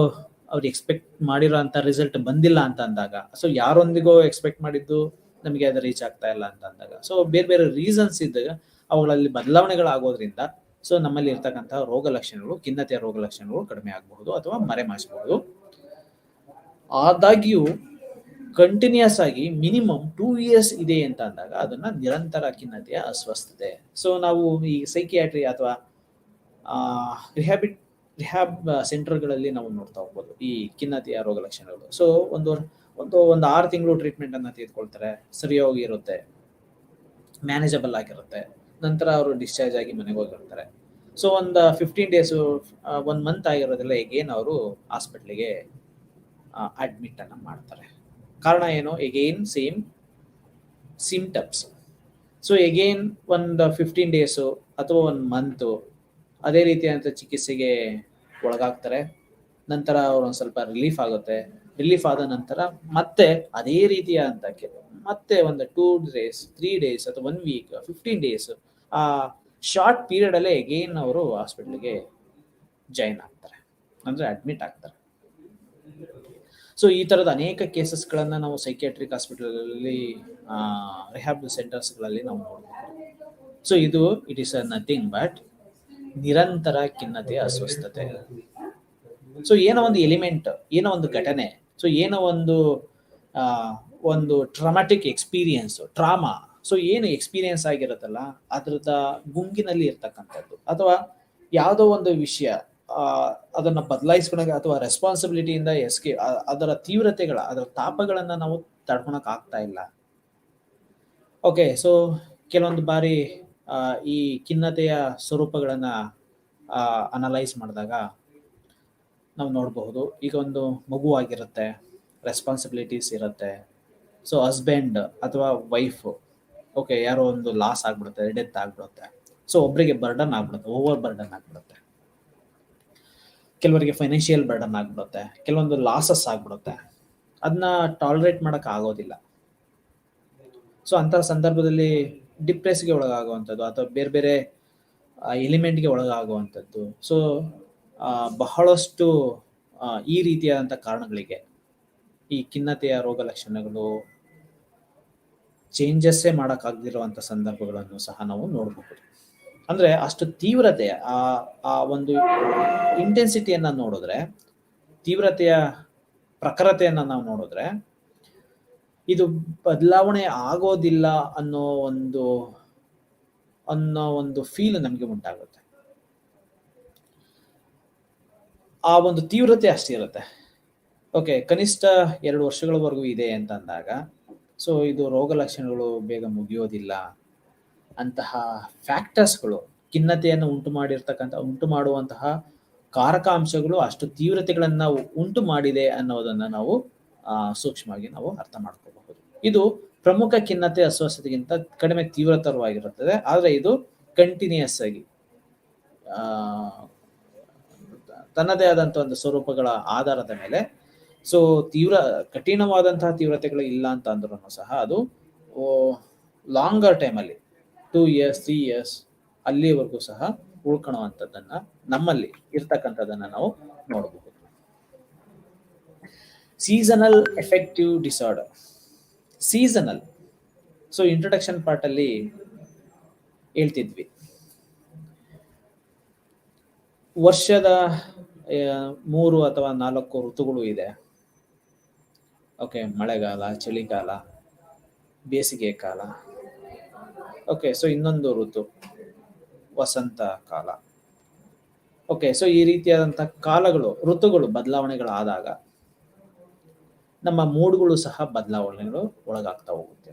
ಅವ್ರು ಎಕ್ಸ್ಪೆಕ್ಟ್ ಮಾಡಿರೋ ಅಂತ ರಿಸಲ್ಟ್ ಬಂದಿಲ್ಲ ಅಂತ ಅಂದಾಗ, ಸೊ ಯಾರೊಂದಿಗೋ ಎಕ್ಸ್ಪೆಕ್ಟ್ ಮಾಡಿದ್ದು ನಮಗೆ ಅದು ರೀಚ್ ಆಗ್ತಾ ಇಲ್ಲ ಅಂತ ಅಂದಾಗ, ಸೊ ಬೇರೆ ರೀಸನ್ಸ್ ಇದ್ದಾಗ ಅವುಗಳಲ್ಲಿ ಬದಲಾವಣೆಗಳಾಗೋದ್ರಿಂದ ಸೊ ನಮ್ಮಲ್ಲಿ ಇರ್ತಕ್ಕಂತಹ ರೋಗ ಲಕ್ಷಣಗಳು, ಖಿನ್ನತೆಯ ರೋಗ ಲಕ್ಷಣಗಳು ಕಡಿಮೆ ಆಗಬಹುದು ಅಥವಾ ಮರೆಮಾಚಬಹುದು. ಆದಾಗ್ಯೂ ಕಂಟಿನ್ಯೂಸ್ ಆಗಿ ಮಿನಿಮಮ್ 2 years ಇದೆ ಅಂತ ಅಂದಾಗ ಅದನ್ನ ನಿರಂತರ ಖಿನ್ನತೆಯ ಅಸ್ವಸ್ಥತೆ. ಸೊ ನಾವು ಈ ಸೈಕಿಯಾಟ್ರಿ ಅಥವಾ ರಿಹ್ಯಾಬ್ ಸೆಂಟರ್ಗಳಲ್ಲಿ ನಾವು ನೋಡ್ತಾ ಹೋಗ್ಬೋದು ಈ ಖಿನ್ನತೆಯ ರೋಗ ಲಕ್ಷಣಗಳು. ಸೊ ಒಂದು 6 ತಿಂಗಳು ಟ್ರೀಟ್ಮೆಂಟ್ ಅನ್ನ ತೆಗೆದುಕೊಳ್ತಾರೆ, ಸರಿಯಾಗಿ ಇರುತ್ತೆ, ಮ್ಯಾನೇಜಬಲ್ ಆಗಿರುತ್ತೆ. ನಂತರ ಅವರು ಡಿಸ್ಚಾರ್ಜ್ ಆಗಿ ಮನೆಗೆ ಹೋಗಿರ್ತಾರೆ. ಸೊ ಒಂದು 15 days, 1 month ಆಗಿರೋದಿಲ್ಲ, ಎಗೇನ್ ಅವರು ಹಾಸ್ಪಿಟ್ಲಿಗೆ ಅಡ್ಮಿಟ್ ಅನ್ನ ಮಾಡ್ತಾರೆ. ಕಾರಣ ಏನು? Again same symptoms. So again ಒಂದು 15 days ಅಥವಾ 1 month ಅದೇ ರೀತಿಯಾದಂಥ ಚಿಕಿತ್ಸೆಗೆ ಒಳಗಾಗ್ತಾರೆ. ನಂತರ ಅವರು ಒಂದು ಸ್ವಲ್ಪ ರಿಲೀಫ್ ಆಗುತ್ತೆ. ರಿಲೀಫ್ ಆದ ನಂತರ ಮತ್ತೆ ಅದೇ ರೀತಿಯಾದಂಥ ಮತ್ತೆ ಒಂದು 2 days, 3 days ಅಥವಾ 1 week, 15 days ಆ ಶಾರ್ಟ್ ಪೀರಿಯಡ್ ಅಲ್ಲೇ ಎಗೇನ್ ಅವರು ಹಾಸ್ಪಿಟ್ಲಿಗೆ ಜಾಯಿನ್ ಆಗ್ತಾರೆ, ಅಂದರೆ ಅಡ್ಮಿಟ್ ಆಗ್ತಾರೆ. ಸೊ ಈ ಥರದ ಅನೇಕ ಕೇಸಸ್ಗಳನ್ನು ನಾವು ಸೈಕಿಯಾಟ್ರಿಕ್ ಹಾಸ್ಪಿಟಲಲ್ಲಿ, ರಿಹ್ಯಾಬ್ ಸೆಂಟರ್ಸ್ಗಳಲ್ಲಿ ನಾವು ನೋಡ್ಬೋದು. ಸೊ ಇದು ಇಟ್ ಈಸ್ ನಥಿಂಗ್ ಬಟ್ ನಿರಂತರ ಖಿನ್ನತೆಯ ಅಸ್ವಸ್ಥತೆ. ಸೊ ಏನೋ ಒಂದು ಎಲಿಮೆಂಟ್, ಏನೋ ಒಂದು ಘಟನೆ, ಸೊ ಏನೋ ಒಂದು ಟ್ರಾಮಾಟಿಕ್ ಎಕ್ಸ್ಪೀರಿಯನ್ಸ್, ಟ್ರಾಮಾ, ಸೊ ಏನು ಎಕ್ಸ್ಪೀರಿಯನ್ಸ್ ಆಗಿರುತ್ತಲ್ಲ ಅದ್ರದ ಗುಂಗಿನಲ್ಲಿ ಇರ್ತಕ್ಕಂಥದ್ದು, ಅಥವಾ ಯಾವುದೋ ಒಂದು ವಿಷಯ ಅದನ್ನು ಬದಲಾಯಿಸ್ಕೊಳಕ್ಕೆ ಅಥವಾ ರೆಸ್ಪಾನ್ಸಿಬಿಲಿಟಿಯಿಂದ ಅದರ ತೀವ್ರತೆಗಳ, ಅದರ ತಾಪಗಳನ್ನು ನಾವು ತಡ್ಕೊಳಕ್ ಆಗ್ತಾ ಇಲ್ಲ. ಓಕೆ, ಸೊ ಕೆಲವೊಂದು ಬಾರಿ ಈ ಖಿನ್ನತೆಯ ಸ್ವರೂಪಗಳನ್ನು ಅನಲೈಸ್ ಮಾಡಿದಾಗ ನಾವು ನೋಡಬಹುದು. ಈಗ ಒಂದು ಮಗು ಆಗಿರುತ್ತೆ, ರೆಸ್ಪಾನ್ಸಿಬಿಲಿಟೀಸ್ ಇರುತ್ತೆ. ಸೊ ಹಸ್ಬೆಂಡ್ ಅಥವಾ ವೈಫ್, ಓಕೆ, ಯಾರೋ ಒಂದು ಲಾಸ್ ಆಗ್ಬಿಡುತ್ತೆ, ಡೆತ್ ಆಗ್ಬಿಡುತ್ತೆ. ಸೊ ಒಬ್ಬರಿಗೆ ಬರ್ಡನ್ ಆಗ್ಬಿಡುತ್ತೆ, ಓವರ್ ಬರ್ಡನ್ ಆಗ್ಬಿಡುತ್ತೆ. ಕೆಲವರಿಗೆ ಫೈನಾನ್ಷಿಯಲ್ ಬರ್ಡನ್ ಆಗ್ಬಿಡುತ್ತೆ, ಕೆಲವೊಂದು ಲಾಸಸ್ ಆಗ್ಬಿಡುತ್ತೆ. ಅದನ್ನ ಟಾಲರೇಟ್ ಮಾಡೋಕೆ ಆಗೋದಿಲ್ಲ. ಸೊ ಅಂಥ ಸಂದರ್ಭದಲ್ಲಿ ಡಿಪ್ರೆಸ್ಗೆ ಒಳಗಾಗುವಂಥದ್ದು ಅಥವಾ ಬೇರೆ ಬೇರೆ ಎಲಿಮೆಂಟ್ಗೆ ಒಳಗಾಗುವಂಥದ್ದು. ಸೊ ಬಹಳಷ್ಟು ಈ ರೀತಿಯಾದಂಥ ಕಾರಣಗಳಿಗೆ ಈ ಖಿನ್ನತೆಯ ರೋಗ ಲಕ್ಷಣಗಳು ಚೇಂಜಸ್ಸೇ ಮಾಡೋಕ್ಕಾಗದಿರುವಂಥ ಸಂದರ್ಭಗಳನ್ನು ಸಹ ನಾವು ನೋಡಬಹುದು. ಅಂದರೆ ಅಷ್ಟು ತೀವ್ರತೆಯ ಆ ಒಂದು ಇಂಟೆನ್ಸಿಟಿಯನ್ನು ನೋಡಿದ್ರೆ, ತೀವ್ರತೆಯ ಪ್ರಖರತೆಯನ್ನು ನಾವು ನೋಡಿದ್ರೆ, ಇದು ಬದಲಾವಣೆ ಆಗೋದಿಲ್ಲ ಅನ್ನೋ ಒಂದು ಫೀಲ್ ನಮಗೆ ಉಂಟಾಗುತ್ತೆ. ಆ ಒಂದು ತೀವ್ರತೆ ಅಷ್ಟಿರುತ್ತೆ. ಓಕೆ, ಕನಿಷ್ಠ 2 ವರ್ಷಗಳವರೆಗೂ ಇದೆ ಅಂತ ಅಂದಾಗ, ಸೊ ಇದು ರೋಗ ಲಕ್ಷಣಗಳು ಬೇಗ ಮುಗಿಯೋದಿಲ್ಲ. ಅಂತಹ ಫ್ಯಾಕ್ಟರ್ಸ್ಗಳು, ಖಿನ್ನತೆಯನ್ನು ಉಂಟು ಮಾಡುವಂತಹ ಕಾರಕಾಂಶಗಳು ಅಷ್ಟು ತೀವ್ರತೆಗಳನ್ನು ಉಂಟು ಮಾಡಿದೆ ಅನ್ನೋದನ್ನು ನಾವು ಸೂಕ್ಷ್ಮವಾಗಿ ನಾವು ಅರ್ಥ ಮಾಡ್ಕೋಬಹುದು. ಇದು ಪ್ರಮುಖ ಖಿನ್ನತೆ ಅಸ್ವಸ್ಥತೆಗಿಂತ ಕಡಿಮೆ ತೀವ್ರತರವಾಗಿರುತ್ತದೆ, ಆದರೆ ಇದು ಕಂಟಿನ್ಯೂಸ್ ಆಗಿ ತನ್ನದೇ ಆದಂಥ ಒಂದು ಸ್ವರೂಪಗಳ ಆಧಾರದ ಮೇಲೆ, ಸೊ ಕಠಿಣವಾದಂತಹ ತೀವ್ರತೆಗಳು ಇಲ್ಲ ಅಂತ ಅಂದ್ರೂ ಸಹ ಅದು ಲಾಂಗರ್ ಟೈಮಲ್ಲಿ 2 years 3 years ಅಲ್ಲಿವರೆಗೂ ಸಹ ಉಳ್ಕೊಳ್ಳುವಂಥದ್ದನ್ನ ನಮ್ಮಲ್ಲಿ ಇರ್ತಕ್ಕಂಥದ್ದನ್ನ ನಾವು ನೋಡಬಹುದು. Seasonal effective disorder. Seasonal, so introduction part ಅಲ್ಲಿ ಹೇಳ್ತಿದ್ವಿ, ವರ್ಷದ 3 ಅಥವಾ 4 ಋತುಗಳು ಇದೆ. ಓಕೆ, ಮಳೆಗಾಲ, ಚಳಿಗಾಲ, ಬೇಸಿಗೆ ಕಾಲ. ಓಕೆ, ಸೊ ಇನ್ನೊಂದು ಋತು ವಸಂತ ಕಾಲ. ಓಕೆ, ಸೊ ಈ ರೀತಿಯಾದಂಥ ಋತುಗಳು ಬದಲಾವಣೆಗಳಾದಾಗ ನಮ್ಮ ಮೂಡ್ಗಳು ಸಹ ಬದಲಾವಣೆಗಳು ಒಳಗಾಗ್ತಾ ಹೋಗುತ್ತೆ.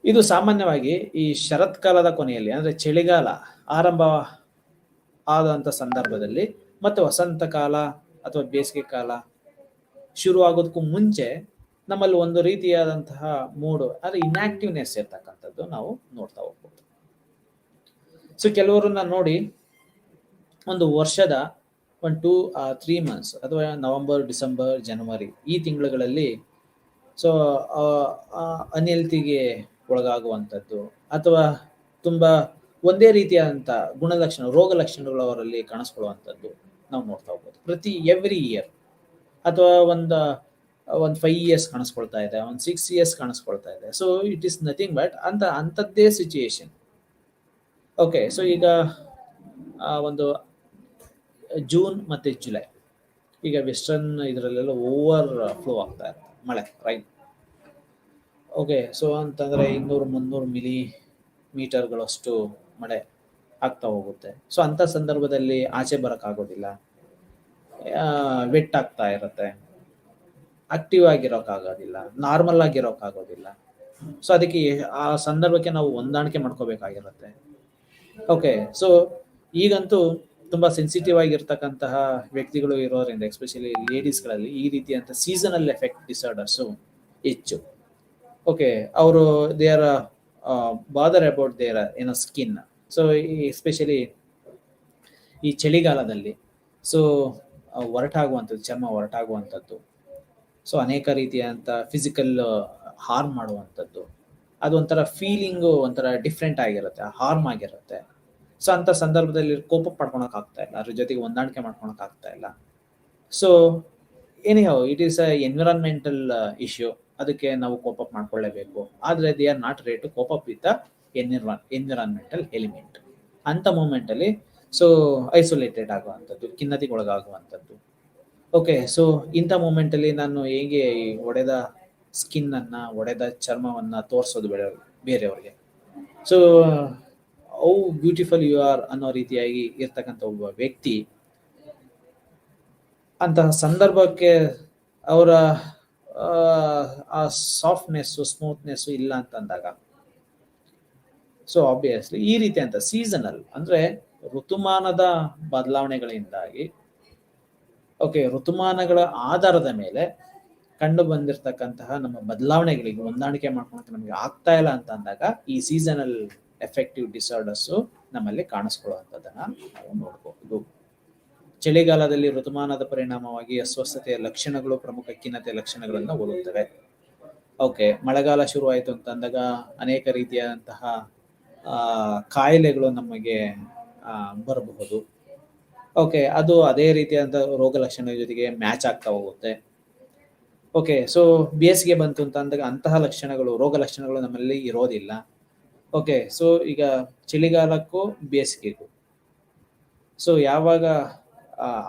ಇದು ಸಾಮಾನ್ಯವಾಗಿ ಈ ಶರತ್ಕಾಲದ ಕೊನೆಯಲ್ಲಿ, ಅಂದ್ರೆ ಚಳಿಗಾಲ ಆರಂಭ ಆದಂಥ ಸಂದರ್ಭದಲ್ಲಿ ಮತ್ತೆ ವಸಂತ ಕಾಲ ಅಥವಾ ಬೇಸಿಗೆ ಕಾಲ ಶುರು ಆಗೋದಕ್ಕೂ ಮುಂಚೆ ನಮ್ಮಲ್ಲಿ ಒಂದು ರೀತಿಯಾದಂತಹ ಮೂಡು, ಅಂದ್ರೆ ಇನ್ಆಕ್ಟಿವ್ನೆಸ್ ಇರ್ತಕ್ಕಂಥದ್ದು ನಾವು ನೋಡ್ತಾ ಹೋಗ್ಬೋದು. ಸೊ ಕೆಲವರನ್ನ ನೋಡಿ ಒಂದು ವರ್ಷದ 1 to 3 months ಅಥವಾ ನವೆಂಬರ್, ಡಿಸೆಂಬರ್, ಜನವರಿ ಈ ತಿಂಗಳುಗಳಲ್ಲಿ ಸೊ ಅನ್ಹೆಲ್ತಿಗೆ ಒಳಗಾಗುವಂಥದ್ದು ಅಥವಾ ತುಂಬಾ ಒಂದೇ ರೀತಿಯಾದಂಥ ರೋಗ ಲಕ್ಷಣಗಳು ಅವರಲ್ಲಿ ಕಾಣಿಸ್ಕೊಳ್ಳುವಂಥದ್ದು ನಾವು ನೋಡ್ತಾ ಹೋಗ್ಬೋದು. ಎವ್ರಿ ಇಯರ್ ಅಥವಾ ಒಂದು 5 years ಕಾಣಿಸ್ಕೊಳ್ತಾ ಇದೆ, 6 years ಕಾಣಿಸ್ಕೊಳ್ತಾ ಇದೆ. So it is nothing but ಅಂಥದ್ದೇ ಸಿಚುಯೇಷನ್. ಓಕೆ, ಸೊ ಈಗ ಒಂದು ಜೂನ್ ಮತ್ತು ಜುಲೈ, ಈಗ ವೆಸ್ಟರ್ನ್ ಇದರಲ್ಲೆಲ್ಲ ಓವರ್ ಫ್ಲೋ ಆಗ್ತಾ ಇರುತ್ತೆ ಮಳೆ, ರೈಟ್? ಓಕೆ, ಸೊ ಅಂತಂದರೆ 200-300 ಮಿಲಿಮೀಟರ್ಗಳಷ್ಟು ಮಳೆ ಆಗ್ತಾ ಹೋಗುತ್ತೆ. ಸೊ ಅಂಥ ಸಂದರ್ಭದಲ್ಲಿ ಆಚೆ ಬರೋಕ್ಕಾಗೋದಿಲ್ಲ, ವೆಟ್ ಆಗ್ತಾ ಇರುತ್ತೆ, ಆಕ್ಟಿವ್ ಆಗಿರೋಕ್ಕಾಗೋದಿಲ್ಲ, ನಾರ್ಮಲ್ ಆಗಿರೋಕ್ಕಾಗೋದಿಲ್ಲ. ಸೊ ಅದಕ್ಕೆ ಆ ಸಂದರ್ಭಕ್ಕೆ ನಾವು ಹೊಂದಾಣಿಕೆ ಮಾಡ್ಕೋಬೇಕಾಗಿರುತ್ತೆ. ಓಕೆ, ಸೊ ಈಗಂತೂ ತುಂಬ ಸೆನ್ಸಿಟಿವ್ ಆಗಿರ್ತಕ್ಕಂತಹ ವ್ಯಕ್ತಿಗಳು ಇರೋದ್ರಿಂದ, ಎಸ್ಪೆಷಲಿ ಲೇಡೀಸ್ಗಳಲ್ಲಿ ಈ ರೀತಿಯಂಥ ಸೀಸನಲ್ ಎಫೆಕ್ಟ್ ಡಿಸಾರ್ಡರ್ಸು ಹೆಚ್ಚು. ಓಕೆ, ಅವರು they are bother about there skin. So especially ಈ ಚಳಿಗಾಲದಲ್ಲಿ ಸೊ ಚರ್ಮ ಹೊರಟಾಗುವಂಥದ್ದು, ಸೊ ಅನೇಕ ರೀತಿಯಾದಂಥ ಫಿಸಿಕಲ್ ಹಾರ್ಮ್ ಮಾಡುವಂಥದ್ದು, ಅದು ಒಂಥರ ಫೀಲಿಂಗು ಒಂಥರ ಡಿಫ್ರೆಂಟ್ ಆಗಿರುತ್ತೆ, ಹಾರ್ಮ್ ಆಗಿರುತ್ತೆ. ಸೊ ಅಂತ ಸಂದರ್ಭದಲ್ಲಿ ಕೋಪ ಪಡ್ಕೊಳಕ್ ಆಗ್ತಾ ಇಲ್ಲ, ಅದ್ರ ಜೊತೆಗೆ ಹೊಂದಾಣಿಕೆ ಮಾಡ್ಕೊಳಕ್ ಆಗ್ತಾ ಇಲ್ಲ. So anyhow it is a environmental issue, ಅದಕ್ಕೆ ನಾವು ಕೋಪ್ ಅಪ್ ಮಾಡ್ಕೊಳ್ಳೇಬೇಕು. ಆದ್ರೆ they are not ready to cope up with environmental element. ಅಂತ ಮೂಮೆಂಟ್ ಅಲ್ಲಿ ಸೊ ಐಸೋಲೇಟೆಡ್ ಆಗುವಂಥದ್ದು, ಖಿನ್ನತೆಗೊಳಗಾಗುವಂಥದ್ದು. ಓಕೆ, ಸೊ ಇಂಥ ಮೂಮೆಂಟ್ ಅಲ್ಲಿ ನಾನು ಹೇಗೆ ಈ ಒಡೆದ ಸ್ಕಿನ್ ಅನ್ನ, ಒಡೆದ ಚರ್ಮವನ್ನ ತೋರಿಸೋದು ಬೇರೆಯವ್ರಿಗೆ. So how beautiful you are ಅನ್ನೋ ರೀತಿಯಾಗಿ ಇರ್ತಕ್ಕಂಥ ಒಬ್ಬ ವ್ಯಕ್ತಿ ಅಂತಹ ಸಂದರ್ಭಕ್ಕೆ ಅವರ ಆ ಸಾಫ್ಟ್ನೆಸ್ಸು, ಸ್ಮೂತ್ನೆಸ್ಸು ಇಲ್ಲ ಅಂತಂದಾಗ, ಸೊ ಆಬ್ವಿಯಸ್ಲಿ ಈ ರೀತಿ ಅಂತ ಸೀಸನಲ್ ಅಂದ್ರೆ ಋತುಮಾನದ ಬದಲಾವಣೆಗಳಿಂದಾಗಿ, ಓಕೆ, ಋತುಮಾನಗಳ ಆಧಾರದ ಮೇಲೆ ಕಂಡು ಬಂದಿರತಕ್ಕಂತಹ ನಮ್ಮ ಬದಲಾವಣೆಗಳಿಗೆ ಹೊಂದಾಣಿಕೆ ಮಾಡ್ಕೊಳಕ್ಕೆ ನಮಗೆ ಆಗ್ತಾ ಇಲ್ಲ ಅಂತ ಅಂದಾಗ ಈ ಸೀಸನಲ್ ಎಫೆಕ್ಟಿವ್ ಡಿಸಾರ್ಡರ್ಸ್ ನಮ್ಮಲ್ಲಿ ಕಾಣಿಸ್ಕೊಳ್ಳುವಂಥದ್ದನ್ನ ನಾವು ನೋಡಬಹುದು. ಚಳಿಗಾಲದಲ್ಲಿ ಋತುಮಾನದ ಪರಿಣಾಮವಾಗಿ ಅಸ್ವಸ್ಥತೆಯ ಲಕ್ಷಣಗಳು ಪ್ರಮುಖ ಖಿನ್ನತೆಯ ಲಕ್ಷಣಗಳನ್ನು ಹೋಲುತ್ತವೆ. ಓಕೆ, ಮಳೆಗಾಲ ಶುರುವಾಯಿತು ಅಂತ ಅಂದಾಗ ಅನೇಕ ರೀತಿಯಾದಂತಹ ಕಾಯಿಲೆಗಳು ನಮಗೆ ಬರಬಹುದು. ಓಕೆ, ಅದು ಅದೇ ರೀತಿಯಾದಂತಹ ರೋಗ ಲಕ್ಷಣಗಳ ಜೊತೆಗೆ ಮ್ಯಾಚ್ ಆಗ್ತಾ ಹೋಗುತ್ತೆ. ಓಕೆ, ಸೊ ಬೇಸಿಗೆ ಬಂತು ಅಂತ ಅಂದಾಗ ಅಂತಹ ಲಕ್ಷಣಗಳು, ರೋಗ ಲಕ್ಷಣಗಳು ನಮ್ಮಲ್ಲಿ ಇರೋದಿಲ್ಲ. ಓಕೆ, ಸೊ ಈಗ ಚಳಿಗಾಲಕ್ಕೂ ಬೇಸಿಗೆಗೂ ಸೊ ಯಾವಾಗ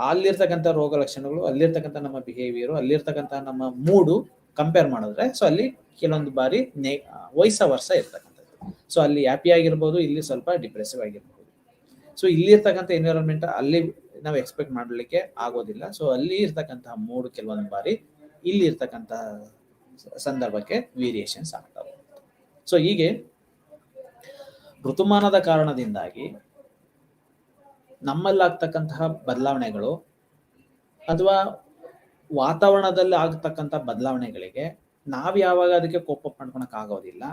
ಅಲ್ಲಿರ್ತಕ್ಕಂಥ ರೋಗ ಲಕ್ಷಣಗಳು, ಅಲ್ಲಿರ್ತಕ್ಕಂಥ ನಮ್ಮ ಬಿಹೇವಿಯರು, ಅಲ್ಲಿರ್ತಕ್ಕಂಥ ನಮ್ಮ ಮೂಡು ಕಂಪೇರ್ ಮಾಡಿದ್ರೆ ಸೊ ಅಲ್ಲಿ ಕೆಲವೊಂದು ಬಾರಿ ವಯಸ್ಸ ವರ್ಷ ಇರ್ತಕ್ಕಂಥದ್ದು. ಸೊ ಅಲ್ಲಿ ಹ್ಯಾಪಿ ಆಗಿರ್ಬೋದು, ಇಲ್ಲಿ ಸ್ವಲ್ಪ ಡಿಪ್ರೆಸಿವ್ ಆಗಿರ್ಬೋದು. ಸೊ ಇಲ್ಲಿರ್ತಕ್ಕಂಥ ಎನ್ವಿರಾನ್ಮೆಂಟ್ ಅಲ್ಲಿ ನಾವು ಎಕ್ಸ್ಪೆಕ್ಟ್ ಮಾಡಲಿಕ್ಕೆ ಆಗೋದಿಲ್ಲ. ಸೊ ಅಲ್ಲಿ ಇರ್ತಕ್ಕಂತಹ ಮೂಡ್ ಕೆಲವೊಂದು ಬಾರಿ ಇಲ್ಲಿ ಇರ್ತಕ್ಕಂತಹ ಸಂದರ್ಭಕ್ಕೆ ವೇರಿಯೇಷನ್ಸ್ ಆಗ್ತವೆ. ಸೊ ಹೀಗೆ ಋತುಮಾನದ ಕಾರಣದಿಂದಾಗಿ ನಮ್ಮಲ್ಲಾಗ್ತಕ್ಕಂತಹ ಬದಲಾವಣೆಗಳು ಅಥವಾ ವಾತಾವರಣದಲ್ಲಿ ಆಗ್ತಕ್ಕಂಥ ಬದಲಾವಣೆಗಳಿಗೆ ನಾವು ಯಾವಾಗ ಅದಕ್ಕೆ ಕೋಪ್ ಅಪ್ ಮಾಡ್ಕೊಳಕ್ ಆಗೋದಿಲ್ಲ.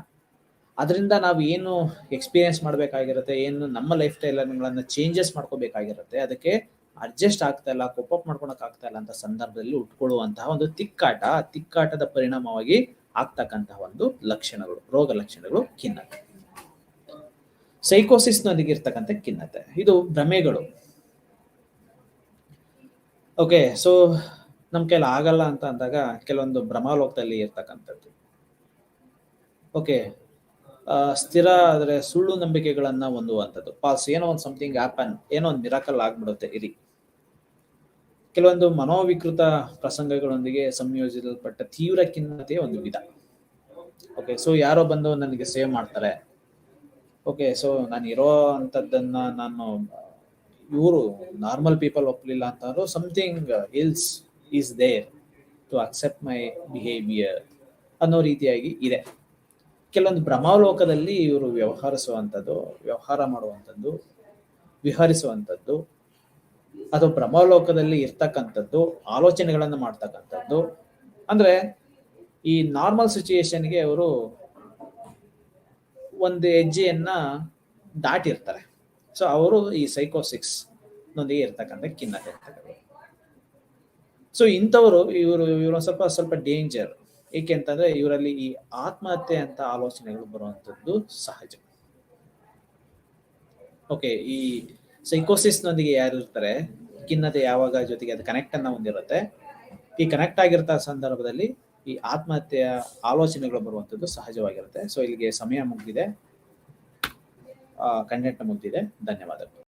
ಅದರಿಂದ ನಾವು ಏನು ಎಕ್ಸ್ಪೀರಿಯನ್ಸ್ ಮಾಡಬೇಕಾಗಿರುತ್ತೆ, ಏನು ನಮ್ಮ ಲೈಫ್ ಸ್ಟೈಲ್ಗಳನ್ನ ಚೇಂಜಸ್ ಮಾಡ್ಕೋಬೇಕಾಗಿರುತ್ತೆ, ಅದಕ್ಕೆ ಅಡ್ಜಸ್ಟ್ ಆಗ್ತಾ ಇಲ್ಲ, ಕೋಪ್ ಅಪ್ ಮಾಡ್ಕೊಳಕ್ ಆಗ್ತಾ ಇಲ್ಲ ಅಂತ ಸಂದರ್ಭದಲ್ಲಿ ಉಟ್ಕೊಳ್ಳುವಂತಹ ಒಂದು ತಿಕ್ಕಾಟದ ಪರಿಣಾಮವಾಗಿ ಆಗ್ತಕ್ಕಂತಹ ಒಂದು ಲಕ್ಷಣಗಳು, ರೋಗ ಲಕ್ಷಣಗಳು ಖಿನ್ನತೆ. ಸೈಕೋಸಿಸ್ನೊಂದಿಗೆ ಇರ್ತಕ್ಕಂಥ ಖಿನ್ನತೆ, ಇದು ಭ್ರಮೆಗಳು. ಓಕೆ, ಸೊ ನಮ್ ಕೈಲಿ ಆಗಲ್ಲ ಅಂತ ಅಂದಾಗ ಕೆಲವೊಂದು ಭ್ರಮಾಲೋಕದಲ್ಲಿ ಇರ್ತಕ್ಕಂಥದ್ದು. ಓಕೆ, ಸ್ಥಿರ ಆದ್ರೆ ಸುಳ್ಳು ನಂಬಿಕೆಗಳನ್ನ ಹೊಂದುವಂಥದ್ದು, ಪಾಸ್, ಏನೋ ಒಂದು ಸಮಥಿಂಗ್ ಹ್ಯಾಪನ್, ಏನೋ ಒಂದು ಮಿರಾಕಲ್ ಆಗ್ಬಿಡುತ್ತೆ ಇರಿ. ಕೆಲವೊಂದು ಮನೋವಿಕೃತ ಪ್ರಸಂಗಗಳೊಂದಿಗೆ ಸಂಯೋಜಿಸಲ್ಪಟ್ಟ ತೀವ್ರ ಖಿನ್ನತೆಯ ಒಂದು ವಿಧ. ಓಕೆ, ಸೊ ಯಾರೋ ಬಂದು ನನಗೆ ಸೇವ್ ಮಾಡ್ತಾರೆ. ಓಕೆ, ಸೊ ನಾನು ಇರೋ ಅಂಥದ್ದನ್ನ ನಾನು ಇವರು ನಾರ್ಮಲ್ ಪೀಪಲ್ ಒಪ್ಪಲಿಲ್ಲ ಅಂತಾದ್ರು something else is there to accept my behaviour ಅನ್ನೋ ರೀತಿಯಾಗಿ ಇದೆ. ಕೆಲವೊಂದು ಭ್ರಮಾಲೋಕದಲ್ಲಿ ಇವರು ವ್ಯವಹಾರ ಮಾಡುವಂಥದ್ದು, ವಿಹರಿಸುವಂಥದ್ದು, ಅಥವಾ ಭ್ರಮಾಲೋಕದಲ್ಲಿ ಇರ್ತಕ್ಕಂಥದ್ದು, ಆಲೋಚನೆಗಳನ್ನು ಮಾಡ್ತಕ್ಕಂಥದ್ದು. ಅಂದ್ರೆ ಈ ನಾರ್ಮಲ್ ಸಿಚುಯೇಷನ್ಗೆ ಅವರು ಒಂದು ಹೆಜ್ಜೆಯನ್ನ ದಾಟಿರ್ತಾರೆ. ಸೊ ಅವರು ಈ ಸೈಕೋಸಿಕ್ಸ್ ನೊಂದಿಗೆ ಇರ್ತಕ್ಕಂಥ ಖಿನ್ನತೆ. ಸೊ ಇಂಥವರು ಇವರು ಸ್ವಲ್ಪ ಡೇಂಜರ್. ಏಕೆಂತಂದ್ರೆ ಇವರಲ್ಲಿ ಈ ಆತ್ಮಹತ್ಯೆ ಅಂತ ಆಲೋಚನೆಗಳು ಬರುವಂಥದ್ದು ಸಹಜ. ಓಕೆ, ಈ ಸೈಕೋಸಿಸ್ನೊಂದಿಗೆ ಯಾರು ಇರ್ತಾರೆ, ಖಿನ್ನತೆ ಯಾವಾಗ ಜೊತೆಗೆ ಅದು ಕನೆಕ್ಟ್ ಅನ್ನ ಹೊಂದಿರುತ್ತೆ, ಈ ಕನೆಕ್ಟ್ ಆಗಿರ್ತ ಸಂದರ್ಭದಲ್ಲಿ ಈ ಆತ್ಮಹತ್ಯೆಯ ಆಲೋಚನೆಗಳು ಬರುವಂಥದ್ದು ಸಹಜವಾಗಿರುತ್ತೆ. ಸೊ ಇಲ್ಲಿಗೆ ಸಮಯ ಮುಗಿದಿದೆ, ಕಂಟೆಂಟ್ ಮುಗಿದಿದೆ. ಧನ್ಯವಾದಗಳು.